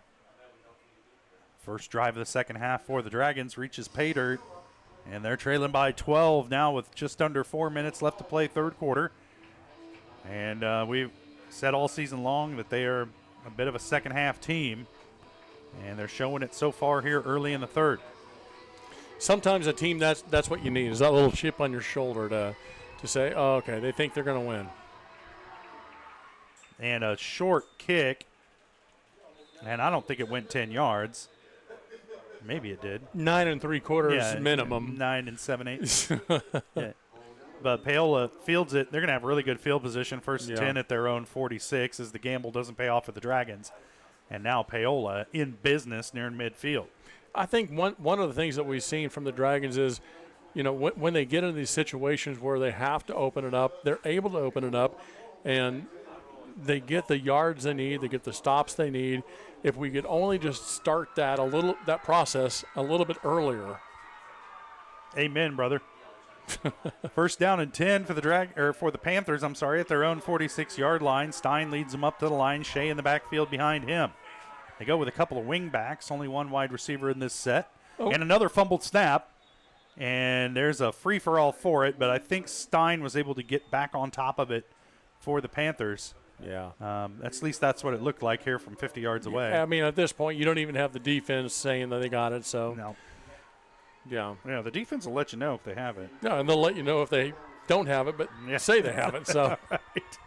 First drive of the second half for the Dragons reaches pay dirt And they're trailing by 12 now with just under 4 minutes left to play third quarter. And we've said all season long that they are a bit of a second half team. And they're showing it so far here early in the third. Sometimes a team, that's what you need, is that little chip on your shoulder to say, oh, okay, they think they're going to win. And a short kick. And I don't think it went 10 yards. Maybe it did. 9 3/4 minimum. 9 7/8. Yeah. But Paola fields it. They're going to have really good field position. First and 10 at their own 46 as the gamble doesn't pay off for the Dragons. And now Paola in business near midfield. I think one of the things that we've seen from the Dragons is, when they get into these situations where they have to open it up, they're able to open it up, and they get the yards they need, they get the stops they need. If we could only just start that process a little bit earlier. Amen, brother. First down and 10 for the Panthers, at their own 46-yard line. Stein leads them up to the line. Shea in the backfield behind him. They go with a couple of wing backs, only one wide receiver in this set. Oh. And another fumbled snap. And there's a free-for-all for it, but I think Stein was able to get back on top of it for the Panthers. Yeah. At least that's what it looked like here from 50 yards away. I mean, at this point, you don't even have the defense saying that they got it, so. No. Yeah. Yeah, the defense will let you know if they have it. No, and they'll let you know if they don't have it, but say they have it, so. Right.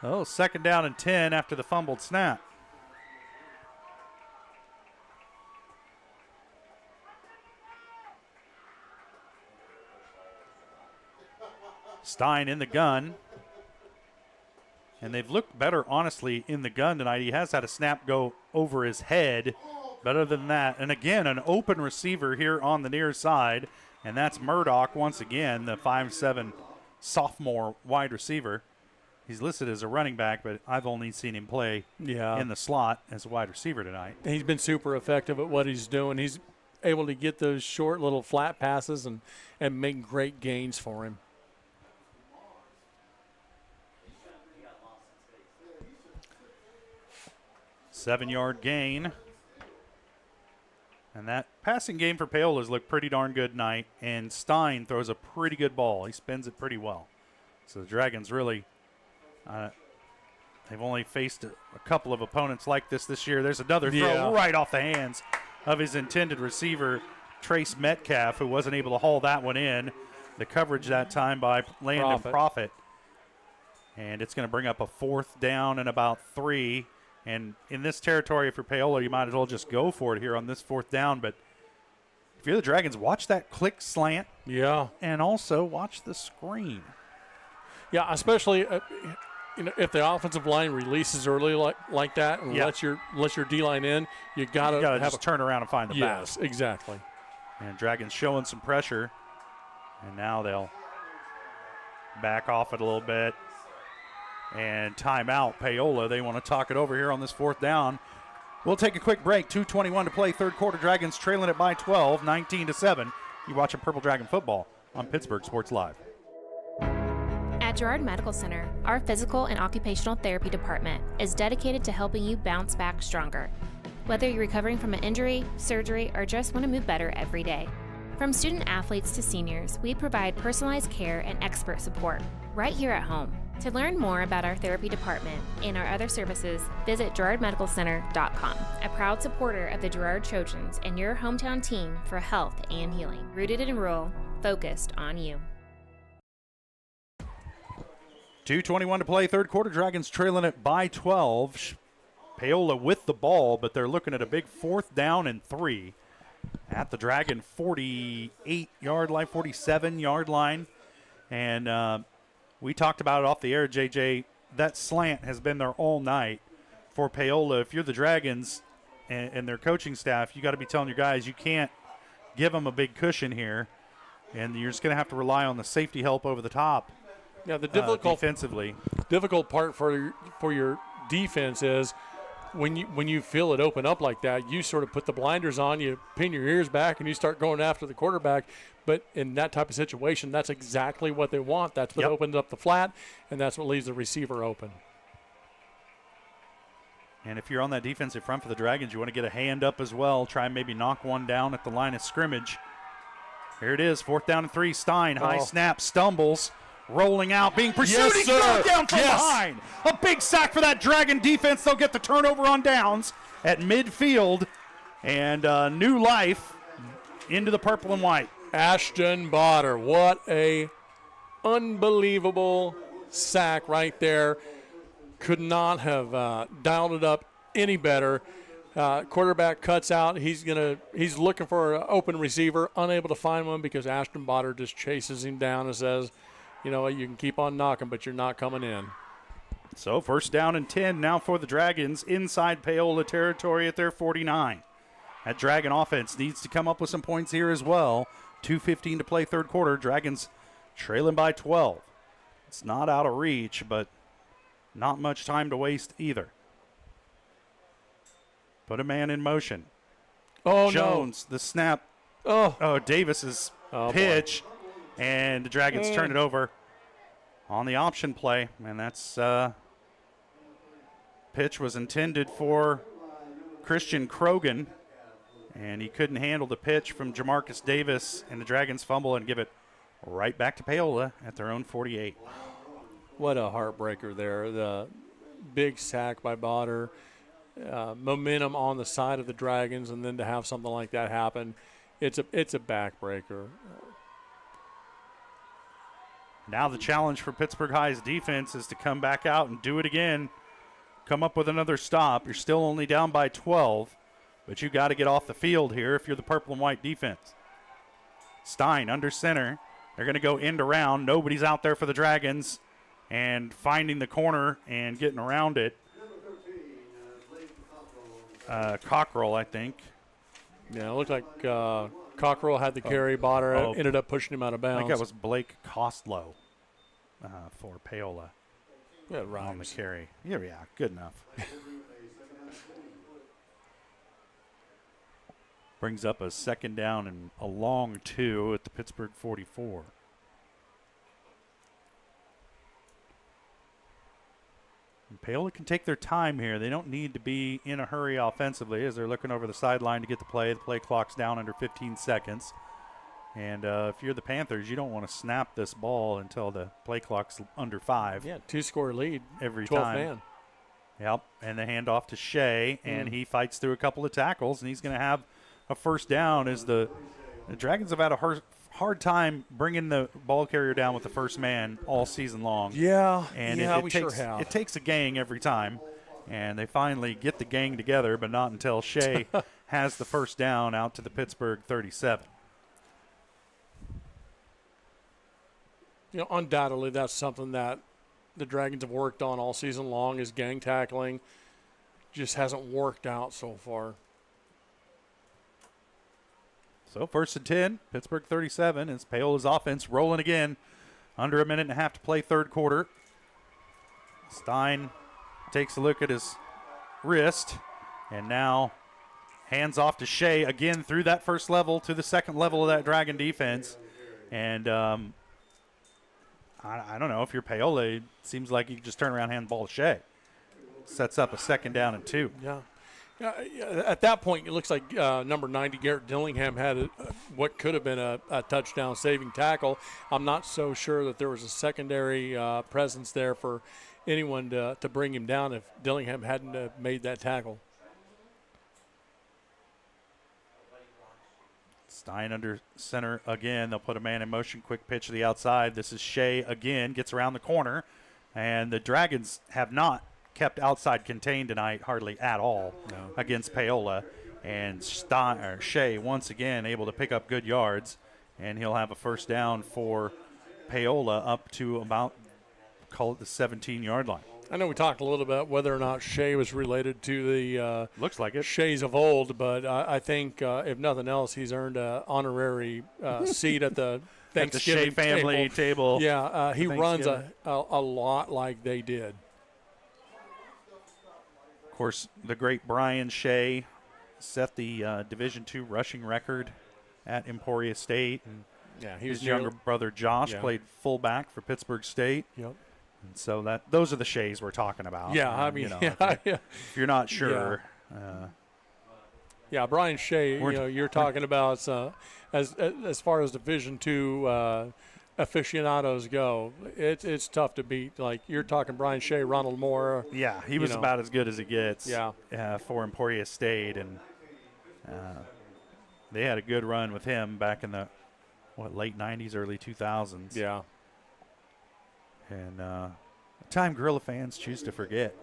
Oh, second down and 10 after the fumbled snap. Stein in the gun. And they've looked better, honestly, in the gun tonight. He has had a snap go over his head. Better than that. And again, an open receiver here on the near side. And that's Murdoch once again, the 5'7" sophomore wide receiver. He's listed as a running back, but I've only seen him play in the slot as a wide receiver tonight. He's been super effective at what he's doing. He's able to get those short little flat passes and make great gains for him. Seven-yard gain. And that passing game for Paola's looked pretty darn good tonight. And Stein throws a pretty good ball. He spins it pretty well. So the Dragons really, they've only faced a couple of opponents like this year. There's another throw right off the hands of his intended receiver, Trace Metcalf, who wasn't able to haul that one in. The coverage that time by Landon Profit. And it's going to bring up a fourth down and about 3. And in this territory for Paola, you might as well just go for it here on this fourth down. But if you're the Dragons, watch that click slant. Yeah. And also watch the screen. Yeah, especially if the offensive line releases early like that and lets your D-line in, you gotta just turn around and find the back. Yes, exactly. And Dragons showing some pressure. And now they'll back off it a little bit. And timeout, Paola. They want to talk it over here on this fourth down. We'll take a quick break. 2:21 to play, third quarter. Dragons trailing it by 12, 19-7. You're watching Purple Dragon football on Pittsburgh Sports Live. At Girard Medical Center, our physical and occupational therapy department is dedicated to helping you bounce back stronger. Whether you're recovering from an injury, surgery, or just want to move better every day. From student athletes to seniors, we provide personalized care and expert support right here at home. To learn more about our therapy department and our other services, visit GirardMedicalCenter.com, a proud supporter of the Girard Trojans and your hometown team for health and healing. Rooted in rural, focused on you. 2:21 to play, third quarter. Dragons trailing it by 12. Paola with the ball, but they're looking at a big fourth down and 3 at the Dragon 48-yard line, 47-yard line. And we talked about it off the air, JJ. That slant has been there all night for Paola. If you're the Dragons and their coaching staff, you got to be telling your guys you can't give them a big cushion here, and you're just going to have to rely on the safety help over the top. Yeah, the difficult part for your defense is when you feel it open up like that, you sort of put the blinders on, you pin your ears back, and you start going after the quarterback. But in that type of situation, that's exactly what they want. That's what opens up the flat, and that's what leaves the receiver open. And if you're on that defensive front for the Dragons, you want to get a hand up as well. Try and maybe knock one down at the line of scrimmage. Here it is, 4th down and 3. Stein, high snap, stumbles, rolling out, being pursued. Yes, He's sir. thrown down from behind. A big sack for that Dragon defense. They'll get the turnover on downs at midfield. And new life into the purple and white. Ashton Botter, what a unbelievable sack right there. Could not have dialed it up any better. Quarterback cuts out. He's looking for an open receiver, unable to find one because Ashton Botter just chases him down and says, you know, you can keep on knocking, but you're not coming in. So 1st down and 10 now for the Dragons inside Paola territory at their 49. That Dragon offense needs to come up with some points here as well. 2:15 to play 3rd quarter. Dragons trailing by 12. It's not out of reach, but not much time to waste either. Put a man in motion. Oh, Jones, the snap. Oh, Davis's pitch. And the Dragons turn it over on the option play. And that's pitch was intended for Christian Krogan. And he couldn't handle the pitch from Jamarcus Davis. And the Dragons fumble and give it right back to Paola at their own 48. What a heartbreaker there. The big sack by Botter. Momentum on the side of the Dragons, and then to have something like that happen, it's a backbreaker. Now the challenge for Pittsburgh High's defense is to come back out and do it again. Come up with another stop. You're still only down by 12, but you got to get off the field here if you're the purple and white defense. Stein under center. They're going to go end around. Nobody's out there for the Dragons, and finding the corner and getting around it. Cockrell, I think. Yeah, it looked like Cockrell had the carry. Botter ended up pushing him out of bounds. I think that was Blake Costlow for Paola. Yeah, it rhymes. On the carry. Yeah, good enough. Brings up a 2nd down and a long 2 at the Pittsburgh 44. And Paola can take their time here. They don't need to be in a hurry offensively as they're looking over the sideline to get the play. The play clock's down under 15 seconds. And if you're the Panthers, you don't want to snap this ball until the play clock's under 5. Yeah, 2-score lead. Every 12 time. Man. Yep, and the handoff to Shea, and he fights through a couple of tackles, and he's going to have a 1st down as the Dragons have had a hard time bringing the ball carrier down with the first man all season long. Yeah, and we takes, sure have. It takes a gang every time, and they finally get the gang together, but not until Shea has the 1st down out to the Pittsburgh 37. You know, undoubtedly that's something that the Dragons have worked on all season long is gang tackling. Just hasn't worked out so far. So 1st and 10, Pittsburgh 37. It's Paola's offense rolling again. Under a minute and a half to play 3rd quarter. Stein takes a look at his wrist and now hands off to Shea again through that 1st level to the 2nd level of that Dragon defense. And I don't know if you're Paola, it seems like you can just turn around and hand the ball to Shea. Sets up a 2nd down and 2. Yeah. At that point, it looks like number 90, Garrett Dillingham, had what could have been a touchdown-saving tackle. I'm not so sure that there was a secondary presence there for anyone to bring him down if Dillingham hadn't made that tackle. Stein under center again. They'll put a man in motion. Quick pitch to the outside. This is Shea again. Gets around the corner. And the Dragons have not kept outside contained tonight hardly at all against Paola. And Shea once again able to pick up good yards. And he'll have a 1st down for Paola up to about, call it the 17-yard line. I know we talked a little bit whether or not Shea was related to the looks like it Shays of old, but I think if nothing else, he's earned an honorary seat at the Thanksgiving at the Shea family table. Yeah, he runs a lot like they did. Of course, the great Brian Shea set the Division II rushing record at Emporia State. Yeah, his younger brother Josh played fullback for Pittsburgh State. Yep. And so those are the Shays we're talking about. Yeah, I mean, if you're not sure. Yeah, Brian Shea, you're talking about as far as Division II aficionados go, it's tough to beat. Like, you're talking Brian Shea, Ronald Moore. Yeah, he was about as good as it gets. Yeah. For Emporia State, and they had a good run with him back in the late 90s, early 2000s. Yeah. And time Gorilla fans choose to forget.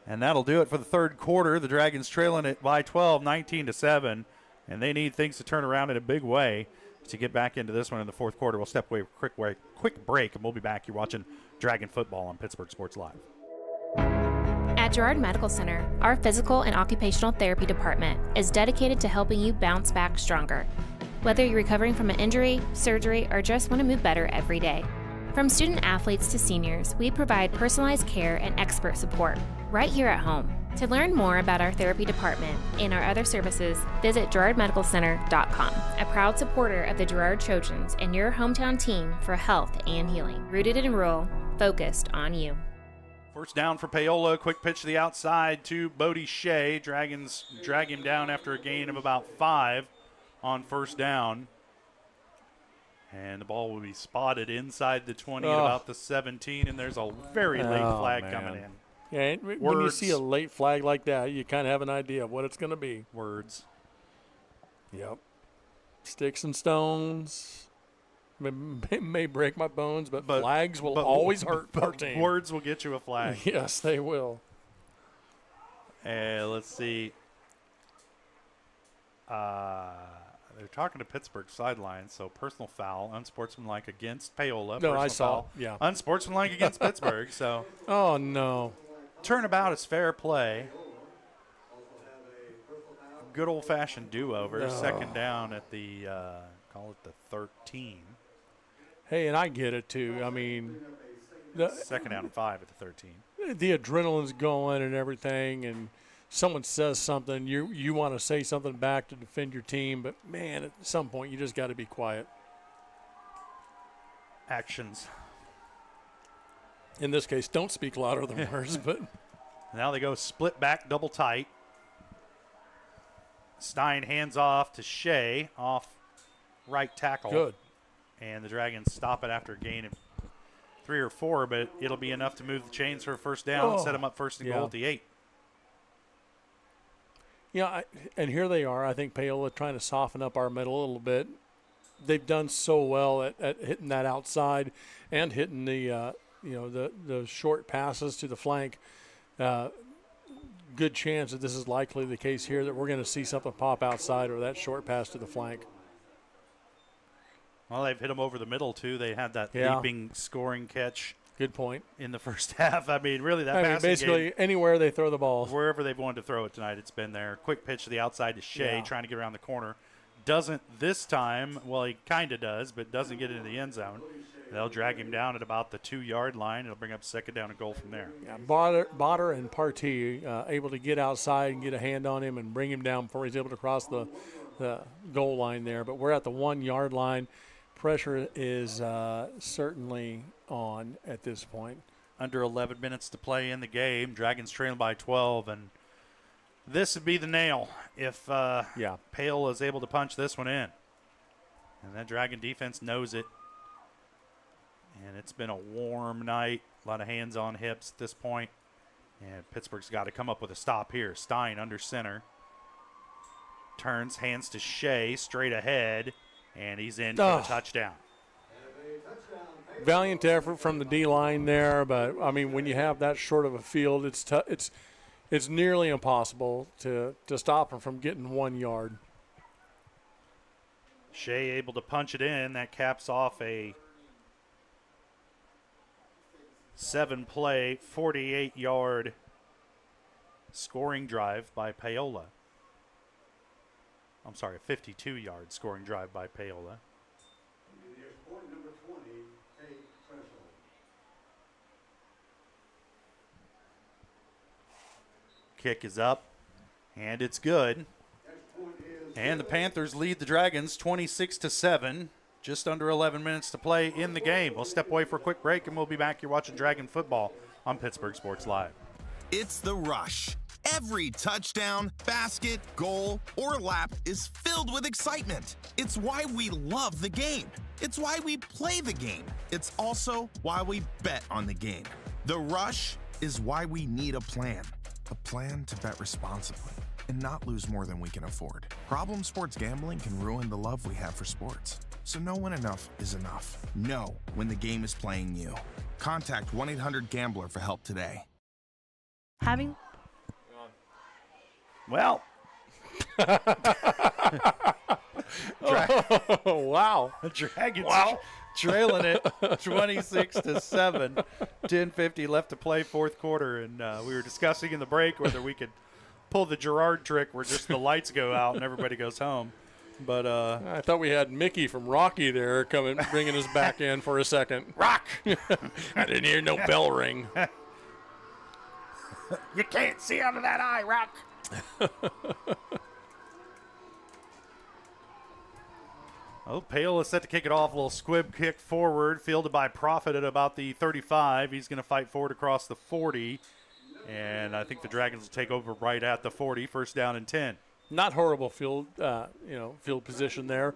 And that'll do it for the third quarter. The Dragons trailing it by 12, 19-7, and they need things to turn around in a big way to get back into this one in the fourth quarter. We'll step away for a quick break, and we'll be back. You're watching Dragon Football on Pittsburgh Sports Live. At Girard Medical Center, our physical and occupational therapy department is dedicated to helping you bounce back stronger. Whether you're recovering from an injury, surgery, or just want to move better every day. From student athletes to seniors, we provide personalized care and expert support right here at home. To learn more about our therapy department and our other services, visit GirardMedicalCenter.com, a proud supporter of the Girard Trojans and your hometown team for health and healing. Rooted in rural, focused on you. First down for Paola. Quick pitch to the outside to Bodie Shea. Dragons drag him down after a gain of about 5 on first down. And the ball will be spotted inside the 20 at about the 17, and there's a very late flag coming in. Yeah, when you see a late flag like that, you kind of have an idea of what it's going to be. Words. Yep. Sticks and stones. May break my bones, but flags will always hurt our team. Words will get you a flag. Yes, they will. And let's see. They're talking to Pittsburgh sidelines, so personal foul, unsportsmanlike against Paola. No, I saw. Foul, yeah. Unsportsmanlike against Pittsburgh. So. Oh no. Turnabout is fair play. Good old-fashioned do-over. Second down at the call it the 13. Hey, and I get it too. I mean, second down and 5 at the 13. The adrenaline's going and everything, and someone says something, you want to say something back to defend your team, but man, at some point you just got to be quiet. Actions. In this case, don't speak louder than words. But now they go split back, double tight. Stein hands off to Shea, off right tackle. Good. And the Dragons stop it after a gain of 3 or 4, but it'll be enough to move the chains for a first down and set them up first and goal at the 8. Yeah, and here they are. I think Paola trying to soften up our middle a little bit. They've done so well at hitting that outside and hitting the the short passes to the flank. Good chance that this is likely the case here, that we're going to see something pop outside or that short pass to the flank. Well, they've hit them over the middle, too. They had that leaping scoring catch. Good point. In the first half. I mean, really, that basically game, anywhere they throw the ball. Wherever they've wanted to throw it tonight, it's been there. Quick pitch to the outside to Shea, trying to get around the corner. Doesn't this time. Well, he kind of does, but doesn't get into the end zone. They'll drag him down at about the 2-yard line. It'll bring up second down and goal from there. Yeah, Botter and Partee able to get outside and get a hand on him and bring him down before he's able to cross the goal line there. But we're at the 1-yard line. Pressure is certainly on at this point. Under 11 minutes to play in the game. Dragons trailing by 12, and this would be the nail if Paola is able to punch this one in. And that Dragon defense knows it. And it's been a warm night. A lot of hands on hips at this point. And Pittsburgh's got to come up with a stop here. Stein under center. Turns, hands to Shea, straight ahead. And he's in for the touchdown. Valiant effort from the D-line there, but, I mean, when you have that short of a field, it's nearly impossible to stop him from getting 1 yard. Shea able to punch it in. That caps off a 7-play, 48-yard scoring drive by Paola. I'm sorry, a 52-yard scoring drive by Paola. Kick is up, and it's good. And the Panthers lead the Dragons 26-7. Just under 11 minutes to play in the game. We'll step away for a quick break, and we'll be back here watching Dragon football on Pittsburgh Sports Live. It's the rush. Every touchdown, basket, goal, or lap is filled with excitement. It's why we love the game. It's why we play the game. It's also why we bet on the game. The rush is why we need a plan. A plan to bet responsibly and not lose more than we can afford. Problem sports gambling can ruin the love we have for sports. So know when enough is enough. Know when the game is playing you. Contact 1-800-GAMBLER for help today. Well. Oh, wow. Dragons trailing it 26-7. 10:50 left to play, fourth quarter. And we were discussing in the break whether we could pull the Gerard trick where just the lights go out and everybody goes home. But I thought we had Mickey from Rocky there bringing us back in for a second. Rock! I didn't hear no bell ring. You can't see out of that eye, Rock. Oh, Paola is set to kick it off. A little squib kick forward, fielded by Prophet at about the 35. He's going to fight forward across the 40. And I think the Dragons will take over right at the 40. First down and 10. Not horrible field position there.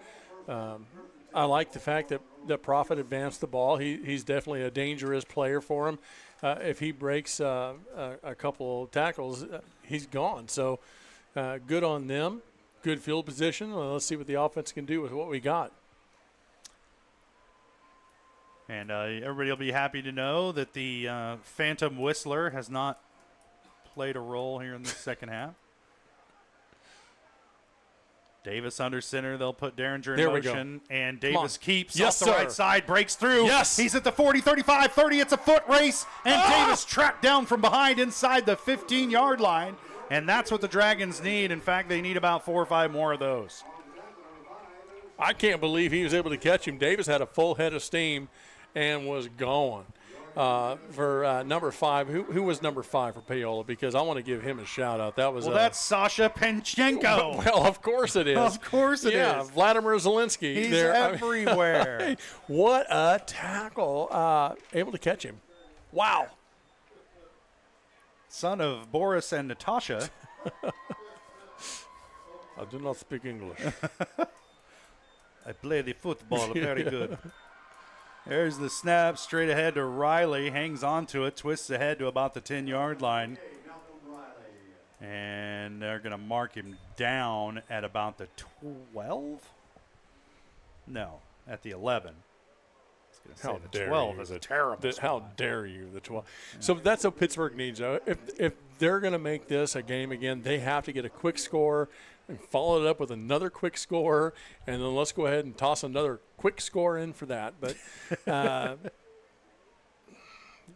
I like the fact that Prophet advanced the ball. He's definitely a dangerous player for him. If he breaks a couple tackles, he's gone. So good on them. Good field position. Well, let's see what the offense can do with what we got. And everybody will be happy to know that the Phantom Whistler has not played a role here in the second half. Davis under center. They'll put Derringer in motion. And Davis keeps off the right side, breaks through. Yes. He's at the 40, 35, 30. It's a foot race. And Davis tracked down from behind inside the 15-yard line. And that's what the Dragons need. In fact, they need about 4 or 5 more of those. I can't believe he was able to catch him. Davis had a full head of steam and was gone. For number 5, who was number 5 for Paola? Because I want to give him a shout-out. That was that's Sasha Penchenko. Well, of course it is. Of course it is. Yeah, Vladimir Zelensky. He's everywhere. What a tackle. Able to catch him. Wow. Son of Boris and Natasha. I do not speak English. I play the football very good. There's the snap straight ahead to Riley. Hangs on to it. Twists ahead to about the 10-yard line. And they're going to mark him down at about the 12? No, at the 11. How the dare 12 you? is a terrible How dare you, the 12. So that's what Pittsburgh needs, though. If they're going to make this a game again, they have to get a quick score and follow it up with another quick score, and then let's go ahead and toss another quick score in for that. But,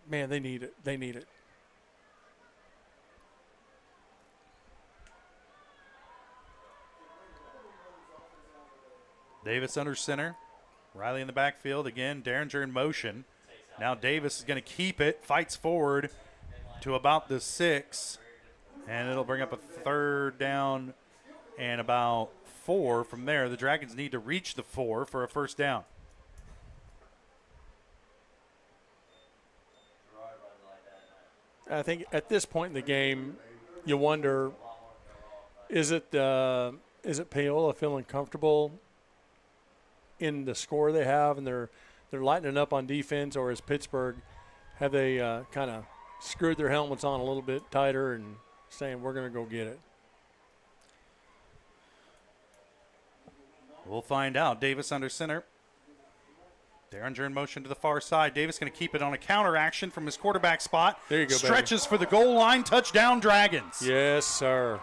man, they need it. They need it. Davis under center. Riley in the backfield. Again, Derringer in motion. Now Davis is going to keep it. Fights forward to about the 6. And it'll bring up a third down and about 4 from there. The Dragons need to reach the 4 for a first down. I think at this point in the game, you wonder, is it Paola feeling comfortable in the score they have, and they're lightening up on defense, or is Pittsburgh, have they kind of screwed their helmets on a little bit tighter and saying we're going to go get it? We'll find out. Davis under center. Derringer in motion to the far side. Davis going to keep it on a counter action from his quarterback spot. There you go, Stretches baby. For the goal line. Touchdown, Dragons. Yes, sir.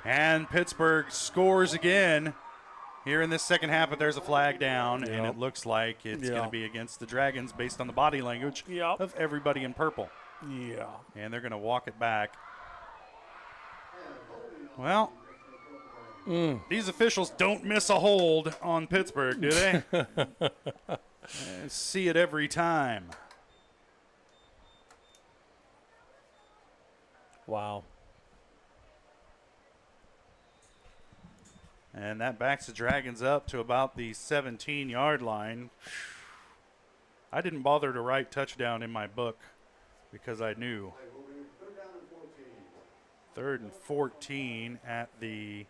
And Pittsburgh scores again here in this second half, but there's a flag down, and it looks like it's going to be against the Dragons based on the body language of everybody in purple. Yeah. And they're going to walk it back. Well, these officials don't miss a hold on Pittsburgh, do they? See it every time. Wow. And that backs the Dragons up to about the 17-yard line. I didn't bother to write touchdown in my book because I knew. 3rd and 14 at the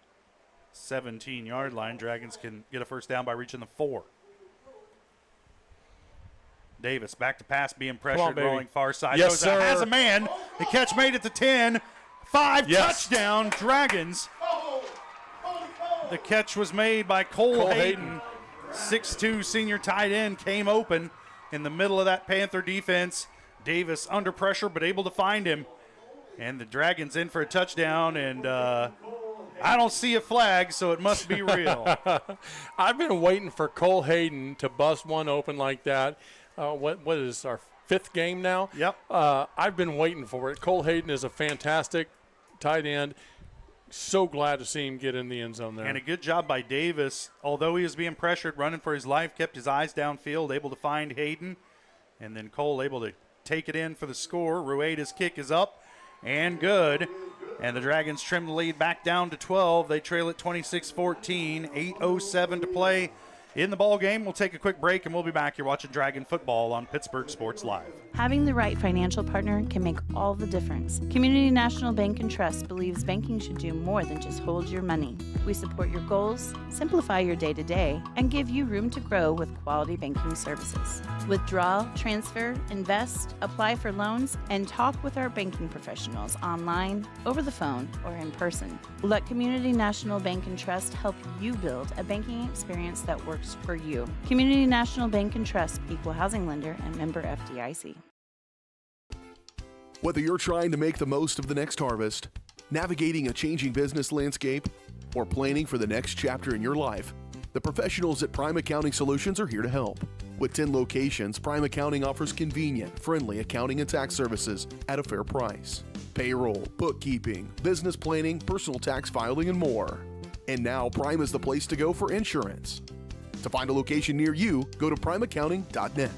17-yard line. Dragons can get a first down by reaching the 4. Davis back to pass, being pressured, rolling far side. Yes, sir. Has a man. The catch made at the 10. 5 Yes. touchdown, Dragons. The catch was made by Cole Hayden. 6'2" senior tight end came open in the middle of that Panther defense. Davis under pressure, but able to find him. And the Dragons in for a touchdown, and I don't see a flag, so it must be real. I've been waiting for Cole Hayden to bust one open like that. What is our 5th game now? Yep. I've been waiting for it. Cole Hayden is a fantastic tight end. So glad to see him get in the end zone there. And a good job by Davis. Although he was being pressured, running for his life, kept his eyes downfield, able to find Hayden. And then Cole able to take it in for the score. Rueda's kick is up and good. And the Dragons trim the lead back down to 12. They trail it 26-14. 8:07 to play in the ball game. We'll take a quick break, and we'll be back here watching Dragon football on Pittsburg Sports Live. Having the right financial partner can make all the difference. Community National Bank and Trust believes banking should do more than just hold your money. We support your goals, simplify your day-to-day, and give you room to grow with quality banking services. Withdraw, transfer, invest, apply for loans, and talk with our banking professionals online, over the phone, or in person. Let Community National Bank and Trust help you build a banking experience that works for you. Community National Bank and Trust, equal housing lender and member FDIC. Whether you're trying to make the most of the next harvest, navigating a changing business landscape, or planning for the next chapter in your life, the professionals at Prime Accounting Solutions are here to help. With 10 locations, Prime Accounting offers convenient, friendly accounting and tax services at a fair price. Payroll, bookkeeping, business planning, personal tax filing, and more. And now Prime is the place to go for insurance. To find a location near you, go to primeaccounting.net.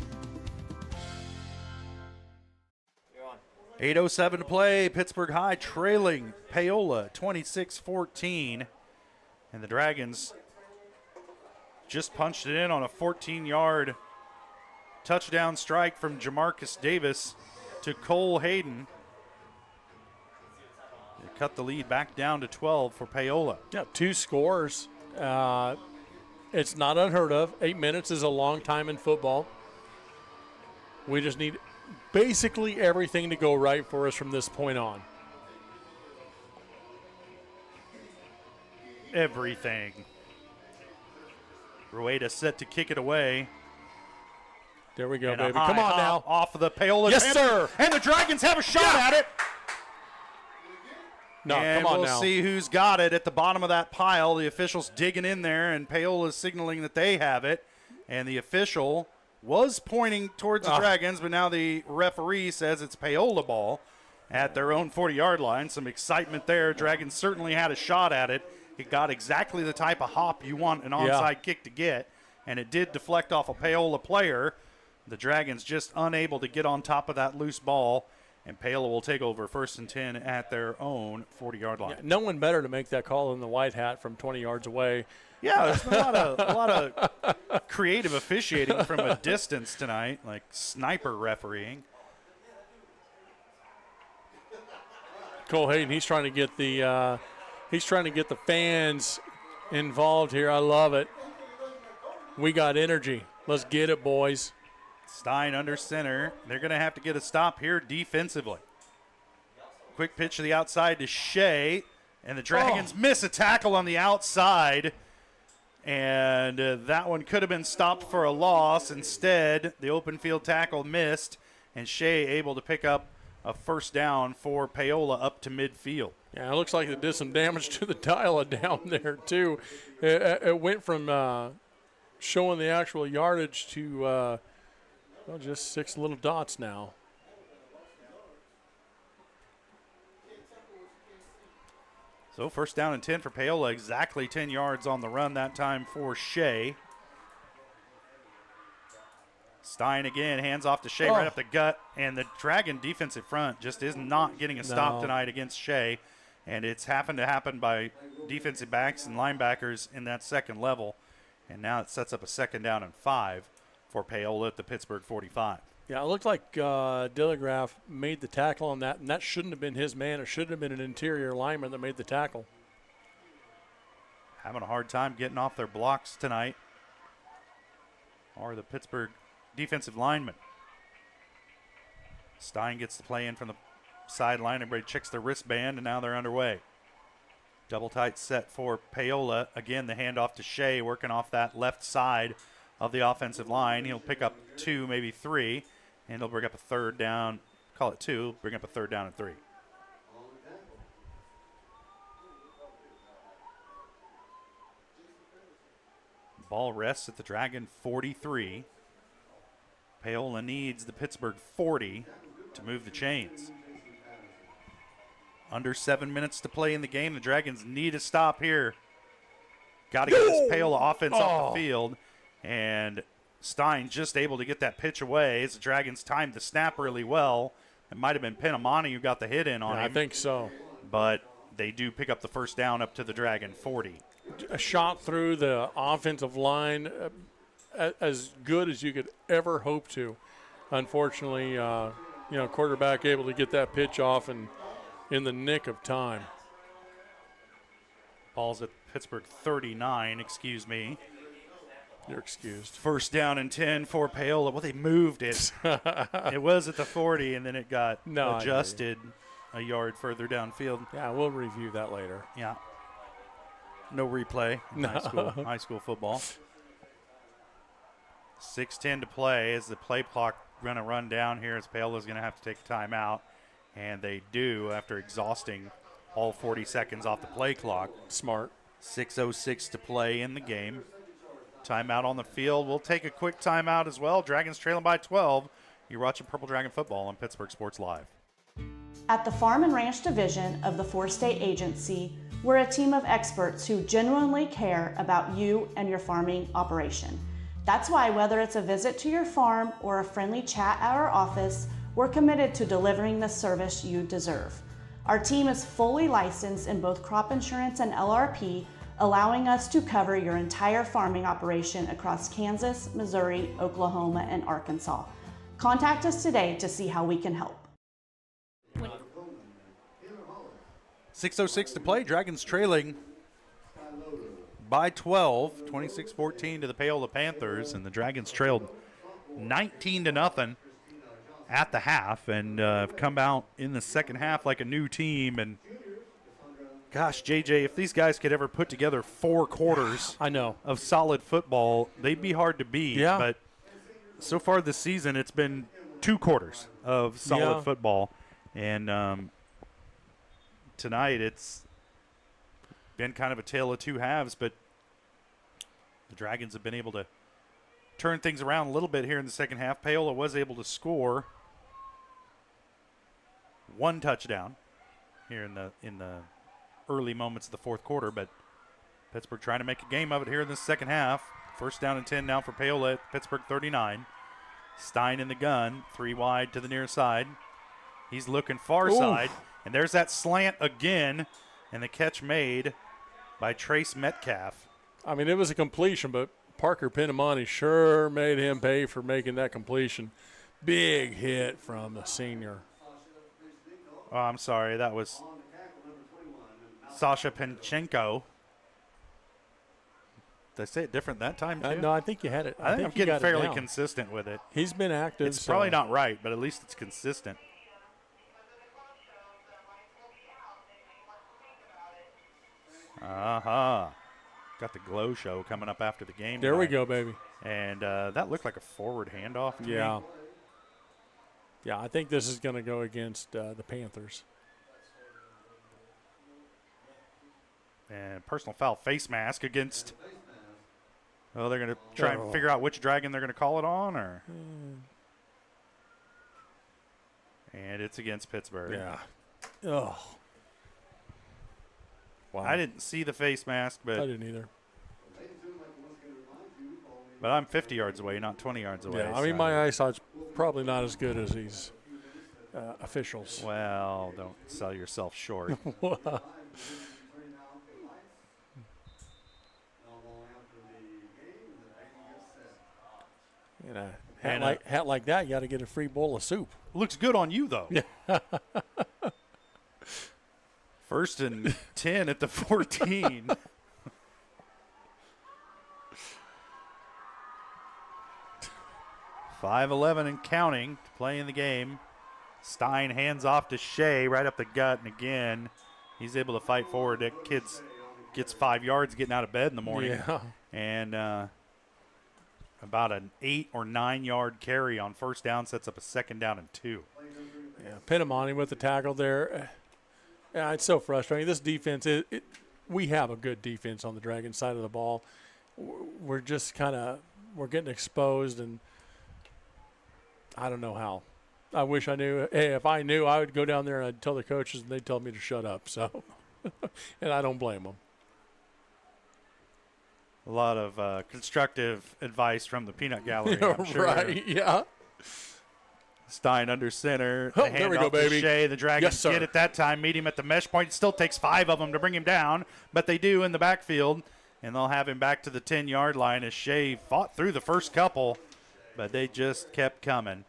8:07 to play. Pittsburg High trailing Paola 26-14. And the Dragons just punched it in on a 14-yard touchdown strike from Jamarcus Davis to Cole Hayden. They cut the lead back down to 12 for Paola. Yeah, 2 scores. It's not unheard of. 8 minutes is a long time in football. We just need basically everything to go right for us from this point on. Everything. Rueda set to kick it away. There we go, And baby. a high Come on hop now. Off of the Paola. Yes, sir. And the Dragons have a shot at it. No, and come on we'll now. see who's got it at the bottom of that pile. The official's digging in there, and Paola's signaling that they have it. And the official was pointing towards the Dragons, but now the referee says it's Paola ball at their own 40-yard line. Some excitement there. Dragons certainly had a shot at it. It got exactly the type of hop you want an onside kick to get, and it did deflect off a Paola player. The Dragons just unable to get on top of that loose ball, and Paola will take over 1st and 10 at their own 40-yard line. Yeah, no one better to make that call than the white hat from 20 yards away. Yeah, there's been a lot of creative officiating from a distance tonight, like sniper refereeing. Cole Hayden, he's trying to get the fans involved here. I love it. We got energy. Let's get it, boys. Stein under center. They're going to have to get a stop here defensively. Quick pitch to the outside to Shea, and the Dragons miss a tackle on the outside. And that one could have been stopped for a loss. Instead, the open field tackle missed, and Shea able to pick up a first down for Paola up to midfield. Yeah, it looks like it did some damage to the dial down there, too. It went from showing the actual yardage to just 6 little dots now. So 1st down and 10 for Paola, exactly 10 yards on the run that time for Shea. Stein again, hands off to Shea right up the gut, and the Dragon defensive front just is not getting a stop tonight against Shea. And it's happened to happen by defensive backs and linebackers in that second level. And now it sets up a 2nd down and 5 for Paola at the Pittsburgh 45. Yeah, it looked like Dilligraf made the tackle on that, and that shouldn't have been his man. It should have been an interior lineman that made the tackle. Having a hard time getting off their blocks tonight are the Pittsburgh defensive linemen. Stein gets the play in from the sideline. Everybody checks their wristband, and now they're underway. Double tight set for Paola. Again, the handoff to Shea, working off that left side of the offensive line. He'll pick up 2, maybe 3, and he'll bring up a 3rd down. Call it 2, bring up a 3rd down and 3. Ball rests at the Dragon 43. Paola needs the Pittsburgh 40 to move the chains. Under 7 minutes to play in the game. The Dragons need a stop here. Got to get this Paola offense off the field. And Stein just able to get that pitch away as the Dragons timed the snap really well. It might have been Penamani who got the hit in on him. I think so. But they do pick up the 1st down up to the Dragon 40. A shot through the offensive line, as good as you could ever hope to. Unfortunately, quarterback able to get that pitch off and in the nick of time. Ball's at Pittsburgh 39, excuse me. You're excused. 1st down and 10 for Paola. Well, they moved it. It was at the 40, and then it got adjusted a yard further downfield. Yeah, we'll review that later. Yeah. No replay in high school football. 6:10 to play as the play clock going to run down here as Paola's going to have to take a timeout. And they do after exhausting all 40 seconds off the play clock. Smart. 6:06 to play in the game. Timeout on the field. We'll take a quick timeout as well. Dragons trailing by 12. You're watching Purple Dragon football on Pittsburgh Sports Live. At the Farm and Ranch Division of the Four-State Agency, we're a team of experts who genuinely care about you and your farming operation. That's why whether it's a visit to your farm or a friendly chat at our office, we're committed to delivering the service you deserve. Our team is fully licensed in both crop insurance and LRP, allowing us to cover your entire farming operation across Kansas, Missouri, Oklahoma, and Arkansas. Contact us today to see how we can help. 6:06 to play. Dragons trailing by 12, 26-14 to the Paola Panthers, and the Dragons trailed 19-0 at the half, and have come out in the second half like a new team. And gosh, JJ, if these guys could ever put together 4 quarters of solid football, they'd be hard to beat. Yeah. But so far this season, it's been 2 quarters of solid football. And tonight it's been kind of a tale of 2 halves, but the Dragons have been able to turn things around a little bit here in the second half. Paola was able to score 1 touchdown here in the early moments of the fourth quarter, but Pittsburgh trying to make a game of it here in the second half. 1st down and 10 now for Paola at Pittsburgh 39. Stein in the gun, 3 wide to the near side. He's looking far side, and there's that slant again, and the catch made by Trace Metcalf. I mean, it was a completion, but Parker Penamani sure made him pay for making that completion. Big hit from the senior. Oh, I'm sorry. That was Sasha Penchenko. Did I say it different that time, too? No, I think you had it. I think I'm getting fairly consistent with it. He's been active. It's probably not right, but at least it's consistent. Got the glow show coming up after the game. There we go, baby. And that looked like a forward handoff to me. Yeah, I think this is going to go against the Panthers. And personal foul face mask against. Oh, they're going to try and figure out which Dragon they're going to call it on, or. And it's against Pittsburgh. Yeah. Oh. Wow. I didn't see the face mask, but I didn't either. But I'm 50 yards away, not 20 yards away. Yeah, I mean, my eyesight's probably not as good as these officials. Well, don't sell yourself short. You know, hat like that, you got to get a free bowl of soup. Looks good on you, though. Yeah. 1st and 10 at the 14. .5:11 and counting to play in the game. Stein hands off to Shea right up the gut, and again, he's able to fight forward. That kid gets 5 yards getting out of bed in the morning. Yeah. And about an 8 or 9 yard carry on first down sets up a 2nd down and 2. Yeah, Pinamani with the tackle there. Yeah, it's so frustrating. This defense, we have a good defense on the Dragon side of the ball. We're just we're getting exposed, and I don't know how. I wish I knew. Hey, if I knew, I would go down there and I'd tell the coaches, and they'd tell me to shut up. So, and I don't blame them. A lot of constructive advice from the peanut gallery, I'm sure. Right, yeah. Stein under center. Oh, there we go, baby. Shea. The Dragons yes, get at that time, meet him at the mesh point. It still takes 5 of them to bring him down, but they do in the backfield, and they'll have him back to the 10-yard line as Shea fought through the first couple, but they just kept coming.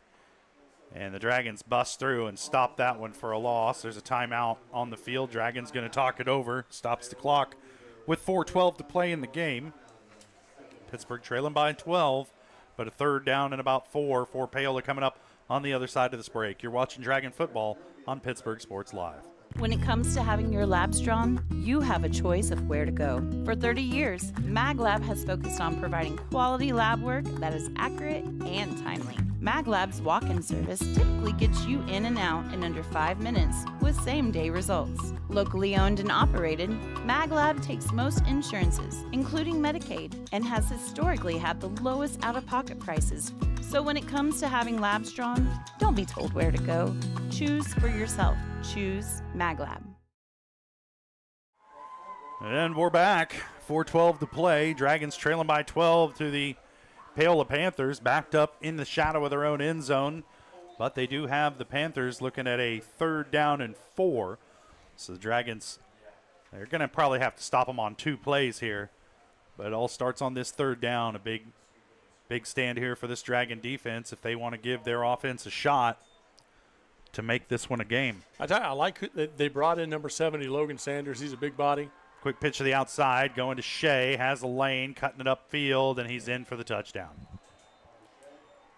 And the Dragons bust through and stop that one for a loss. There's a timeout on the field. Dragons going to talk it over. Stops the clock with 4:12 to play in the game. Pittsburg trailing by 12, but a 3rd down and about 4 for Paola coming up on the other side of this break. You're watching Dragon Football on Pittsburgh Sports Live. When it comes to having your labs drawn, you have a choice of where to go. For 30 years, MagLab has focused on providing quality lab work that is accurate and timely. MagLab's walk-in service typically gets you in and out in under 5 minutes with same-day results. Locally owned and operated, MagLab takes most insurances, including Medicaid, and has historically had the lowest out-of-pocket prices. So when it comes to having labs drawn, don't be told where to go. Choose for yourself. Choose MagLab. And we're back. 4:12 to play. Dragons trailing by 12 to the Paola Panthers, backed up in the shadow of their own end zone. But they do have the Panthers looking at a 3rd down and 4. So the Dragons, they're going to probably have to stop them on 2 plays here. But it all starts on this 3rd down. A big stand here for this Dragon defense if they want to give their offense a shot to make this one a game. I tell you, I like they brought in number 70, Logan Sanders. He's a big body. Quick pitch to the outside, going to Shea, has a lane, cutting it upfield, and he's in for the touchdown.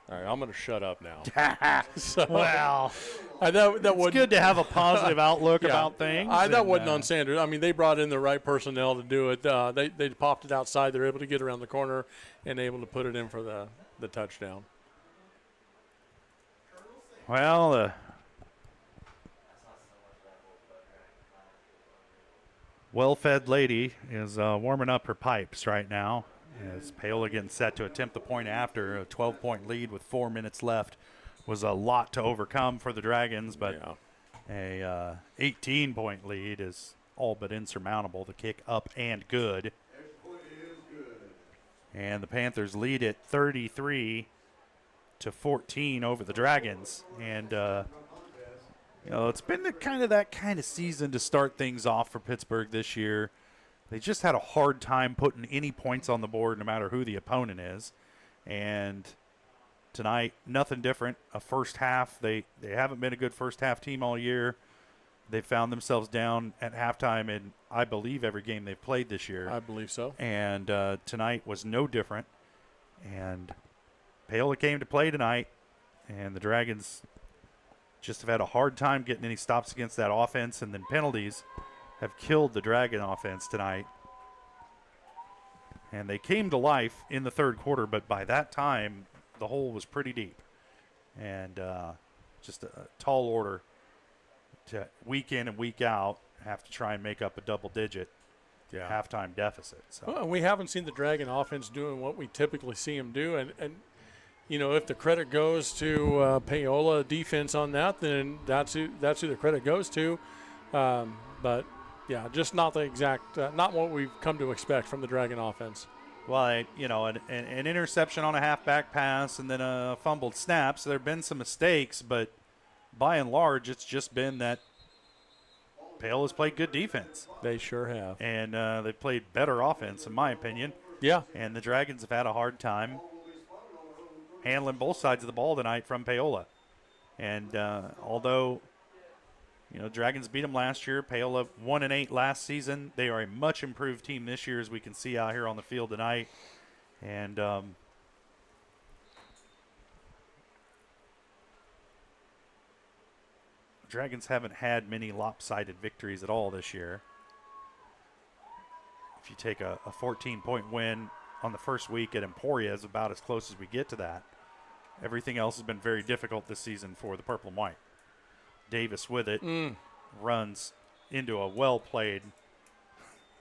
All right, I'm going to shut up now. Well, it's good to have a positive outlook about things. That wasn't on Sanders. I mean, they brought in the right personnel to do it. They popped it outside. They're able to get around the corner and able to put it in for the touchdown. Well, well-fed lady is warming up her pipes right now as Paola getting set to attempt the point after. A 12-point lead with 4 minutes left was a lot to overcome for the Dragons, but a 18-point lead is all but insurmountable. The kick up and good. And the Panthers lead it 33-14 over the Dragons. And it's been that kind of season to start things off for Pittsburgh this year. They just had a hard time putting any points on the board no matter who the opponent is. And tonight, nothing different. A first half, they haven't been a good first half team all year. They found themselves down at halftime in, I believe, every game they've played this year. I believe so. And tonight was no different. And Paola came to play tonight, and the Dragons just have had a hard time getting any stops against that offense, and then penalties have killed the Dragon offense tonight. And they came to life in the 3rd quarter, but by that time, the hole was pretty deep. And just a tall order to week in and week out have to try and make up a double-digit halftime deficit. So. Well, we haven't seen the Dragon offense doing what we typically see them do, and if the credit goes to Paola defense on that, then that's who the credit goes to. But yeah, just not the exact, not what we've come to expect from the Dragon offense. Well, an interception on a halfback pass and then a fumbled snap. So there have been some mistakes, but by and large, it's just been that Paola's played good defense. They sure have. And they've played better offense, in my opinion. Yeah. And the Dragons have had a hard time handling both sides of the ball tonight from Paola. And although, Dragons beat them last year, Paola 1-8 last season. They are a much improved team this year, as we can see out here on the field tonight. And Dragons haven't had many lopsided victories at all this year. If you take a 14-point win on the first week at Emporia, is about as close as we get to that. Everything else has been very difficult this season for the Purple and White. Davis with it runs into a well-played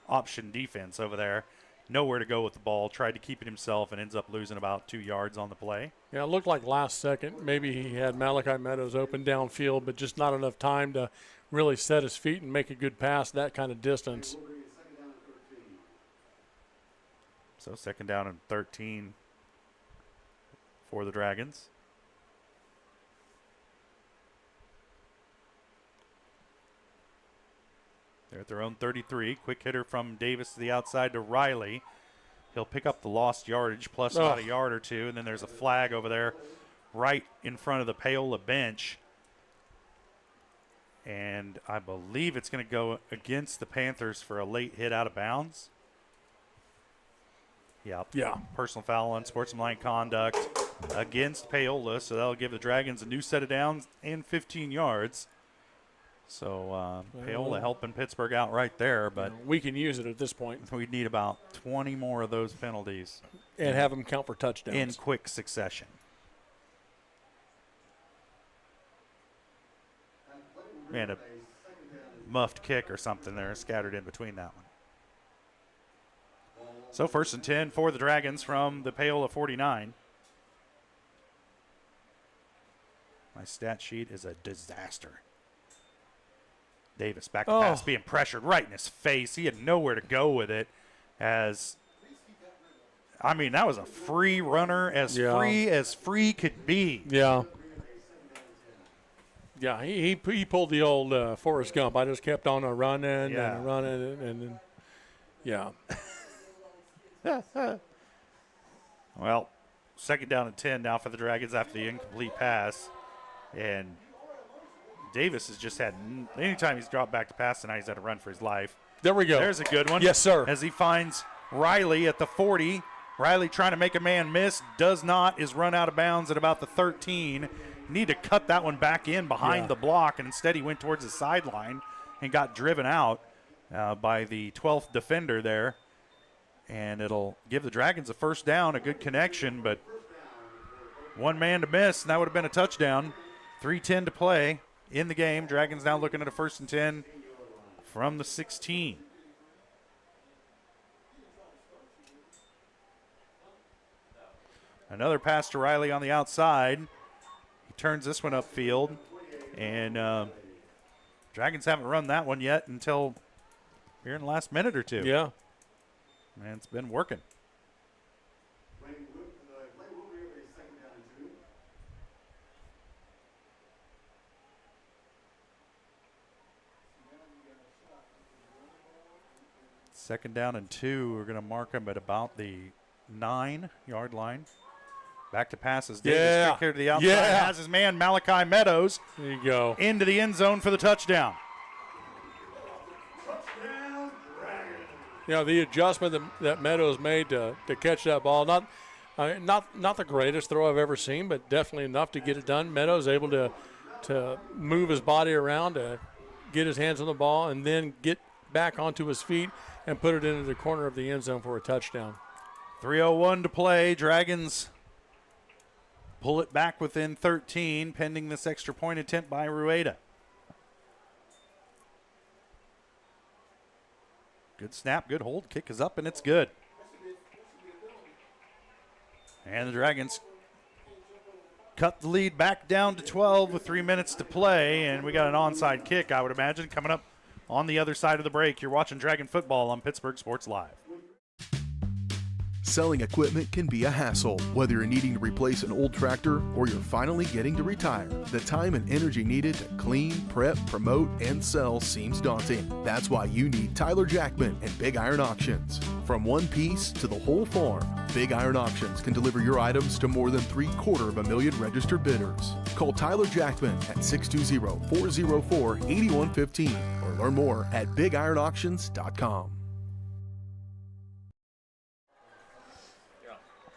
option defense over there. Nowhere to go with the ball. Tried to keep it himself and ends up losing about 2 yards on the play. Yeah, it looked like last second maybe he had Malachi Meadows open downfield, but just not enough time to really set his feet and make a good pass that kind of distance. So 2nd down and 13 for the Dragons. They're at their own 33. Quick hitter from Davis to the outside to Riley. He'll pick up the lost yardage plus about a yard or two, and then there's a flag over there right in front of the Paola bench. And I believe it's going to go against the Panthers for a late hit out of bounds. Yep. Yeah. Personal foul, unsportsmanlike conduct against Paola, so that'll give the Dragons a new set of downs and 15 yards. So Paola helping Pittsburg out right there, but we can use it at this point. We'd need about 20 more of those penalties. And have them count for touchdowns. In quick succession. And a muffed kick or something there scattered in between that one. So 1st and 10 for the Dragons from the Paola 49. My stat sheet is a disaster. Davis back to pass, being pressured right in his face. He had nowhere to go with it. That was a free runner, as free could be. Yeah. Yeah, he pulled the old Forrest Gump. I just kept on running and running, and then, yeah. Well, 2nd down and 10 now for the Dragons after the incomplete pass. And Davis has just had, anytime he's dropped back to pass tonight, he's had to run for his life. There we go. There's a good one. Yes, sir. As he finds Riley at the 40. Riley trying to make a man miss, does not, is run out of bounds at about the 13. Need to cut that one back in behind the block, and instead he went towards the sideline and got driven out by the 12th defender there. And it'll give the Dragons a 1st down, a good connection, but one man to miss, and that would have been a touchdown. 3:10 to play in the game. Dragons now looking at a 1st and 10 from the 16. Another pass to Riley on the outside. He turns this one upfield, and Dragons haven't run that one yet until here in the last minute or two. Yeah. And it's been working. Second down and 2. We're going to mark him at about the 9-yard line. Back to passes. Davis quick here to the outside. Has his man Malachi Meadows. There you go. Into the end zone for the touchdown. The adjustment that Meadows made to catch that ball, not the greatest throw I've ever seen, but definitely enough to get it done. Meadows able to move his body around, to get his hands on the ball, and then get back onto his feet and put it into the corner of the end zone for a touchdown. 3:01 to play. Dragons pull it back within 13, pending this extra point attempt by Rueda. Good snap, good hold. Kick is up, and it's good. And the Dragons cut the lead back down to 12 with 3 minutes to play, and we got an onside kick, I would imagine, coming up on the other side of the break. You're watching Dragon Football on Pittsburgh Sports Live. Selling equipment can be a hassle. Whether you're needing to replace an old tractor or you're finally getting to retire, the time and energy needed to clean, prep, promote, and sell seems daunting. That's why you need Tyler Jackman and Big Iron Auctions. From one piece to the whole farm, Big Iron Auctions can deliver your items to more than 750,000 registered bidders. Call Tyler Jackman at 620-404-8115 or learn more at BigIronAuctions.com.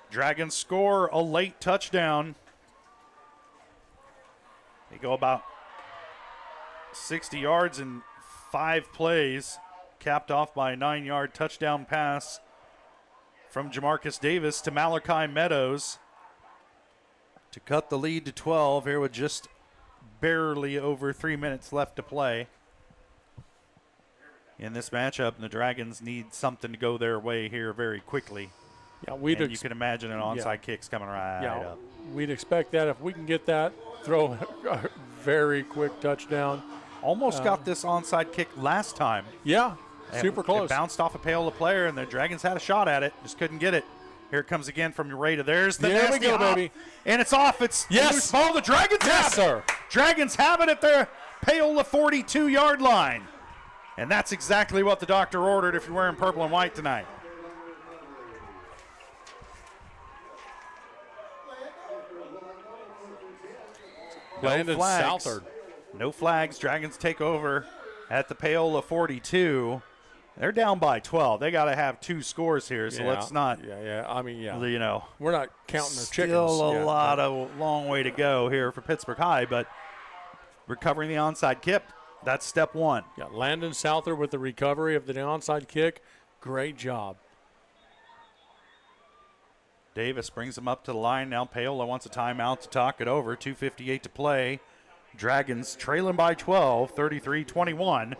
Dragons score a late touchdown. They go about 60 yards in 5 plays, capped off by a 9-yard touchdown pass from Jamarcus Davis to Malachi Meadows to cut the lead to 12 here with just barely over 3 minutes left to play in this matchup. And the Dragons need something to go their way here very quickly. Yeah, you can imagine an onside kick's coming right up. We'd expect that if we can get that, throw a very quick touchdown. Almost got this onside kick last time. Yeah, super close. It bounced off a Paola player, and the Dragons had a shot at it, just couldn't get it. Here it comes again from Ureta. There's the there we go, baby. And it's off. It's yes. Loose ball. The Dragons have it. Sir. Dragons have it at their Paola 42-yard line. And that's exactly what the doctor ordered if you're wearing purple and white tonight. Landon Southard. No flags. Dragons take over at the Paola 42. They're down by 12. They got to have 2 scores here, so let's not. Yeah. I mean, You know, we're not counting their chickens. Still a long way to go here for Pittsburg High, but recovering the onside kick, that's step 1. Yeah, Landon Southard with the recovery of the onside kick. Great job. Davis brings them up to the line. Now Paola wants a timeout to talk it over. 2:58 to play. Dragons trailing by 12, 33-21.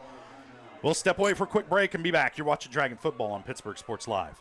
We'll step away for a quick break and be back. You're watching Dragon Football on Pittsburgh Sports Live.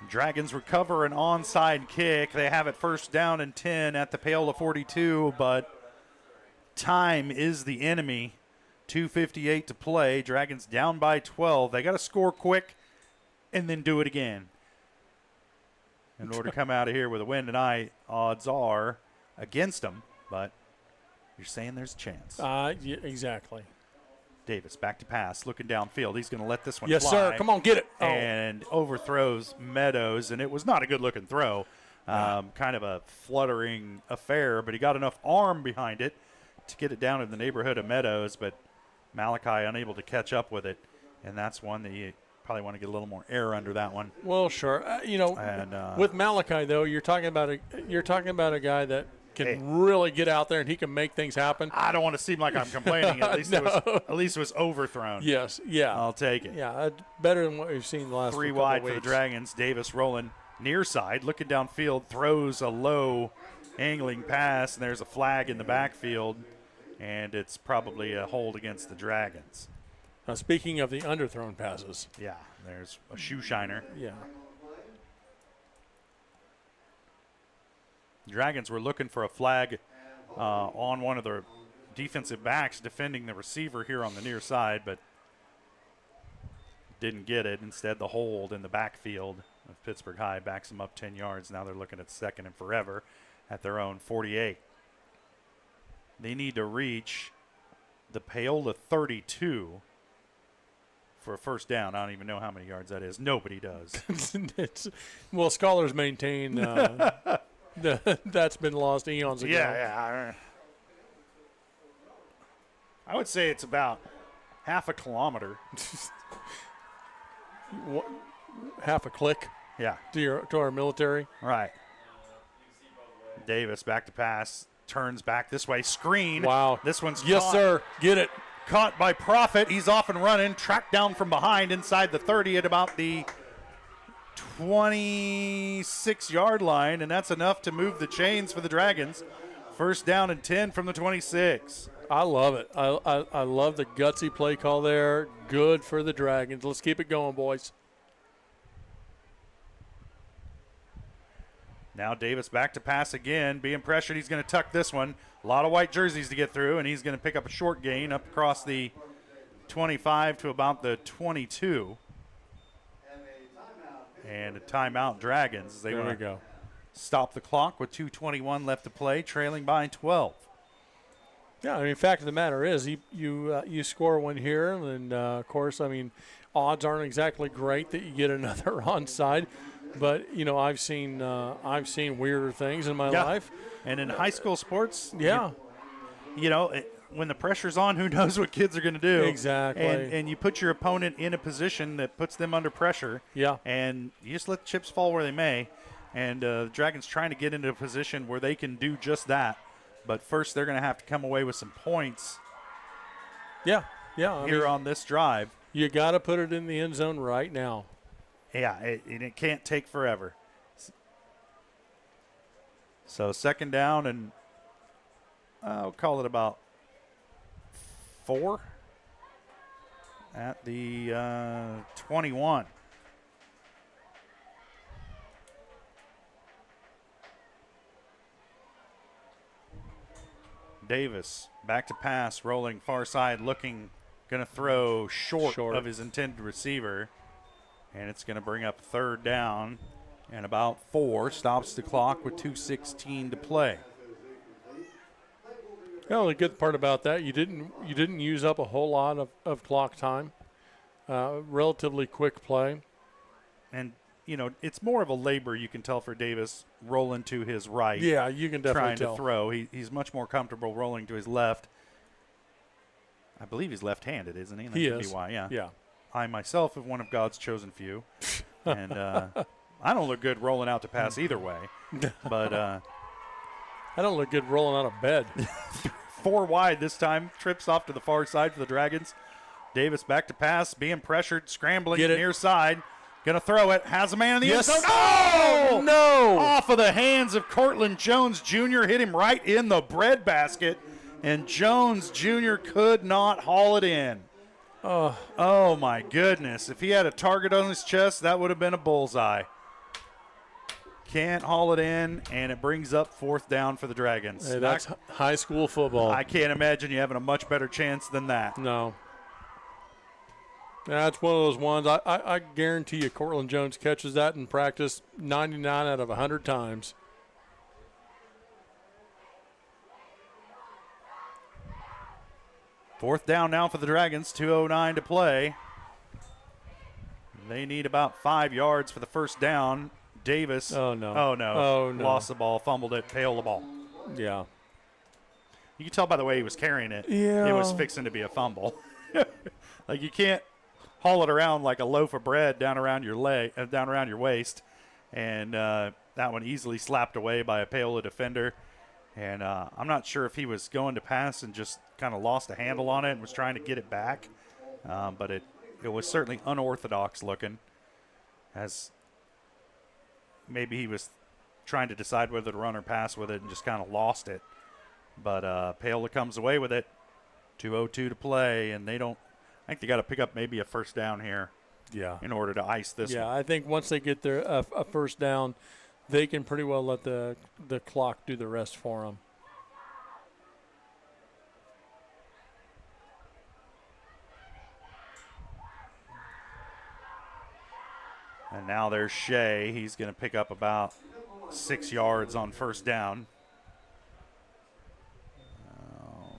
Dragons recover an onside kick. They have it first down and 10 at the Paola 42, but time is the enemy. 2:58 to play. Dragons down by 12. They got to score quick and then do it again in order to come out of here with a win tonight. Odds are against them, but you're saying there's a chance. Yeah, exactly. Davis back to pass, looking downfield. He's going to let this one yes, fly. Yes, sir. Come on, get it. And overthrows Meadows, and it was not a good-looking throw. Kind of a fluttering affair, but he got enough arm behind it to get it down in the neighborhood of Meadows, but Malachi unable to catch up with it, and that's one that you probably want to get a little more air under that one. Well, sure. With Malachi, though, you're talking about a guy that can really get out there and he can make things happen. I don't want to seem like I'm complaining. At least at least it was overthrown. Yes, yeah. I'll take it. Yeah, better than what we've seen the last 3 couple wide weeks. for the Dragons. Davis rolling near side, looking downfield, throws a low angling pass, and there's a flag in the backfield, and it's probably a hold against the Dragons. Now, speaking of the underthrown passes. Yeah, there's a shoe shiner. Yeah. Dragons were looking for a flag on one of their defensive backs defending the receiver here on the near side, but didn't get it. Instead, the hold in the backfield of Pittsburg High backs them up 10 yards. Now they're looking at second and forever at their own 48. They need to reach the Paola 32 for a first down. I don't even know how many yards that is. Nobody does. Well, scholars maintain that's been lost eons ago. Yeah. I would say it's about half a kilometer. Half a click. Yeah. To our military. Right. Davis back to pass, turns back this way, screen. Wow. This one's yes, caught. Sir. Get it. Caught by Profit. He's off and running, tracked down from behind inside the 30 at about the 26-yard line, and that's enough to move the chains for the Dragons. First down and 10 from the 26. I love it. I love the gutsy play call there. Good for the Dragons. Let's keep it going, boys. Now Davis back to pass again. Being pressured, he's going to tuck this one. A lot of white jerseys to get through, and he's going to pick up a short gain up across the 25 to about the 22. And a timeout, Dragons. There we go. Stop the clock with 2:21 left to play, trailing by 12. Yeah, I mean, fact of the matter is, you score one here, and of course, I mean, odds aren't exactly great that you get another onside. But I've seen weirder things in my life. And in high school sports, yeah, when the pressure's on, who knows what kids are going to do? Exactly. And you put your opponent in a position that puts them under pressure. Yeah. And you just let the chips fall where they may. And the Dragons trying to get into a position where they can do just that. But first, they're going to have to come away with some points. Yeah. Here on this drive, you got to put it in the end zone right now. Yeah, it can't take forever. So second down, and I'll call it about 4 at the 21. Davis back to pass, rolling far side, looking, going to throw short of his intended receiver. And it's going to bring up third down and about 4. Stops the clock with 2:16 to play. Well, the good part about that, you didn't use up a whole lot of clock time. Relatively quick play. And, it's more of a labor, you can tell, for Davis rolling to his right. Yeah, you can definitely tell. Trying to throw. He's much more comfortable rolling to his left. I believe he's left-handed, isn't he? That he could is. Be why, yeah. Yeah. I myself am one of God's chosen few, and I don't look good rolling out to pass either way. But I don't look good rolling out of bed. 4 wide this time. Trips off to the far side for the Dragons. Davis back to pass, being pressured, scrambling near side. Going to throw it. Has a man in the end zone. Oh, no! Off of the hands of Cortland Jones Jr. Hit him right in the breadbasket, and Jones Jr. could not haul it in. Oh, my goodness. If he had a target on his chest, that would have been a bullseye. Can't haul it in, and it brings up fourth down for the Dragons. Hey, that's high school football. I can't imagine you having a much better chance than that. No. That's one of those ones. I guarantee you Cortland Jones catches that in practice 99 out of 100 times. Fourth down now for the Dragons, 2:09 to play. They need about 5 yards for the first down. Davis. Oh, no. Lost the ball, fumbled it, Paola ball. Yeah. You can tell by the way he was carrying it. Yeah. It was fixing to be a fumble. Like, you can't haul it around like a loaf of bread down around your waist. And that one easily slapped away by a Paola defender. And I'm not sure if he was going to pass and just kind of lost a handle on it and was trying to get it back. But it was certainly unorthodox looking, as maybe he was trying to decide whether to run or pass with it and just kind of lost it. But Paola comes away with it. 2:02 to play, and I think they got to pick up maybe a first down here. Yeah. In order to ice this one. Yeah, I think once they get their a first down, they can pretty well let the clock do the rest for them. And now there's Shea. He's going to pick up about 6 yards on first down.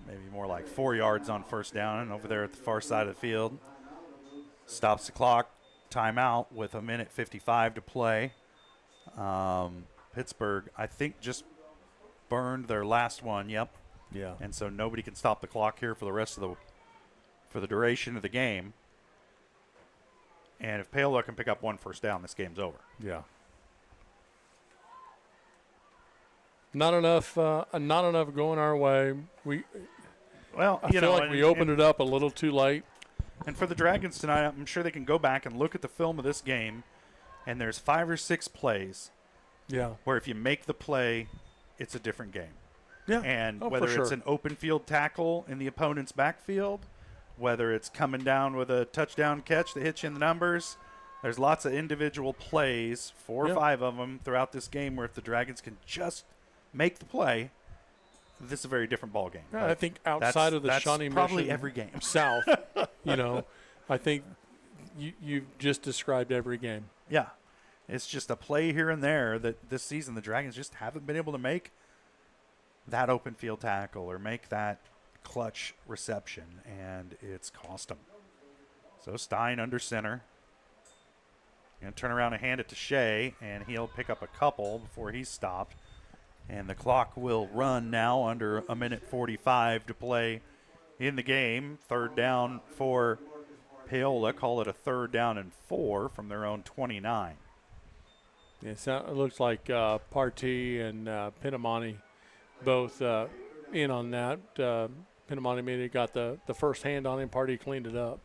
Maybe more like 4 yards on first down, and over there at the far side of the field. Stops the clock. Timeout with 1:55 to play. Pittsburgh, I think, just burned their last one. Yep. Yeah. And so nobody can stop the clock here for the rest of the duration of the game. And if Paola can pick up one first down, this game's over. Yeah. Not enough going our way. I feel like we opened it up a little too late. And for the Dragons tonight, I'm sure they can go back and look at the film of this game and there's 5 or 6 plays where if you make the play, it's a different game. Yeah. And for whether it's sure. an open field tackle in the opponent's backfield, whether it's coming down with a touchdown catch that hits you in the numbers, there's lots of individual plays, 4 or 5 of them throughout this game where if the Dragons can just make the play, this is a very different ball game. Yeah, I think outside of the Shawnee probably Mission every game South, I think you just described every game. Yeah. It's just a play here and there that this season the Dragons just haven't been able to make that open field tackle or make that clutch reception, and it's cost them. So Stein under center. Going to turn around and hand it to Shea, and he'll pick up a couple before he's stopped. And the clock will run now under a minute 45 to play in the game. 3rd down for Paola. Call it a 3rd down and 4 from their own 29. Yeah, it looks like Partee and Pinamani both in on that. Pinamani maybe got the first hand on him. Partee cleaned it up.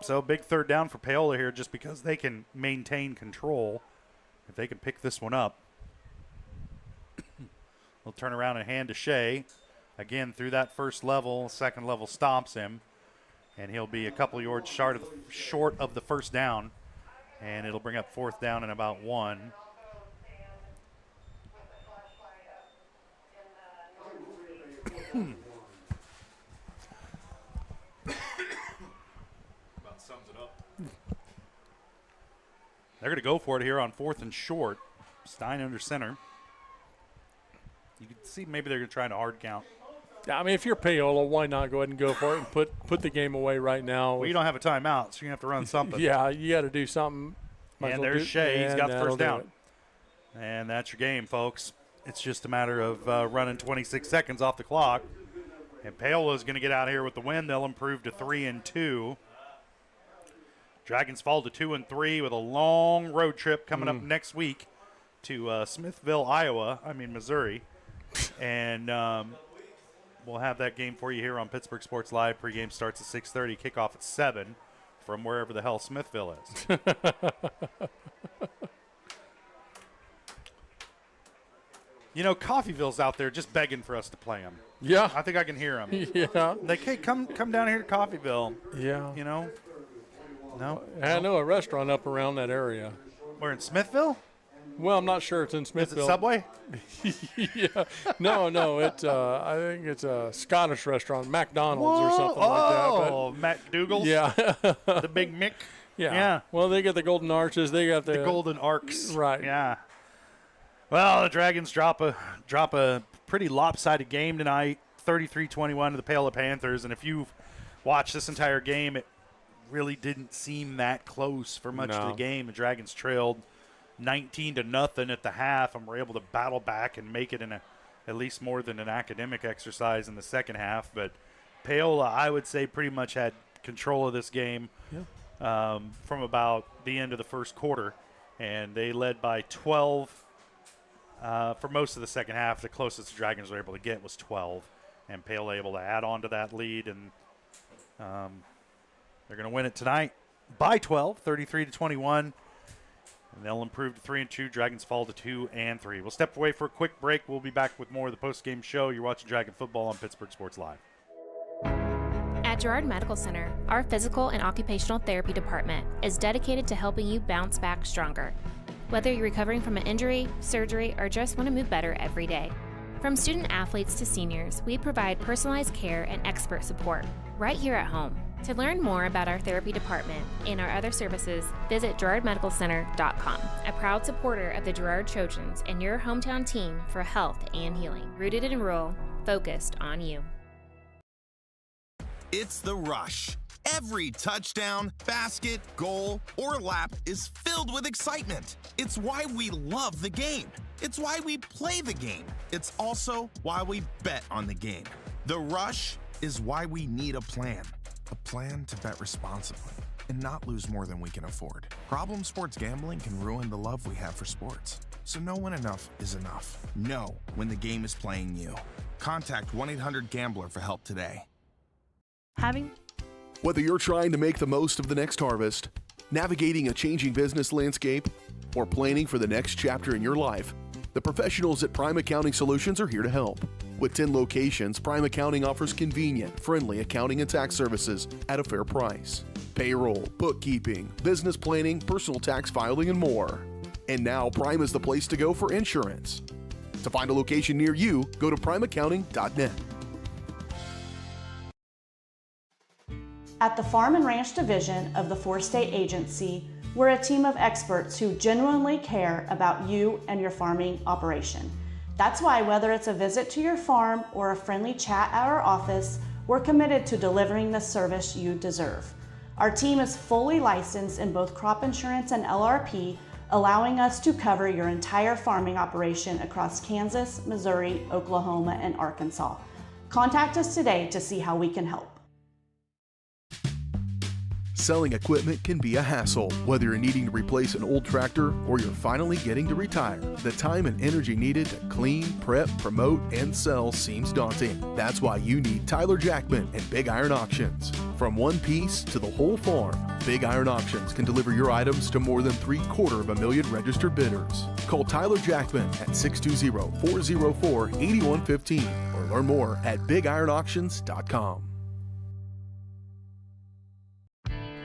So big 3rd down for Paola here just because they can maintain control. If they can pick this one up. They'll turn around and hand to Shea. Again, through that first level, second level stops him. And he'll be a couple yards short of the first down. And it'll bring up 4th down and about 1. About sums it up. They're going to go for it here on 4th and short. Stein under center. You can see maybe they're trying to hard count. Yeah, I mean, if you're Paola, why not go ahead and go for it and put the game away right now? Well, you don't have a timeout, so you have to run something. Yeah, you got to do something. And there's Shea. He's got the first down. And that's your game, folks. It's just a matter of running 26 seconds off the clock. And Paola's going to get out here with the win. They'll improve to 3-2. Dragons fall to 2-3 with a long road trip coming up next week to Smithville, Missouri. And we'll have that game for you here on Pittsburgh Sports Live. Pregame starts at 6:30, kickoff at 7 from wherever the hell Smithville is. Coffeyville's out there just begging for us to play them. Yeah. I think I can hear them. Yeah. Like, hey, come down here to Coffeyville. Yeah. No. I know a restaurant up around that area. We're in Smithville? Well, I'm not sure it's in Smithville. Is it Subway? Yeah. No. I think it's a Scottish restaurant, McDonald's or something like that. Oh, McDougal's? Yeah. The Big Mick? Yeah. Well, they got the golden arches. They got the golden arcs. Right. Yeah. Well, the Dragons drop a pretty lopsided game tonight, 33-21 to the Paola Panthers. And if you've watched this entire game, it really didn't seem that close for much of the game. The Dragons trailed 19-0 at the half and were able to battle back and make it in at least more than an academic exercise in the second half. But Paola, I would say, pretty much had control of this game from about the end of the first quarter. And they led by 12 for most of the second half. The closest the Dragons were able to get was 12. And Paola able to add on to that lead. And they're going to win it tonight by 12, 33-21. And they'll improve to 3-2. Dragons fall to 2-3. We'll step away for a quick break. We'll be back with more of the post-game show. You're watching Dragon Football on Pittsburgh Sports Live. At Girard Medical Center, our physical and occupational therapy department is dedicated to helping you bounce back stronger. Whether you're recovering from an injury, surgery, or just want to move better every day. From student athletes to seniors, we provide personalized care and expert support right here at home. To learn more about our therapy department and our other services, visit GirardMedicalCenter.com, a proud supporter of the Girard Trojans and your hometown team for health and healing. Rooted in rural, focused on you. It's The Rush. Every touchdown, basket, goal, or lap is filled with excitement. It's why we love the game. It's why we play the game. It's also why we bet on the game. The Rush is why we need a plan. A plan to bet responsibly and not lose more than we can afford. Problem sports gambling can ruin the love we have for sports. So know when enough is enough. Know when the game is playing you. Contact 1-800-GAMBLER for help today. Whether you're trying to make the most of the next harvest, navigating a changing business landscape, or planning for the next chapter in your life, the professionals at Prime Accounting Solutions are here to help. With 10 locations, Prime Accounting offers convenient, friendly accounting and tax services at a fair price. Payroll, bookkeeping, business planning, personal tax filing, and more. And now Prime is the place to go for insurance. To find a location near you, go to primeaccounting.net. At the Farm and Ranch Division of the 4-State Agency, we're a team of experts who genuinely care about you and your farming operation. That's why whether it's a visit to your farm or a friendly chat at our office, we're committed to delivering the service you deserve. Our team is fully licensed in both crop insurance and LRP, allowing us to cover your entire farming operation across Kansas, Missouri, Oklahoma, and Arkansas. Contact us today to see how we can help. Selling equipment can be a hassle. Whether you're needing to replace an old tractor or you're finally getting to retire, the time and energy needed to clean, prep, promote, and sell seems daunting. That's why you need Tyler Jackman and Big Iron Auctions. From one piece to the whole farm, Big Iron Auctions can deliver your items to more than 750,000 registered bidders. Call Tyler Jackman at 620-404-8115 or learn more at bigironauctions.com.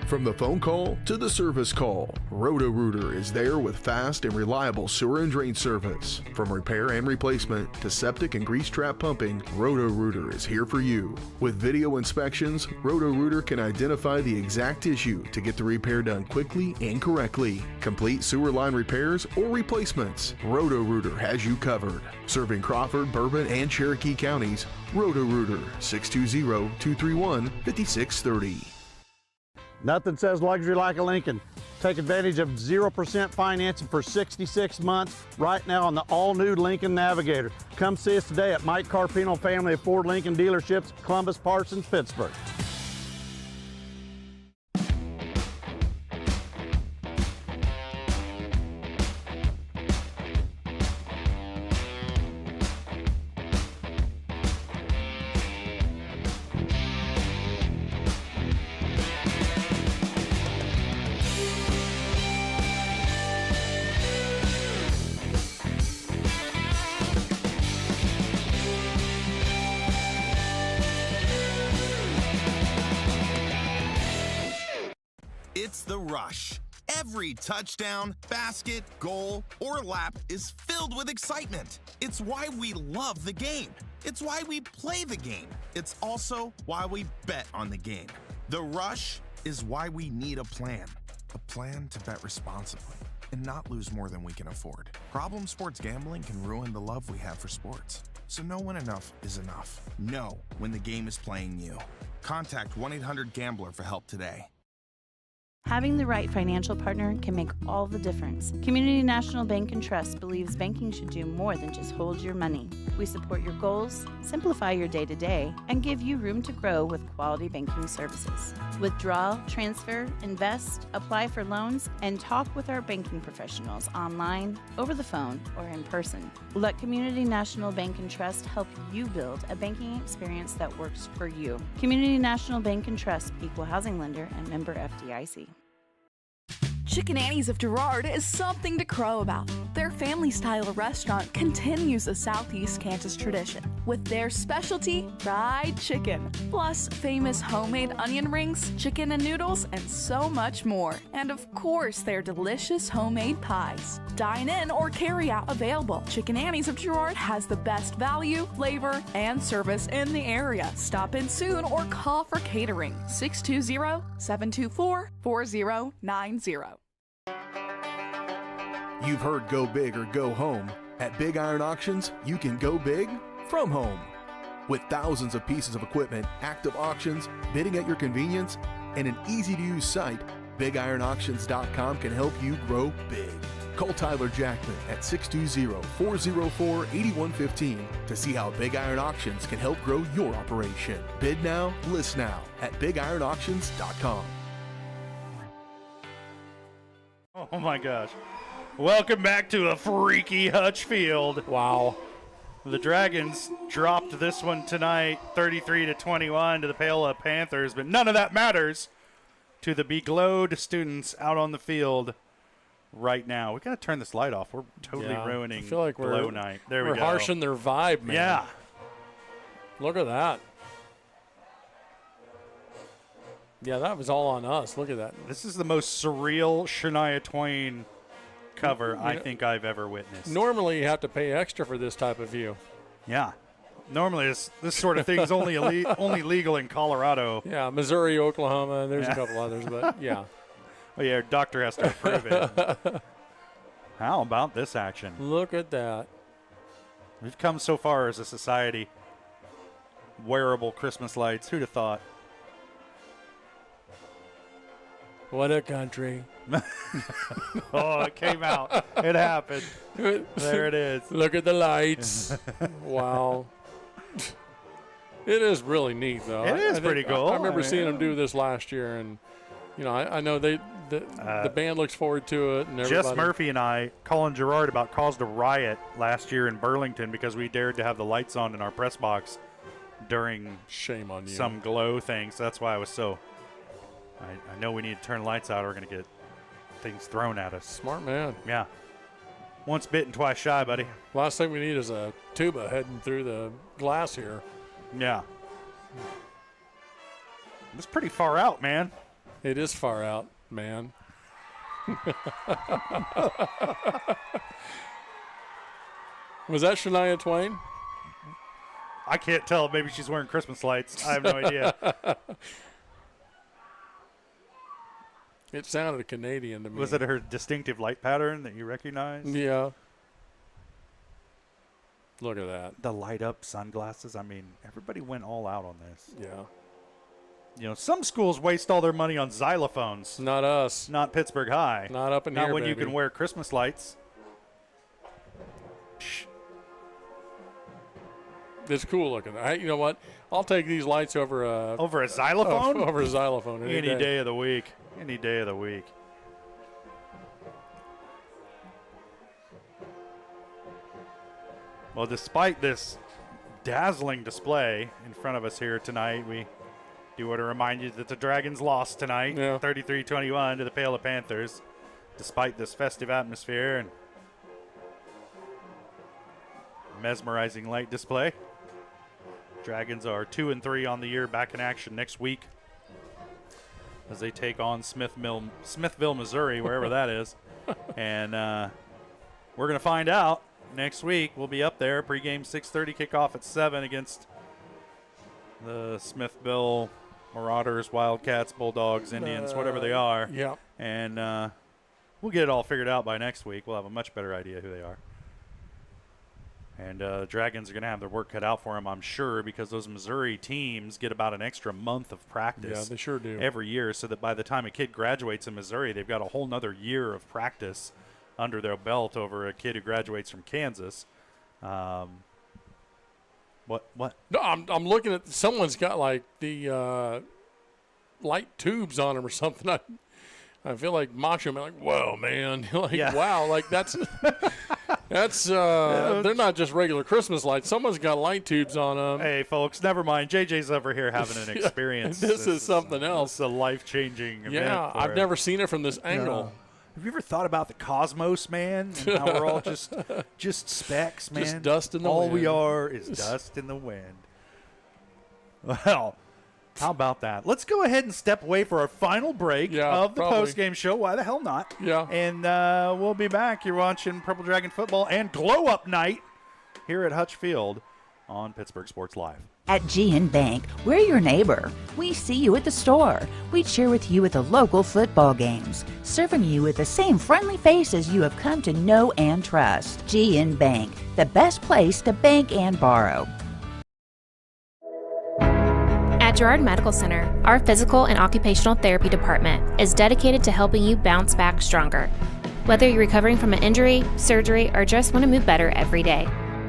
From the phone call to the service call, Roto-Rooter is there with fast and reliable sewer and drain service. From repair and replacement to septic and grease trap pumping, Roto-Rooter is here for you. With video inspections, Roto-Rooter can identify the exact issue to get the repair done quickly and correctly. Complete sewer line repairs or replacements, Roto-Rooter has you covered. Serving Crawford, Bourbon, and Cherokee counties, Roto-Rooter, 620-231-5630. Nothing says luxury like a Lincoln. Take advantage of 0% financing for 66 months right now on the all-new Lincoln Navigator. Come see us today at Mike Carpino Family of Ford Lincoln Dealerships, Columbus, Parsons, Pittsburg. It's the rush. Every touchdown, basket, goal, or lap is filled with excitement. It's why we love the game. It's why we play the game. It's also why we bet on the game. The rush is why we need a plan to bet responsibly and not lose more than we can afford. Problem sports gambling can ruin the love we have for sports. So know when enough is enough. Know when the game is playing you. Contact 1-800-GAMBLER for help today. Having the right financial partner can make all the difference. Community National Bank and Trust believes banking should do more than just hold your money. We support your goals, simplify your day-to-day, and give you room to grow with quality banking services. Withdraw, transfer, invest, apply for loans, and talk with our banking professionals online, over the phone, or in person. Let Community National Bank and Trust help you build a banking experience that works for you. Community National Bank and Trust, equal housing lender and member FDIC. Chicken Annie's of Girard is something to crow about. Their family-style restaurant continues a Southeast Kansas tradition with their specialty fried chicken, plus famous homemade onion rings, chicken and noodles, and so much more. And of course, their delicious homemade pies. Dine in or carry out available. Chicken Annie's of Girard has the best value, flavor, and service in the area. Stop in soon or call for catering. 620-724-4090. You've heard go big or go home. At Big Iron Auctions, you can go big from home. With thousands of pieces of equipment, active auctions, bidding at your convenience, and an easy-to-use site, BigIronAuctions.com can help you grow big. Call Tyler Jackman at 620-404-8115 to see how Big Iron Auctions can help grow your operation. Bid now, list now at BigIronAuctions.com. Oh my gosh. Welcome back to a freaky Hutch Field. Wow. The Dragons dropped this one tonight, 33-21 to the Paola Panthers, but none of that matters to the beglowed students out on the field right now. We got to turn this light off. We're totally ruining I feel like glow night. There we go. We're harshing their vibe, man. Yeah. Look at that. Yeah, that was all on us. Look at that. This is the most surreal Shania Twain cover I think I've ever witnessed. Normally, you have to pay extra for this type of view. Yeah. Normally, this sort of thing is only only legal in Colorado. Yeah, Missouri, Oklahoma. There's a couple others, but yeah. Oh, yeah, doctor has to approve it. How about this action? Look at that. We've come so far as a society. Wearable Christmas lights. Who'd have thought? What a country. Oh, it came out. It happened. There it is. Look at the lights. Wow. It is really neat, though. It is pretty cool. I remember seeing them do this last year, and, you know, I know the band looks forward to it. And everybody. Jess Murphy and I, Colin Gerard, about caused a riot last year in Burlington because we dared to have the lights on in our press box during Shame on you. some glow thing. So that's why I was so... I know we need to turn lights out or we're going to get things thrown at us. Smart man. Yeah. Once bitten, twice shy, buddy. Last thing we need is a tuba heading through the glass here. Yeah. It's pretty far out, man. It is far out, man. Was that Shania Twain? I can't tell. Maybe she's wearing Christmas lights. I have no idea. It sounded Canadian to me. Was it her distinctive light pattern that you recognized? Yeah. Look at that. The light up sunglasses. I mean, everybody went all out on this. Yeah. You know, some schools waste all their money on xylophones. Not us. Not Pittsburg High. Not up in here, here, when baby. you can wear Christmas lights. It's cool looking. You know what? I'll take these lights over a xylophone? Over a xylophone Any day of the week. Any day of the week. Well, despite this dazzling display in front of us here tonight, we do want to remind you that the Dragons lost tonight, 33-21 to the Paola Panthers, despite this festive atmosphere and mesmerizing light display. Dragons are 2-3 on the year, back in action next week as they take on Smithville, Missouri, wherever that is. And we're going to find out next week. We'll be up there. Pregame 6:30, kickoff at 7 against the Smithville Marauders, Wildcats, Bulldogs, Indians, whatever they are. Yeah. And we'll get it all figured out by next week. We'll have a much better idea who they are. And Dragons are going to have their work cut out for them, I'm sure, because those Missouri teams get about an extra month of practice. Yeah, they sure do. Every year, so that by the time a kid graduates in Missouri, they've got a whole nother year of practice under their belt over a kid who graduates from Kansas. What? No, I'm looking at, someone's got like the light tubes on them or something. I feel like Macho Man, like, whoa, man. Wow, like that's they're not just regular Christmas lights. Someone's got light tubes on them. Hey, folks, never mind. JJ's over here having an experience. This is something else. It's a life-changing event. Yeah, I've never seen it from this angle. Have you ever thought about the cosmos, man, and how we're all just specks, man? Just dust in the wind. wind. All we are is dust in the wind. Well, how about that? Let's go ahead and step away for our final break of the post-game show. Why the hell not? Yeah. And we'll be back. You're watching Purple Dragon Football and Glow Up Night here at Hutch Field on Pittsburgh Sports Live. At GN Bank, we're your neighbor. We see you at the store. We cheer with you at the local football games, serving you with the same friendly faces you have come to know and trust. GN Bank, the best place to bank and borrow. At Girard Medical Center, our physical and occupational therapy department is dedicated to helping you bounce back stronger. Whether you're recovering from an injury, surgery, or just want to move better every day.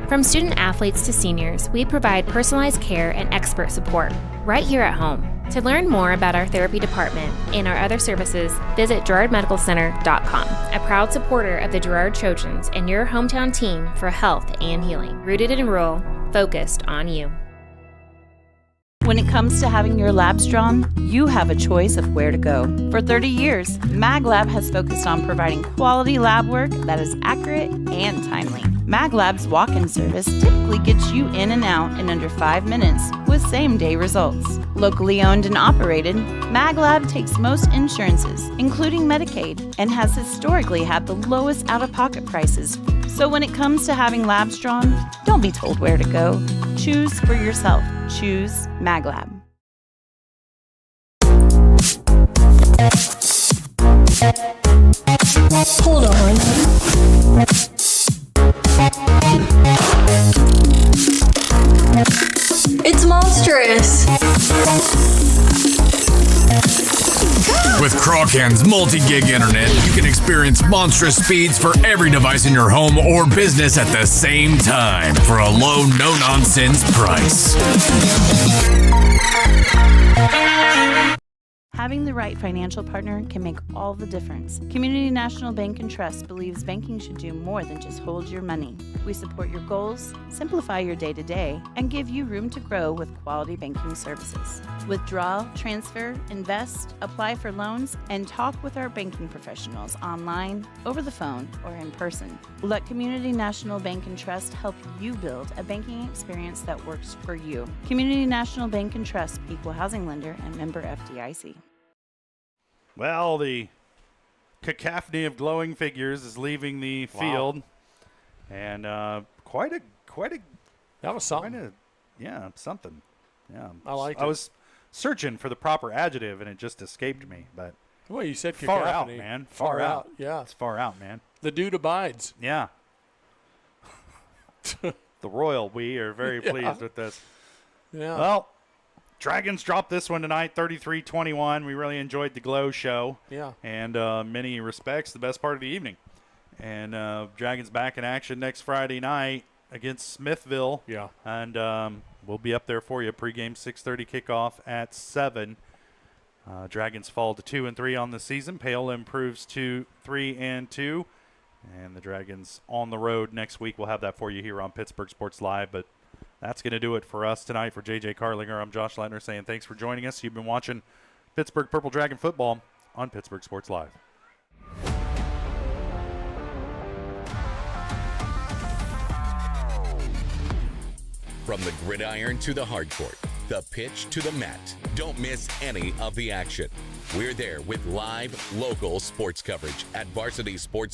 From student athletes to seniors, we provide personalized care and expert support right here at home. To learn more about our therapy department and our other services, visit GerardMedicalCenter.com, a proud supporter of the Girard Trojans and your hometown team for health and healing. Rooted in rural, focused on you. When it comes to having your labs drawn, you have a choice of where to go. For 30 years, MagLab has focused on providing quality lab work that is accurate and timely. MagLab's walk-in service typically gets you in and out in under 5 minutes with same-day results. Locally owned and operated, MagLab takes most insurances, including Medicaid, and has historically had the lowest out-of-pocket prices. So when it comes to having labs drawn, don't be told where to go. Choose for yourself. Choose MagLab. Hold on. It's monstrous. With Crawcan's multi-gig internet, you can experience monstrous speeds for every device in your home or business at the same time for a low, no-nonsense price. Having the right financial partner can make all the difference. Community National Bank and Trust believes banking should do more than just hold your money. We support your goals, simplify your day-to-day, and give you room to grow with quality banking services. Withdraw, transfer, invest, apply for loans, and talk with our banking professionals online, over the phone, or in person. Let Community National Bank and Trust help you build a banking experience that works for you. Community National Bank and Trust, equal housing lender and member FDIC. Well, the cacophony of glowing figures is leaving the field, and quite a that was something. Something. Yeah, I liked it. I was searching for the proper adjective, and it just escaped me. But well, you said far cacophony. out, man. Far out. Yeah, it's far out, man. The dude abides. Yeah. The royal we are very pleased with this. Yeah. Well, Dragons dropped this one tonight, 33-21. We really enjoyed the Glow show. Yeah. And many respects, the best part of the evening. And Dragons back in action next Friday night against Smithville. Yeah. And we'll be up there for you. Pre-game 6:30 kickoff at 7. Dragons fall to 2-3 on the season. Paola improves to 3-2. And the Dragons on the road next week. We'll have that for you here on Pittsburgh Sports Live. But that's going to do it for us tonight. For J.J. Carlinger, I'm Josh Leitner saying thanks for joining us. You've been watching Pittsburgh Purple Dragon football on Pittsburgh Sports Live. From the gridiron to the hard court, the pitch to the mat, don't miss any of the action. We're there with live, local sports coverage at Varsity Sports